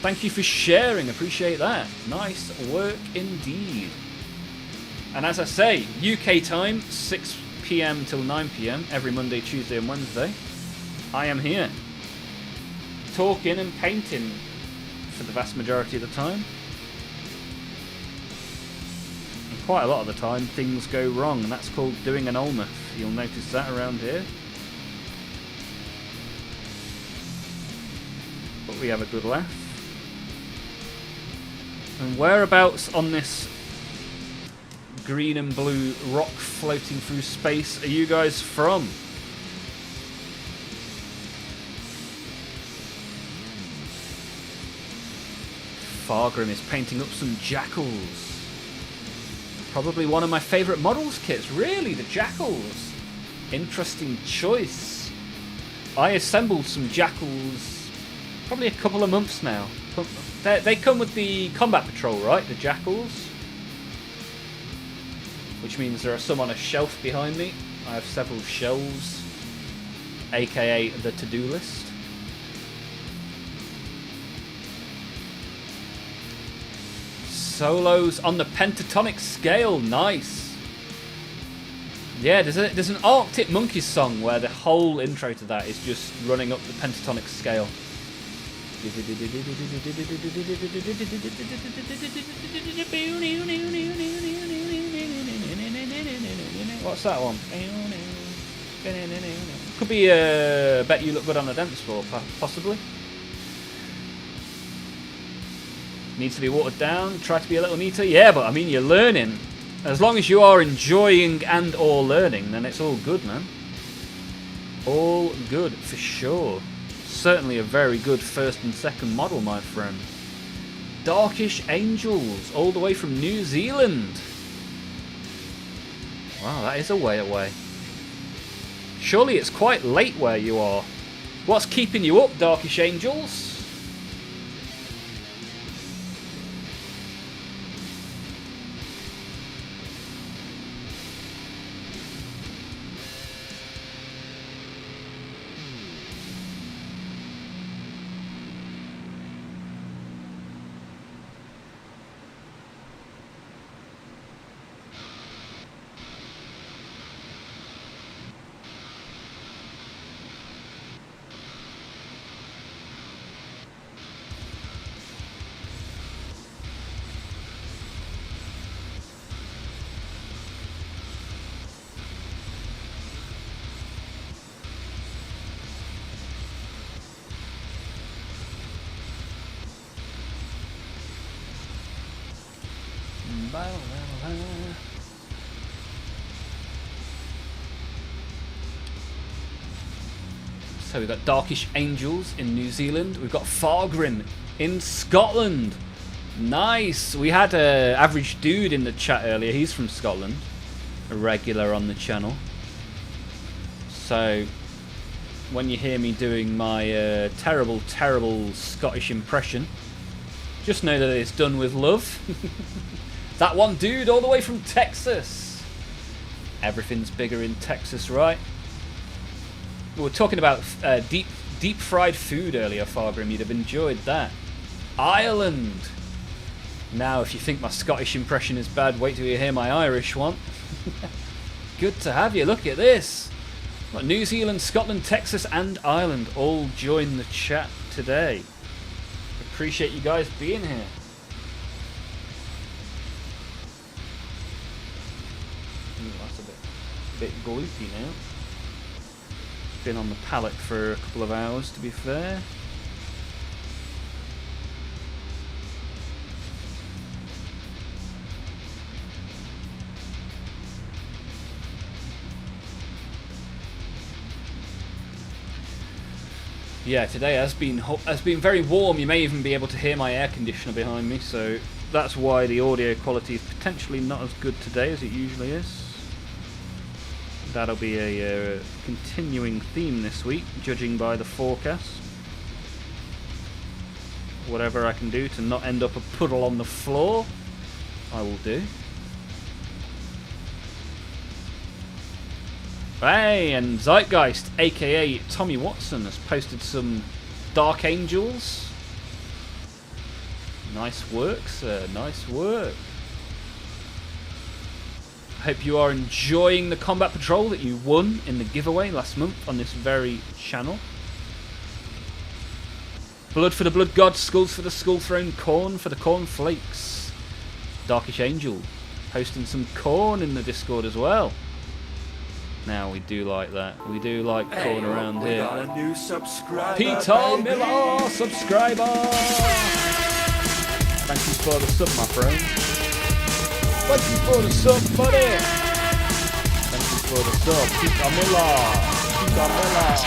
Thank you for sharing, appreciate that. Nice work indeed. And as I say, UK time, 6 PM till 9 PM every Monday, Tuesday and Wednesday, I am here, talking and painting for the vast majority of the time. And quite a lot of the time things go wrong, and that's called doing an Olmaph. You'll notice that around here. But we have a good laugh. And whereabouts on this green and blue rock floating through space are you guys from? Fargrim is painting up some jackals. Probably one of my favourite models kits. Really, the jackals. Interesting choice. I assembled some jackals probably a couple of months now. They come with the combat patrol, right? The jackals. Which means there are some on a shelf behind me. I have several shelves, aka the to-do list. Solos on the pentatonic scale, nice. Yeah, there's an Arctic Monkeys song where the whole intro to that is just running up the pentatonic scale. What's that one? Could be Bet You Look Good on the Dance Floor, possibly. Needs to be watered down, try to be a little neater. Yeah, but I mean, you're learning. As long as you are enjoying and or learning, then it's all good, man. All good, for sure. Certainly a very good first and second model, my friend. Darkish Angels, all the way from New Zealand. Wow, that is a way away. Surely it's quite late where you are. What's keeping you up, Darkish Angels? So we've got Darkish Angels in New Zealand. We've got Fargrim in Scotland. Nice. We had Average Dude in the chat earlier. He's from Scotland. A regular on the channel. So when you hear me doing my terrible, terrible Scottish impression, just know that it's done with love. That one dude all the way from Texas. Everything's bigger in Texas, right? We were talking about deep fried food earlier, Fargrim. You'd have enjoyed that. Ireland. Now, if you think my Scottish impression is bad, wait till you hear my Irish one. Good to have you. Look at this. Got New Zealand, Scotland, Texas, and Ireland all join the chat today. Appreciate you guys being here. Ooh, that's a bit gloopy now. Been on the pallet for a couple of hours, to be fair. Yeah, today has been very warm. You may even be able to hear my air conditioner behind me, so that's why the audio quality is potentially not as good today as it usually is. That'll be a continuing theme this week, judging by the forecast. Whatever I can do to not end up a puddle on the floor, I will do. Hey, and Zeitgeist, aka Tommy Watson, has posted some Dark Angels. Nice work, sir. Nice work. Hope you are enjoying the combat patrol that you won in the giveaway last month on this very channel. Blood for the blood god, skulls for the skull throne, corn for the corn flakes. Darkish Angel posting some corn in the Discord as well. Now we do like that. We do like corn around we here. got a new subscriber, Peter baby. Miller, subscriber. Thank you for the sub, my friend. Thank you for the sub, buddy. Thank you for the sub, Peter Miller. Peter Miller.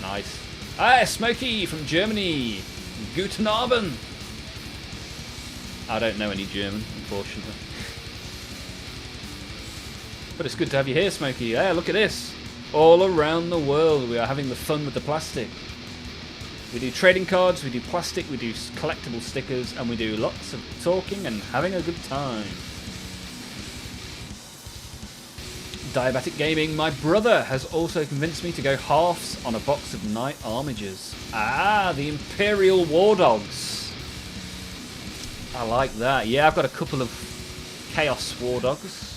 Nice. Hey, Smokey from Germany. Guten Abend. I don't know any German, unfortunately. But it's good to have you here, Smokey. Yeah, look at this. All around the world, we are having the fun with the plastic. We do trading cards, we do plastic, we do collectible stickers, and we do lots of talking and having a good time. Diabetic Gaming, my brother has also convinced me to go halves on a box of Night Armigers. Ah, the Imperial War Dogs. I like that. Yeah, I've got a couple of Chaos War Dogs.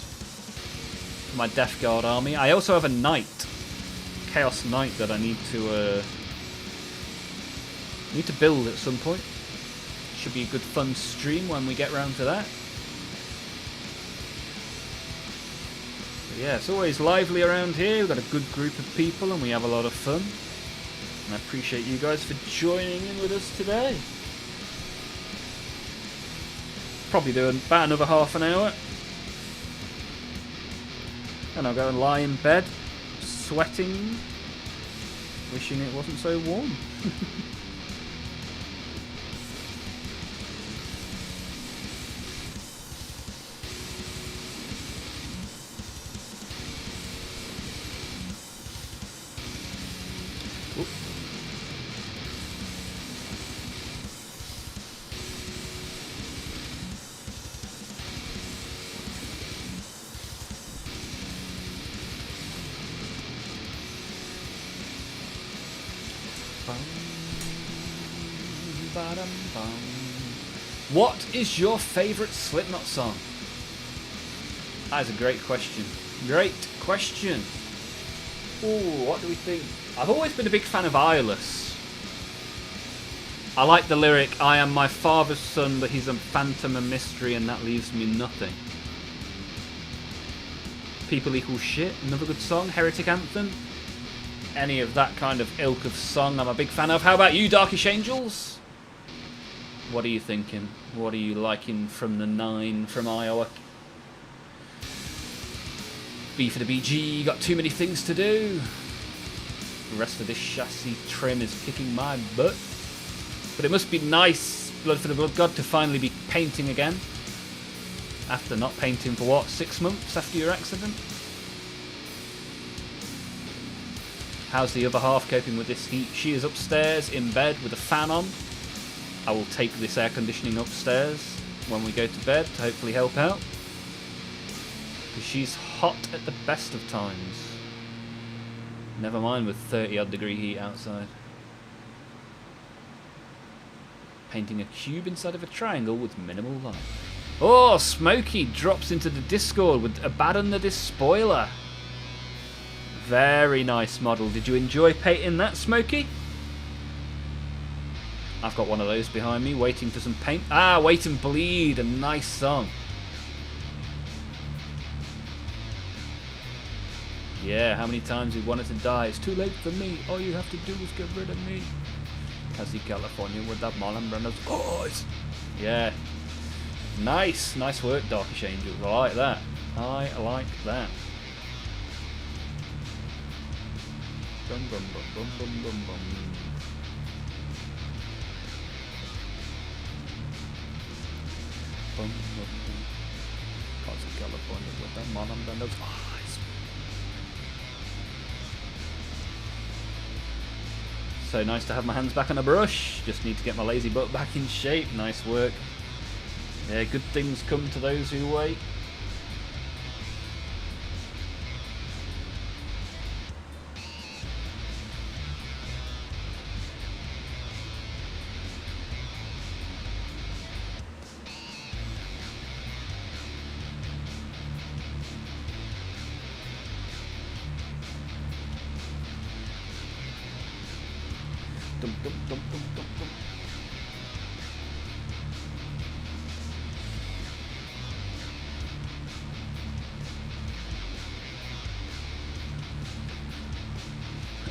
My Death Guard army. I also have a Knight, Chaos Knight, that I need to build at some point. Should be a good fun stream when we get round to that. But yeah, it's always lively around here. We've got a good group of people and we have a lot of fun. And I appreciate you guys for joining in with us today. Probably doing about another half an hour. And I'll go and lie in bed, sweating, wishing it wasn't so warm. What is your favourite Slipknot song? That is a great question. Great question. Ooh, what do we think? I've always been a big fan of Eyeless. I like the lyric, I am my father's son, but he's a phantom and mystery and that leaves me nothing. People Equal Shit, another good song. Heretic Anthem. Any of that kind of ilk of song I'm a big fan of. How about you, Darkish Angels? What are you thinking? What are you liking from the 9 from Iowa? B for the BG, got too many things to do. The rest of this chassis trim is kicking my butt. But it must be nice, Blood for the Blood God, to finally be painting again. After not painting for what, 6 months after your accident? How's the other half coping with this heat? She is upstairs in bed with a fan on. I will take this air conditioning upstairs when we go to bed to hopefully help out. Because she's hot at the best of times. Never mind with 30 odd degree heat outside. Painting a cube inside of a triangle with minimal light. Oh, Smokey drops into the Discord with Abaddon the Despoiler. Very nice model. Did you enjoy painting that, Smokey? I've got one of those behind me, waiting for some paint. Ah, Wait and Bleed, a nice song. Yeah, how many times we wanted to die? It's too late for me. All you have to do is get rid of me. Cassie California with that Marlon Brando's voice. Yeah. Nice. Nice work, Darkish Angel. I like that. I like that. Bum, bum, bum, bum, bum, bum, bum. Bum, bum, bum. Cassie California with that Marlon Brando's voice. So nice to have my hands back on a brush. Just need to get my lazy butt back in shape. Nice work. Yeah, good things come to those who wait. Dum, dum, dum, dum, dum, dum.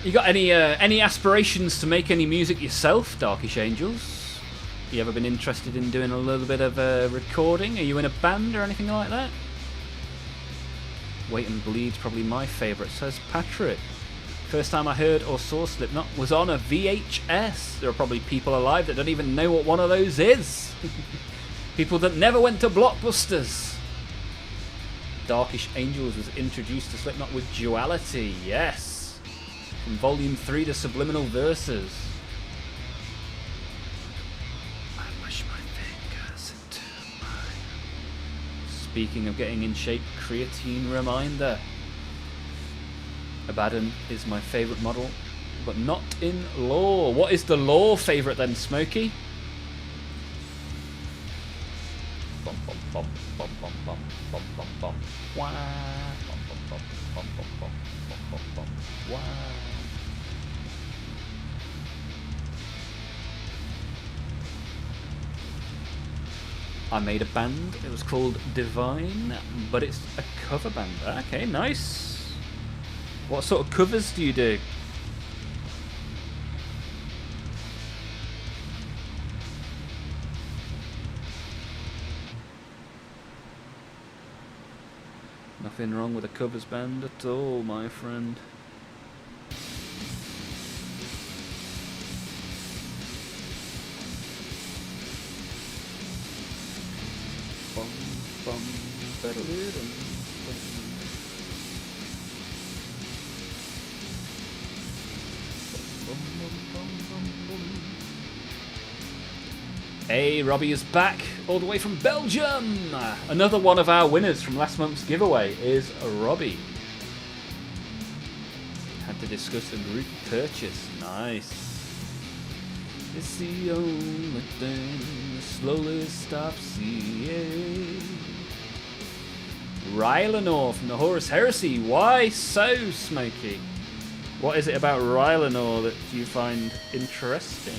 You got any aspirations to make any music yourself, Darkish Angels? You ever been interested in doing a little bit of recording? Are you in a band or anything like that? Wait and Bleed's probably my favourite, says Patrick. First time I heard or saw Slipknot was on a VHS. There are probably people alive that don't even know what one of those is. People that never went to Blockbusters. Darkish Angels was introduced to Slipknot with Duality, yes. From Volume 3 to Subliminal Verses. I push my fingers into mine. Speaking of getting in shape, creatine reminder. Abaddon is my favourite model, but not in lore. What is the lore favourite then, Smokey? Bum bum bum bum bum bum bum bum bum. Wah. Bum bum bum bum bum bum bum bum bum. Wah. I made a band. It was called Divine, but it's a cover band. Okay, nice. What sort of covers do you do? Nothing wrong with a covers band at all, my friend. Bum, bum, ba-da-da-dum, bum. Hey, Robbie is back, all the way from Belgium! Another one of our winners from last month's giveaway is Robbie. Had to discuss a group purchase. Nice. It's the only thing that slowly stops seeing. Rylanor from the Horus Heresy. Why so, Smokey? What is it about Rylanor that you find interesting?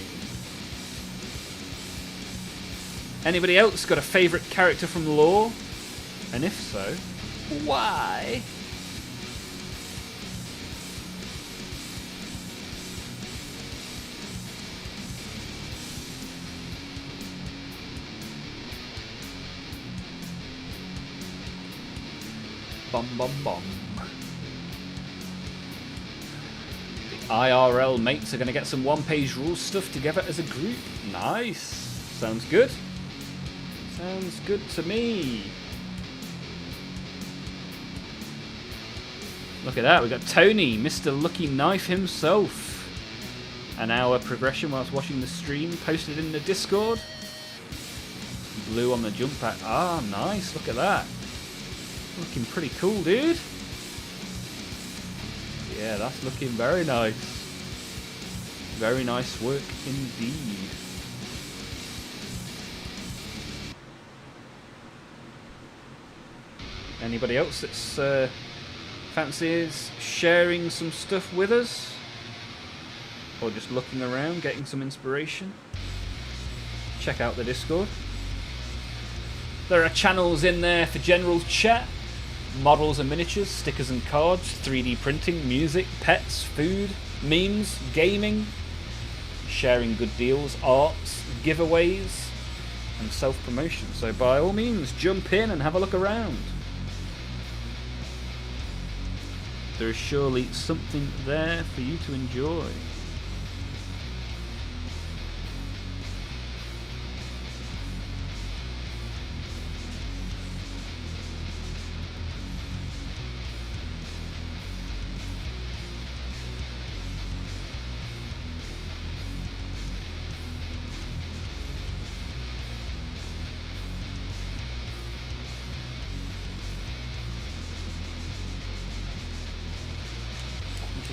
Anybody else got a favourite character from lore? And if so, why? Bum bum bum. The IRL mates are going to get some one-page rules stuff together as a group. Nice. Sounds good. Sounds good to me. Look at that, we got Tony, Mr. Lucky Knife himself. An hour progression whilst watching the stream, posted in the Discord. Blue on the jump pack. Ah, nice, look at that. Looking pretty cool, dude. Yeah, that's looking very nice. Very nice work indeed. Anybody else that's fancies sharing some stuff with us? Or just looking around, getting some inspiration? Check out the Discord. There are channels in there for general chat. Models and miniatures, stickers and cards, 3D printing, music, pets, food, memes, gaming, sharing good deals, arts, giveaways, and self-promotion. So by all means, jump in and have a look around. There is surely something there for you to enjoy.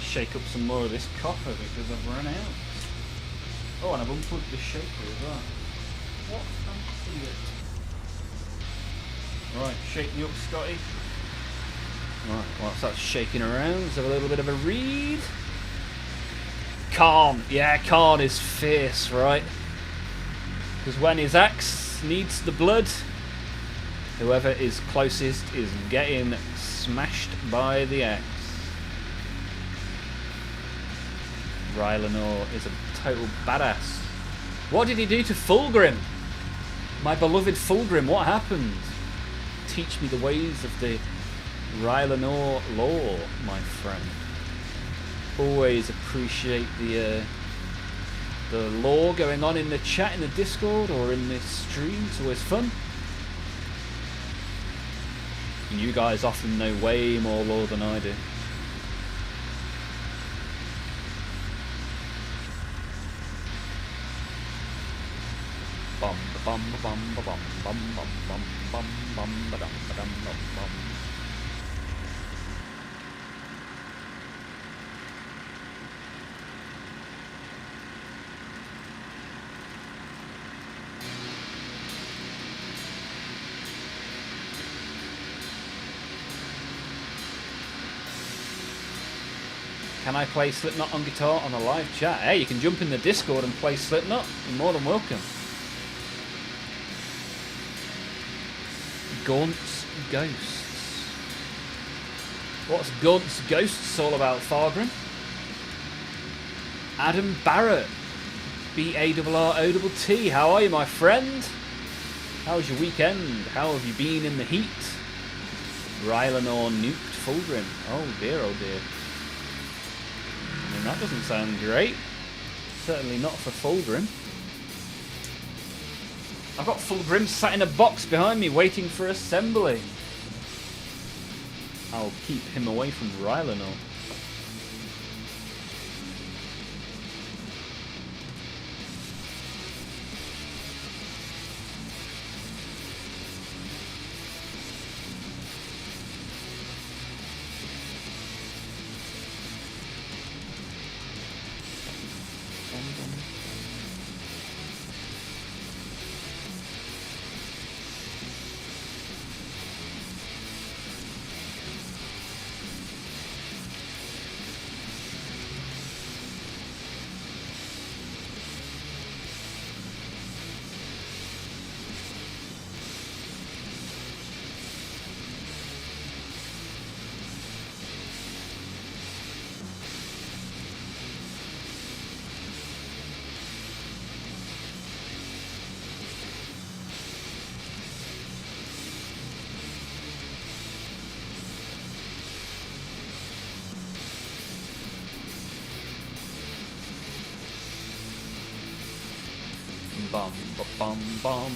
Shake up some more of this copper because I've run out. Oh, and I've unplugged the shaker as well. What an idiot. Right, shake me up, Scotty. Right, whilst that's shaking around, let's have a little bit of a read. Khan. Yeah, Khan is fierce, right? Because when his axe needs the blood, whoever is closest is getting smashed by the axe. Rylanor is a total badass. What did he do to Fulgrim? My beloved Fulgrim, what happened? Teach me the ways of the Rylanor lore, my friend. Always appreciate the lore going on in the chat, in the Discord, or in this stream. It's always fun. And you guys often know way more lore than I do. Bum bum bum bum bum bum bum bum bum bum ba dum bum bum. Can I play Slipknot on guitar on a live chat? Hey, you can jump in the Discord and play Slipknot. You're more than welcome. Gaunt's Ghosts. What's Gaunt's Ghosts all about, Fargrim? Adam Barrett. B-A-R-R-O-T-T. How are you, my friend? How was your weekend? How have you been in the heat? Rylanor nuked Fulgrim. Oh dear, oh dear. I mean, that doesn't sound great. Certainly not for Fulgrim. I've got Fulgrim sat in a box behind me waiting for assembly. I'll keep him away from Rylanor. Bum, bum, bum.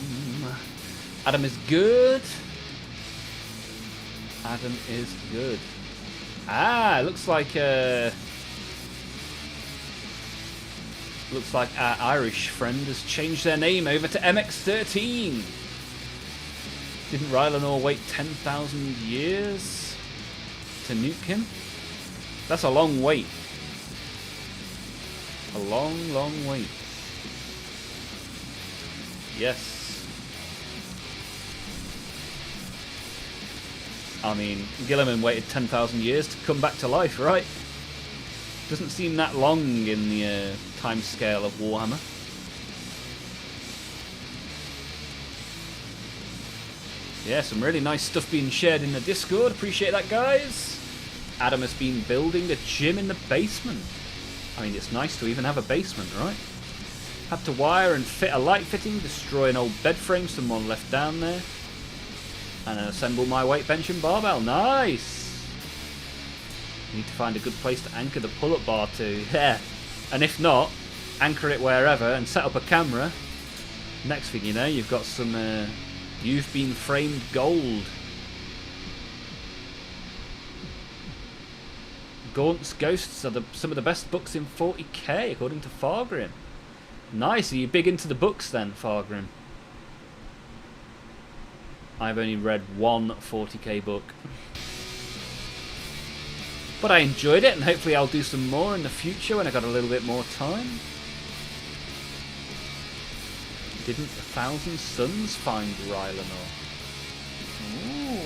Adam is good. Adam is good. Ah, looks like our Irish friend has changed their name over to MX13. Didn't Rylanor wait 10,000 years to nuke him? That's a long wait. A long, long wait. Yes. I mean, Gilliman waited 10,000 years to come back to life, right? Doesn't seem that long in the time scale of Warhammer. Yeah, some really nice stuff being shared in the Discord. Appreciate that, guys. Adam has been building a gym in the basement. I mean, it's nice to even have a basement, right? Had to wire and fit a light fitting, destroy an old bed frame someone left down there, and then assemble my weight bench and barbell. Nice! Need to find a good place to anchor the pull-up bar to. Yeah. And if not, anchor it wherever and set up a camera. Next thing you know, you've got some You've Been Framed gold. Gaunt's Ghosts are some of the best books in 40k, according to Fargrim. Nice, are you big into the books then, Fargrim? I've only read one 40k book. But I enjoyed it, and hopefully I'll do some more in the future when I've got a little bit more time. Didn't the Thousand Suns find Rylanor? Ooh.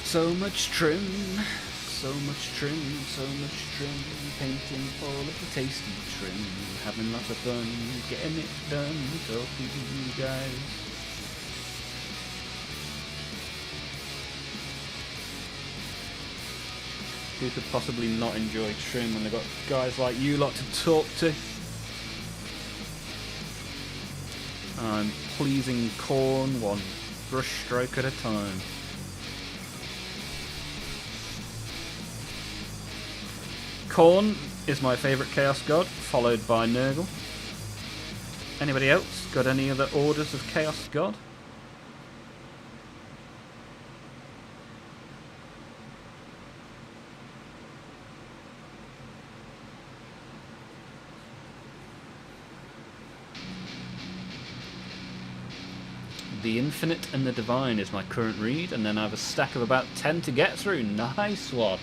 So much trim, so much trim, so much trim, painting all of the tasty trim, having lots of fun, getting it done, talking to you guys. Who could possibly not enjoy trim when they've got guys like you lot to talk to? I'm pleasing corn one brush stroke at a time. Corn is my favourite Chaos God, followed by Nurgle. Anybody else got any other orders of Chaos God? The Infinite and the Divine is my current read, and then I have a stack of about 10 to get through. Nice one.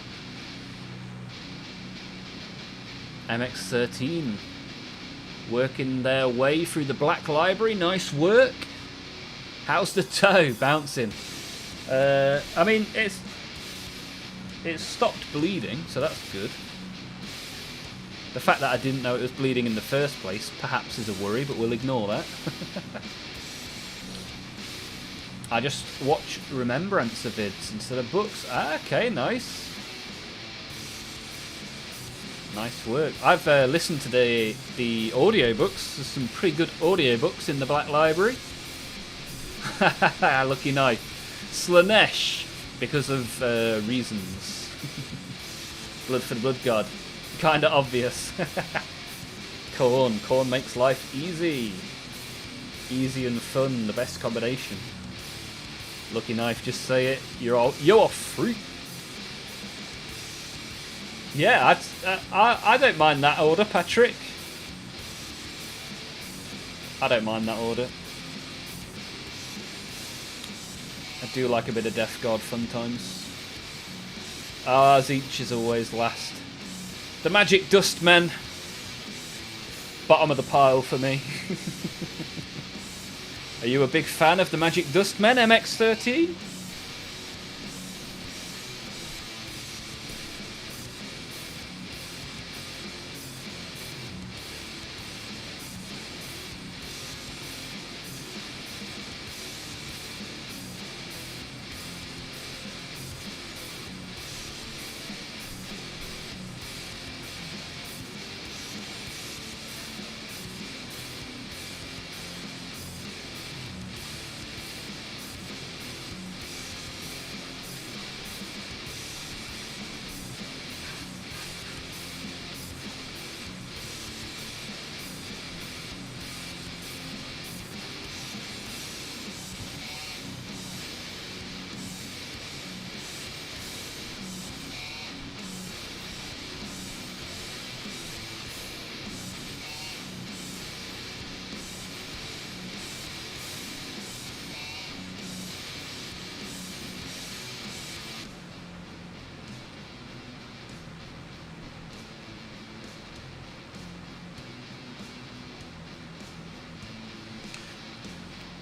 MX13 working their way through the Black Library. Nice work. How's the toe bouncing? I mean, it's stopped bleeding, so that's good. The fact that I didn't know it was bleeding in the first place perhaps is a worry, but we'll ignore that. I just watch Remembrancer vids instead of books. Ah, okay, nice. Nice work. I've listened to the audiobooks. There's some pretty good audiobooks in the Black Library. Lucky knife. Slanesh, because of reasons. Blood for the Blood God. Kinda obvious. Corn. Corn makes life easy. Easy and fun, the best combination. Lucky knife, just say it. You're a freak. Yeah, I don't mind that order, Patrick. I don't mind that order. I do like a bit of Death Guard fun times. Ah, Zeech is always last. The Magic Dustmen. Bottom of the pile for me. Are you a big fan of the Magic Dustmen, MX13?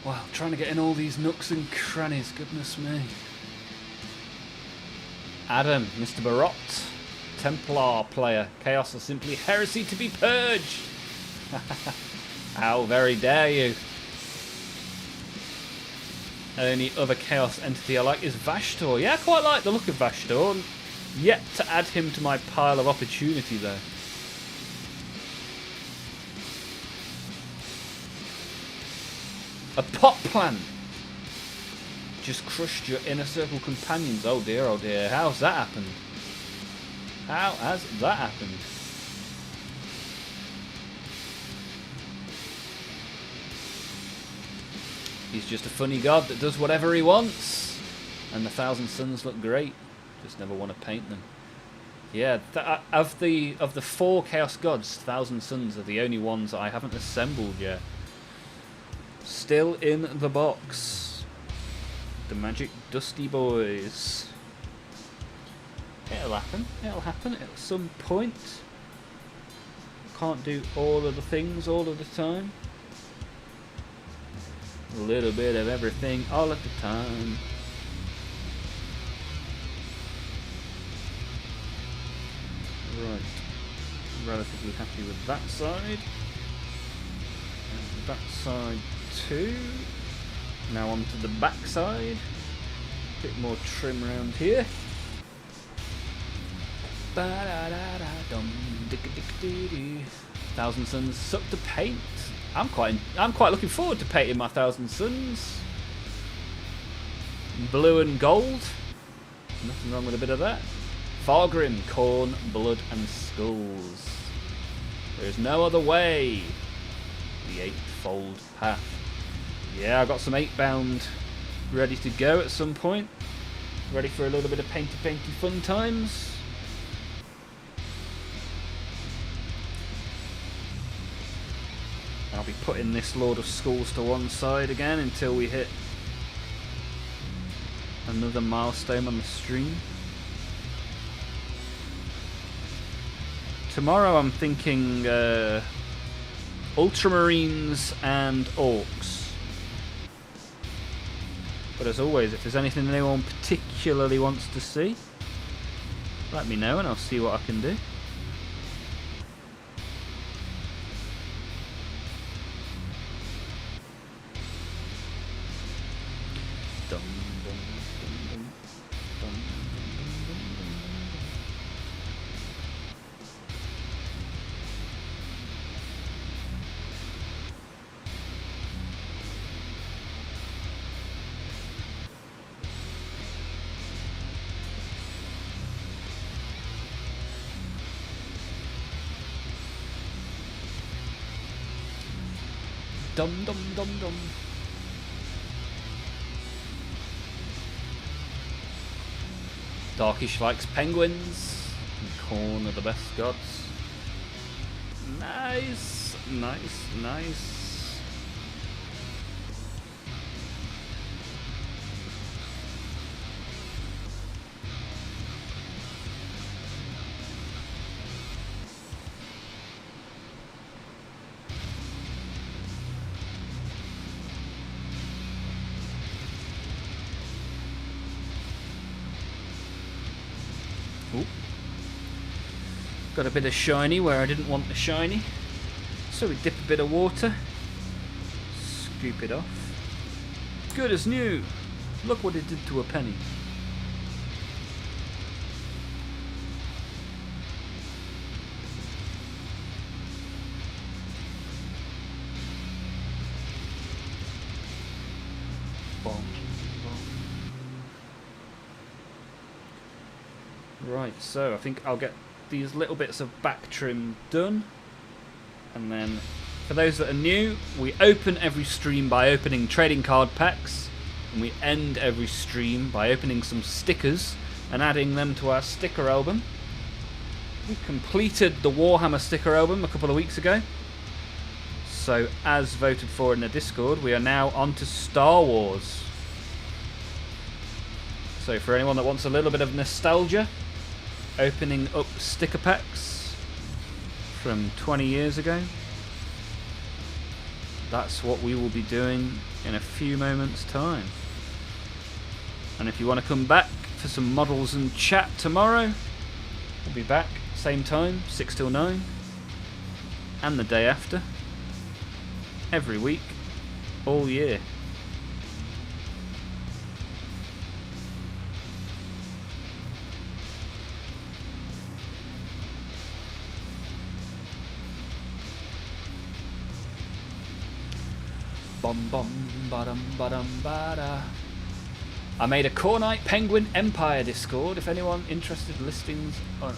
Wow, trying to get in all these nooks and crannies, goodness me. Adam, Mr. Barot, Templar player. Chaos is simply heresy to be purged. How very dare you. Only other Chaos entity I like is Vashtor. Yeah, I quite like the look of Vashtor. Yet to add him to my pile of opportunity though. A pot plant just crushed your inner circle companions. Oh dear, oh dear. How's that happened? How has that happened? He's just a funny god that does whatever he wants. And the Thousand Suns look great. Just never want to paint them. Yeah, of the 4 Chaos Gods, Thousand Suns are the only ones that I haven't assembled yet. Still in the box. The Magic Dusty Boys. It'll happen. It'll happen at some point. Can't do all of the things all of the time. A little bit of everything all of the time. Relatively happy with that side. And that side too. Now onto the back side. Bit more trim around here. Thousand Suns suck to paint. I'm quite looking forward to painting my Thousand Suns. Blue and gold. Nothing wrong with a bit of that. Fargrim, corn, blood and skulls. There is no other way. The eightfold path. Yeah, I've got some 8-bound ready to go at some point. Ready for a little bit of painty fun times. I'll be putting this Lord of Skulls to one side again until we hit another milestone on the stream. Tomorrow I'm thinking Ultramarines and Orcs. But as always, if there's anything anyone particularly wants to see, let me know and I'll see what I can do. Dum dum dum dum. Darkish likes penguins. And corn are the best gods. Nice, nice, nice. Ooh. Got a bit of shiny where I didn't want the shiny. So we dip a bit of water. Scoop it off. Good as new. Look what it did to a penny. Right, so I think I'll get these little bits of back trim done. And then, for those that are new, we open every stream by opening trading card packs. And we end every stream by opening some stickers and adding them to our sticker album. We completed the Warhammer sticker album a couple of weeks ago. So, as voted for in the Discord, we are now on to Star Wars. So, for anyone that wants a little bit of nostalgia, opening up sticker packs from 20 years ago. That's what we will be doing in a few moments' time. And if you want to come back for some models and chat tomorrow, we'll be back same time, 6 till 9, and the day after, every week, all year. Bum bum ba-dum ba-dum ba-da. I made a Cornite Penguin Empire Discord. If anyone interested, listings on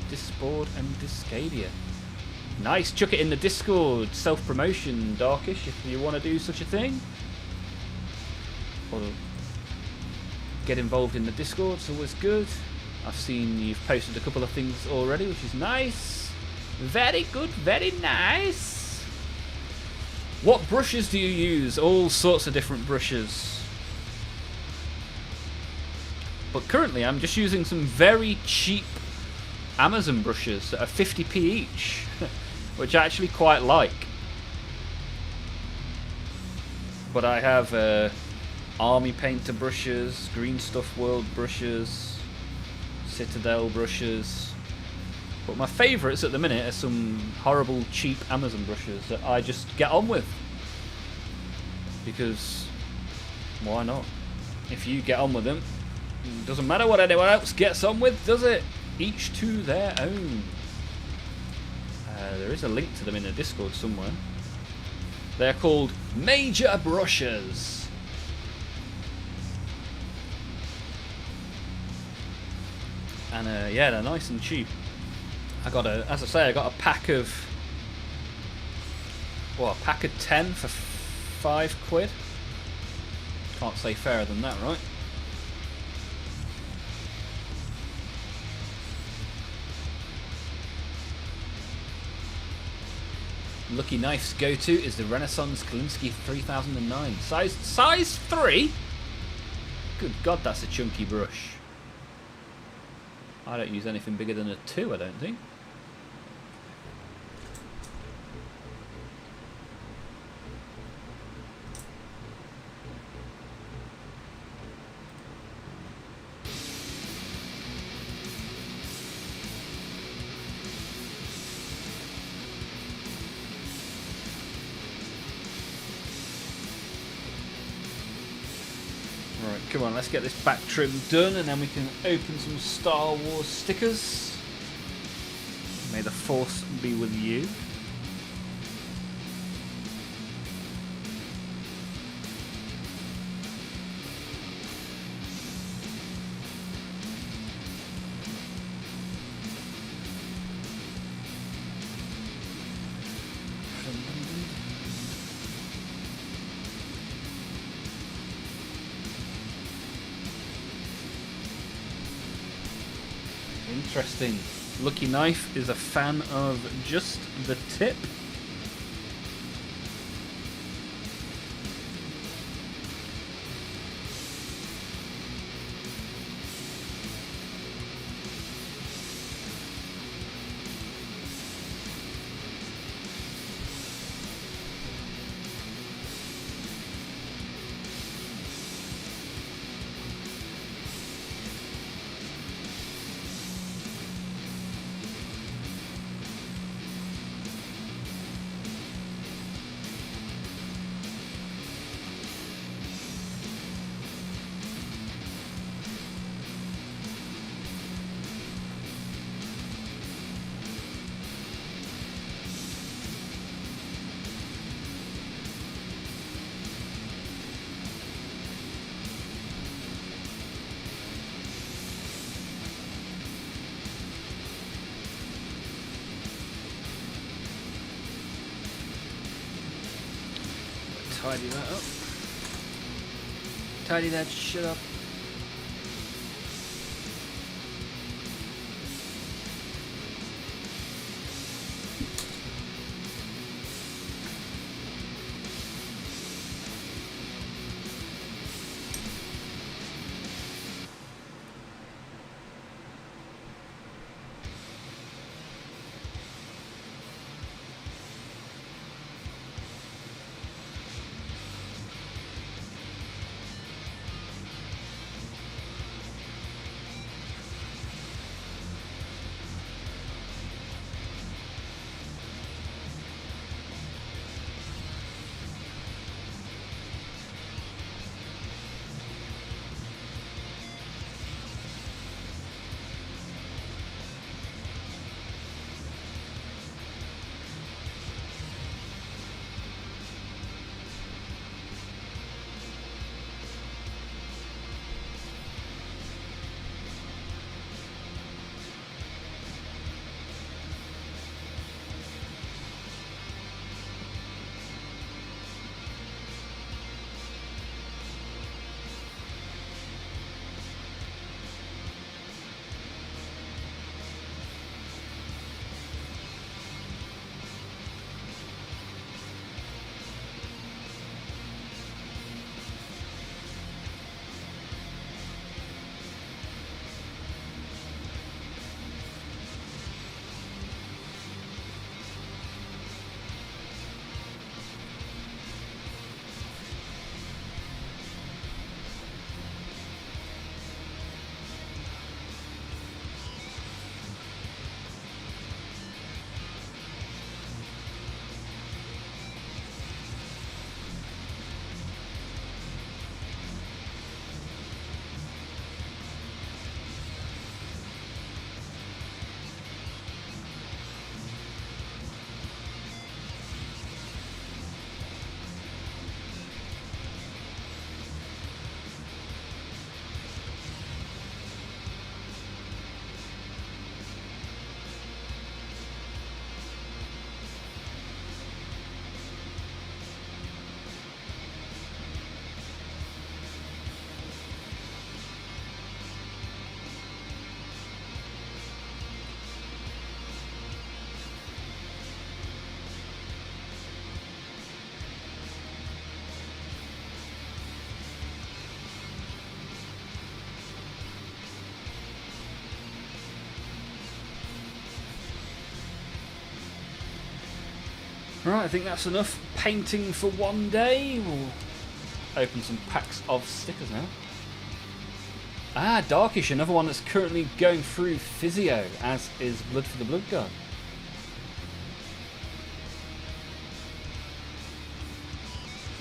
Discord and Discadia. Nice, chuck it in the Discord. Self-promotion, Darkish, if you want to do such a thing. Or get involved in the Discord, it's always good. I've seen you've posted a couple of things already, which is nice. Very good, very nice. What brushes do you use? All sorts of different brushes. But currently I'm just using some very cheap Amazon brushes that are 50p each, which I actually quite like. But I have Army Painter brushes, Green Stuff World brushes, Citadel brushes, But my favourites at the minute are some horrible, cheap Amazon brushes that I just get on with. Because, why not? If you get on with them, it doesn't matter what anyone else gets on with, does it? Each to their own. There is a link to them in the Discord somewhere. They're called Major Brushes. And yeah, they're nice and cheap. As I say, I got a pack of, well, a pack of 10 for £5. Can't say fairer than that, right? Lucky Knife's go-to is the Renaissance Kolinsky 3009. Size 3? Good God, that's a chunky brush. I don't use anything bigger than a 2, I don't think. Right, come on, let's get this back trim done and then we can open some Star Wars stickers. May the Force be with you. Interesting. Lucky Knife is a fan of just the tip. Tidy that up. Tidy that shit up. Right, I think that's enough painting for one day. We'll open some packs of stickers now. Ah, Darkish, another one that's currently going through physio, as is Blood for the Blood God.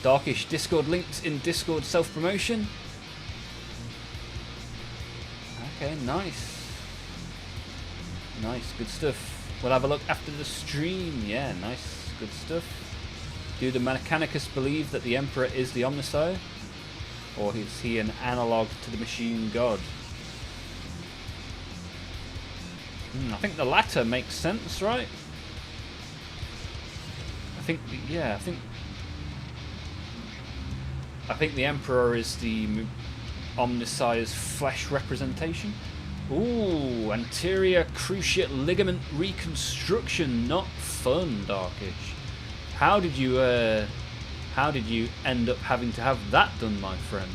Darkish, Discord links in Discord self-promotion. Okay, nice. Nice, good stuff. We'll have a look after the stream. Yeah, nice, good stuff. Do the Mechanicus believe that the Emperor is the Omnissiah? Or is he an analogue to the machine god? I think the latter makes sense, right? I think the Emperor is the Omnissiah's flesh representation. Ooh, anterior cruciate ligament reconstruction, not fun, Darkish. How did you end up having to have that done, my friend?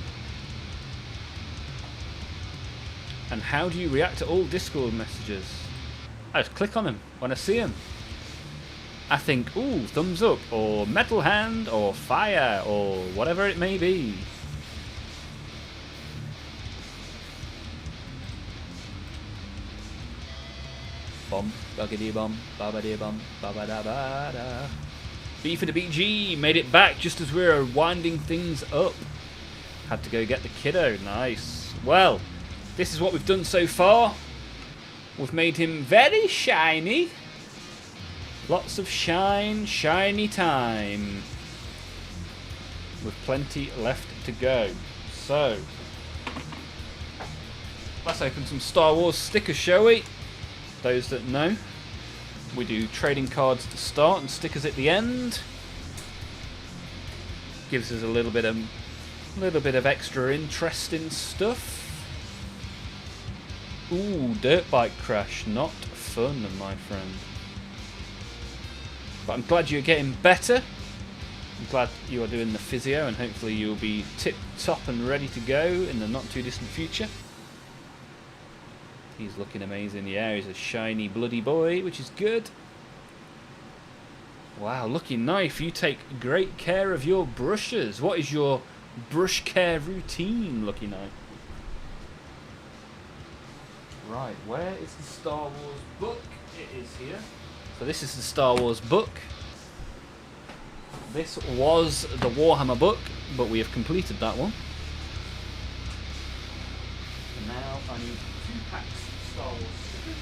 And how do you react to all Discord messages? I just click on them when I see them. I think, ooh, thumbs up, or metal hand, or fire, or whatever it may be. Bomb, buggity bomb, babadi bomb, babada bada. B for the BG, made it back just as we were winding things up. Had to go get the kiddo, nice. Well, this is what we've done so far. We've made him very shiny. Lots of shiny time. With plenty left to go. So, let's open some Star Wars stickers, shall we? Those that know, we do trading cards to start and stickers at the end. Gives us a little bit of extra interesting stuff. Ooh, dirt bike crash, not fun, my friend. But I'm glad you're getting better. I'm glad you are doing the physio, and hopefully you'll be tip-top and ready to go in the not-too-distant future. He's looking amazing. Yeah, he's a shiny, bloody boy, which is good. Wow, Lucky Knife, you take great care of your brushes. What is your brush care routine, Lucky Knife? Right, where is the Star Wars book? It is here. So this is the Star Wars book. This was the Warhammer book, but we have completed that one. And now I need 2 packs of Star Wars stickers.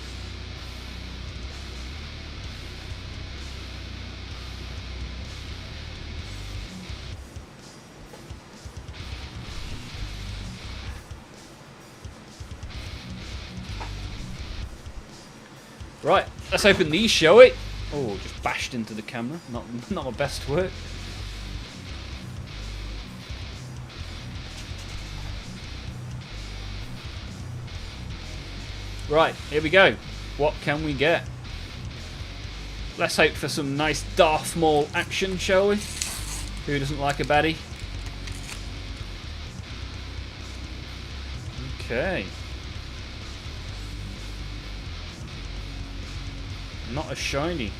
Right, let's open these, shall we? Oh, just bashed into the camera. Not my best work. Right, here we go. What can we get? Let's hope for some nice Darth Maul action, shall we? Who doesn't like a baddie? Okay. Not as shiny.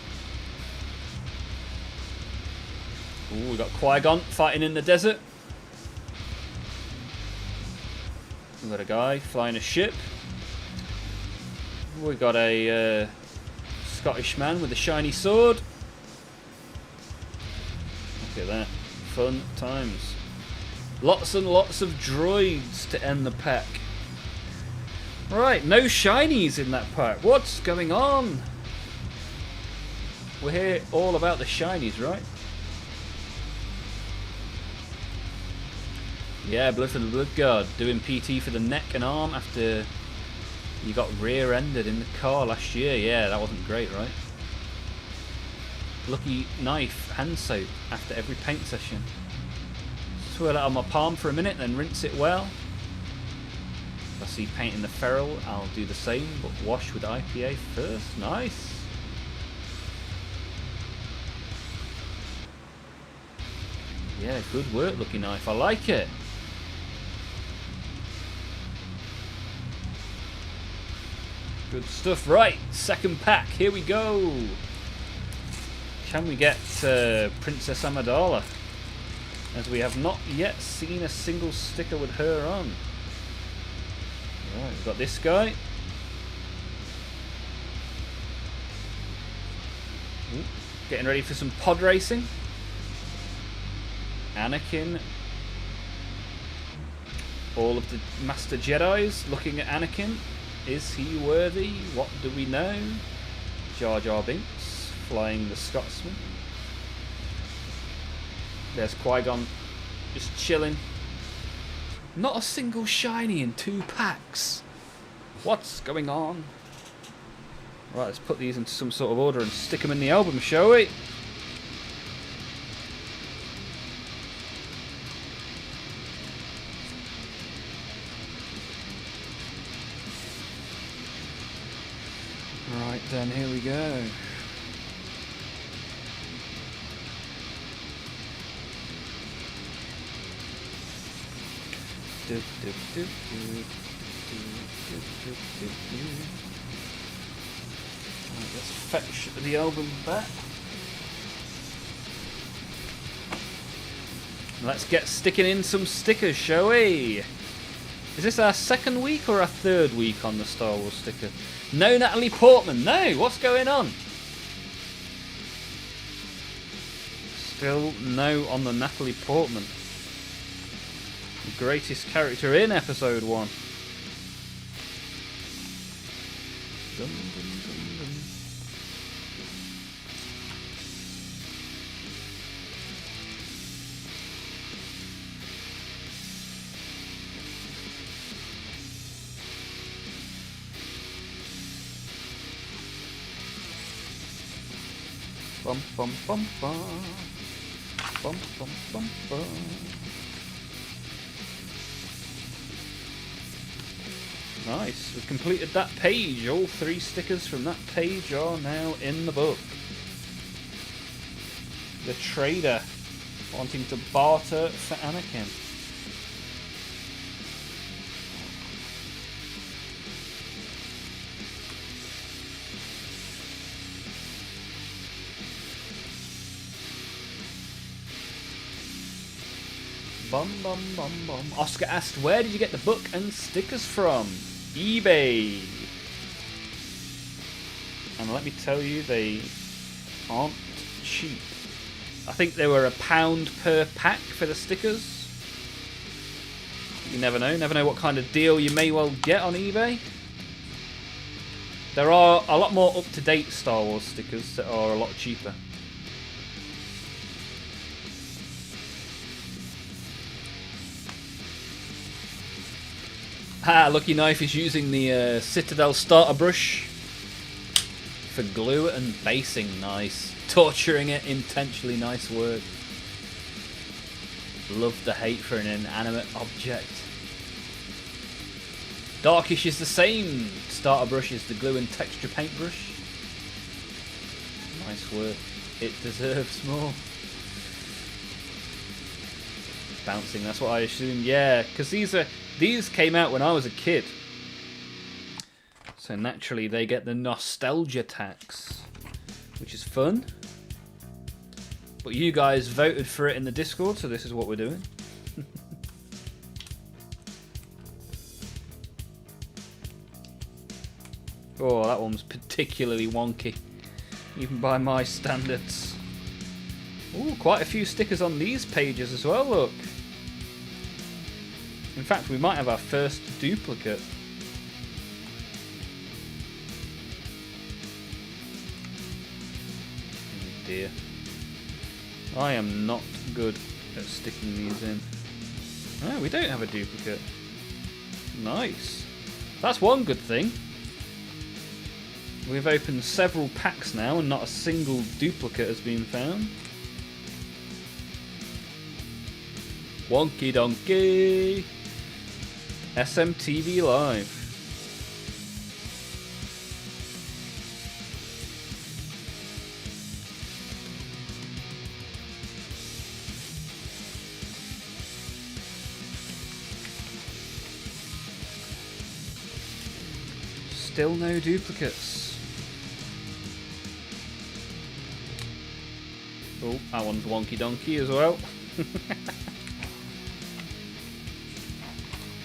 Ooh, we got Qui-Gon fighting in the desert. We got a guy flying a ship. We got a Scottish man with a shiny sword. Look at that. Fun times. Lots and lots of droids to end the pack. Right, no shinies in that pack. What's going on? We're here all about the shinies, right? Yeah, Blood for the Blood God, doing PT for the neck and arm after you got rear-ended in the car last year. Yeah, that wasn't great, right? Lucky Knife hand soap after every paint session. Swirl it on my palm for a minute, then rinse it well. If I see paint in the ferrule, I'll do the same, but wash with IPA first. Nice. Yeah, good work, Lucky Knife. I like it. Good stuff. Right, second pack. Here we go. Can we get Princess Amidala? As we have not yet seen a single sticker with her on. Right, we've got this guy. Ooh, getting ready for some pod racing. Anakin. All of the Master Jedis looking at Anakin. Is he worthy? What do we know? Jar Jar Binks flying the Scotsman. There's Qui-Gon just chilling. Not a single shiny in 2 packs. What's going on? Right, let's put these into some sort of order and stick them in the album, shall we? Right then, here we go. Right, let's fetch the album back. Let's get sticking in some stickers, shall we? Is this our 2nd week or our 3rd week on the Star Wars sticker? No Natalie Portman, no! What's going on? Still no on the Natalie Portman. The greatest character in episode 1. Dun, dun, dun, dun. Bum bum bum bum. Bum bum bum bum. Nice, we've completed that page. All 3 stickers from that page are now in the book. The trader wanting to barter for Anakin. Bum bum bum bum. Oscar asked, where did you get the book and stickers from? eBay. And let me tell you, they aren't cheap. I think they were £1 per pack for the stickers. You never know what kind of deal you may well get on eBay. There are a lot more up-to-date Star Wars stickers that are a lot cheaper. Lucky Knife is using the Citadel starter brush for glue and basing. Nice. Torturing it intentionally. Nice work. Love the hate for an inanimate object. Darkish is the same. Starter brush is the glue and texture paintbrush. Nice work. It deserves more. Bouncing, that's what I assumed. Yeah, because these came out when I was a kid. So naturally they get the nostalgia tax, which is fun. But you guys voted for it in the Discord, so this is what we're doing. Oh, that one's particularly wonky, even by my standards. Ooh, quite a few stickers on these pages as well, look. In fact, we might have our first duplicate. Oh dear. I am not good at sticking these in. Oh, we don't have a duplicate. Nice. That's one good thing. We've opened several packs now and not a single duplicate has been found. Wonky donkey. SMTV Live. Still no duplicates. Oh, that one's wonky donkey as well.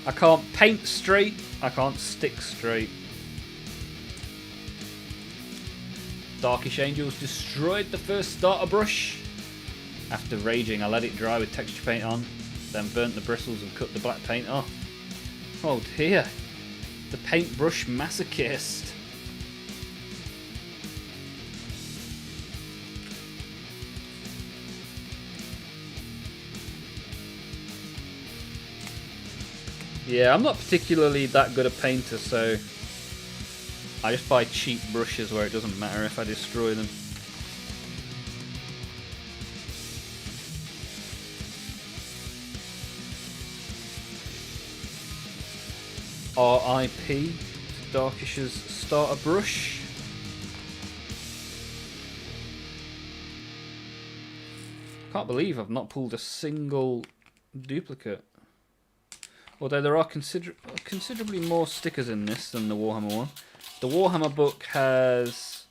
I can't paint straight. I can't stick straight. Darkish Angels destroyed the first starter brush. After raging, I let it dry with texture paint on, then burnt the bristles and cut the black paint off. Oh dear. The paintbrush masochist. Yeah, I'm not particularly that good a painter, so I just buy cheap brushes where it doesn't matter if I destroy them. RIP to Darkish's starter brush. Can't believe I've not pulled a single duplicate. Although there are considerably more stickers in this than the Warhammer one. The Warhammer book has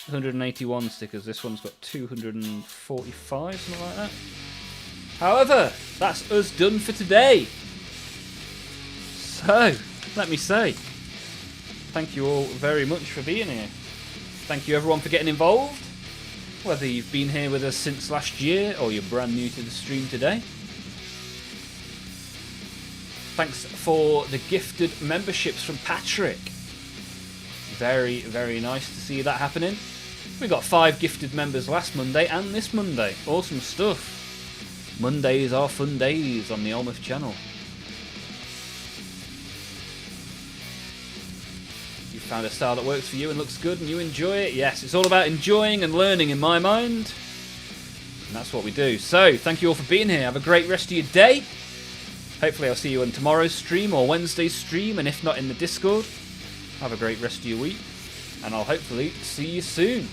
181 stickers. This one's got 245, something like that. However, that's us done for today. So, let me say, thank you all very much for being here. Thank you everyone for getting involved. Whether you've been here with us since last year or you're brand new to the stream today. Thanks for the gifted memberships from Patrick. Very, very nice to see that happening. We got 5 gifted members last Monday and this Monday. Awesome stuff. Mondays are fun days on the Olmaph channel. You found a style that works for you and looks good and you enjoy it. Yes, it's all about enjoying and learning in my mind. And that's what we do. So, thank you all for being here. Have a great rest of your day. Hopefully I'll see you on tomorrow's stream or Wednesday's stream, and if not in the Discord, have a great rest of your week, and I'll hopefully see you soon.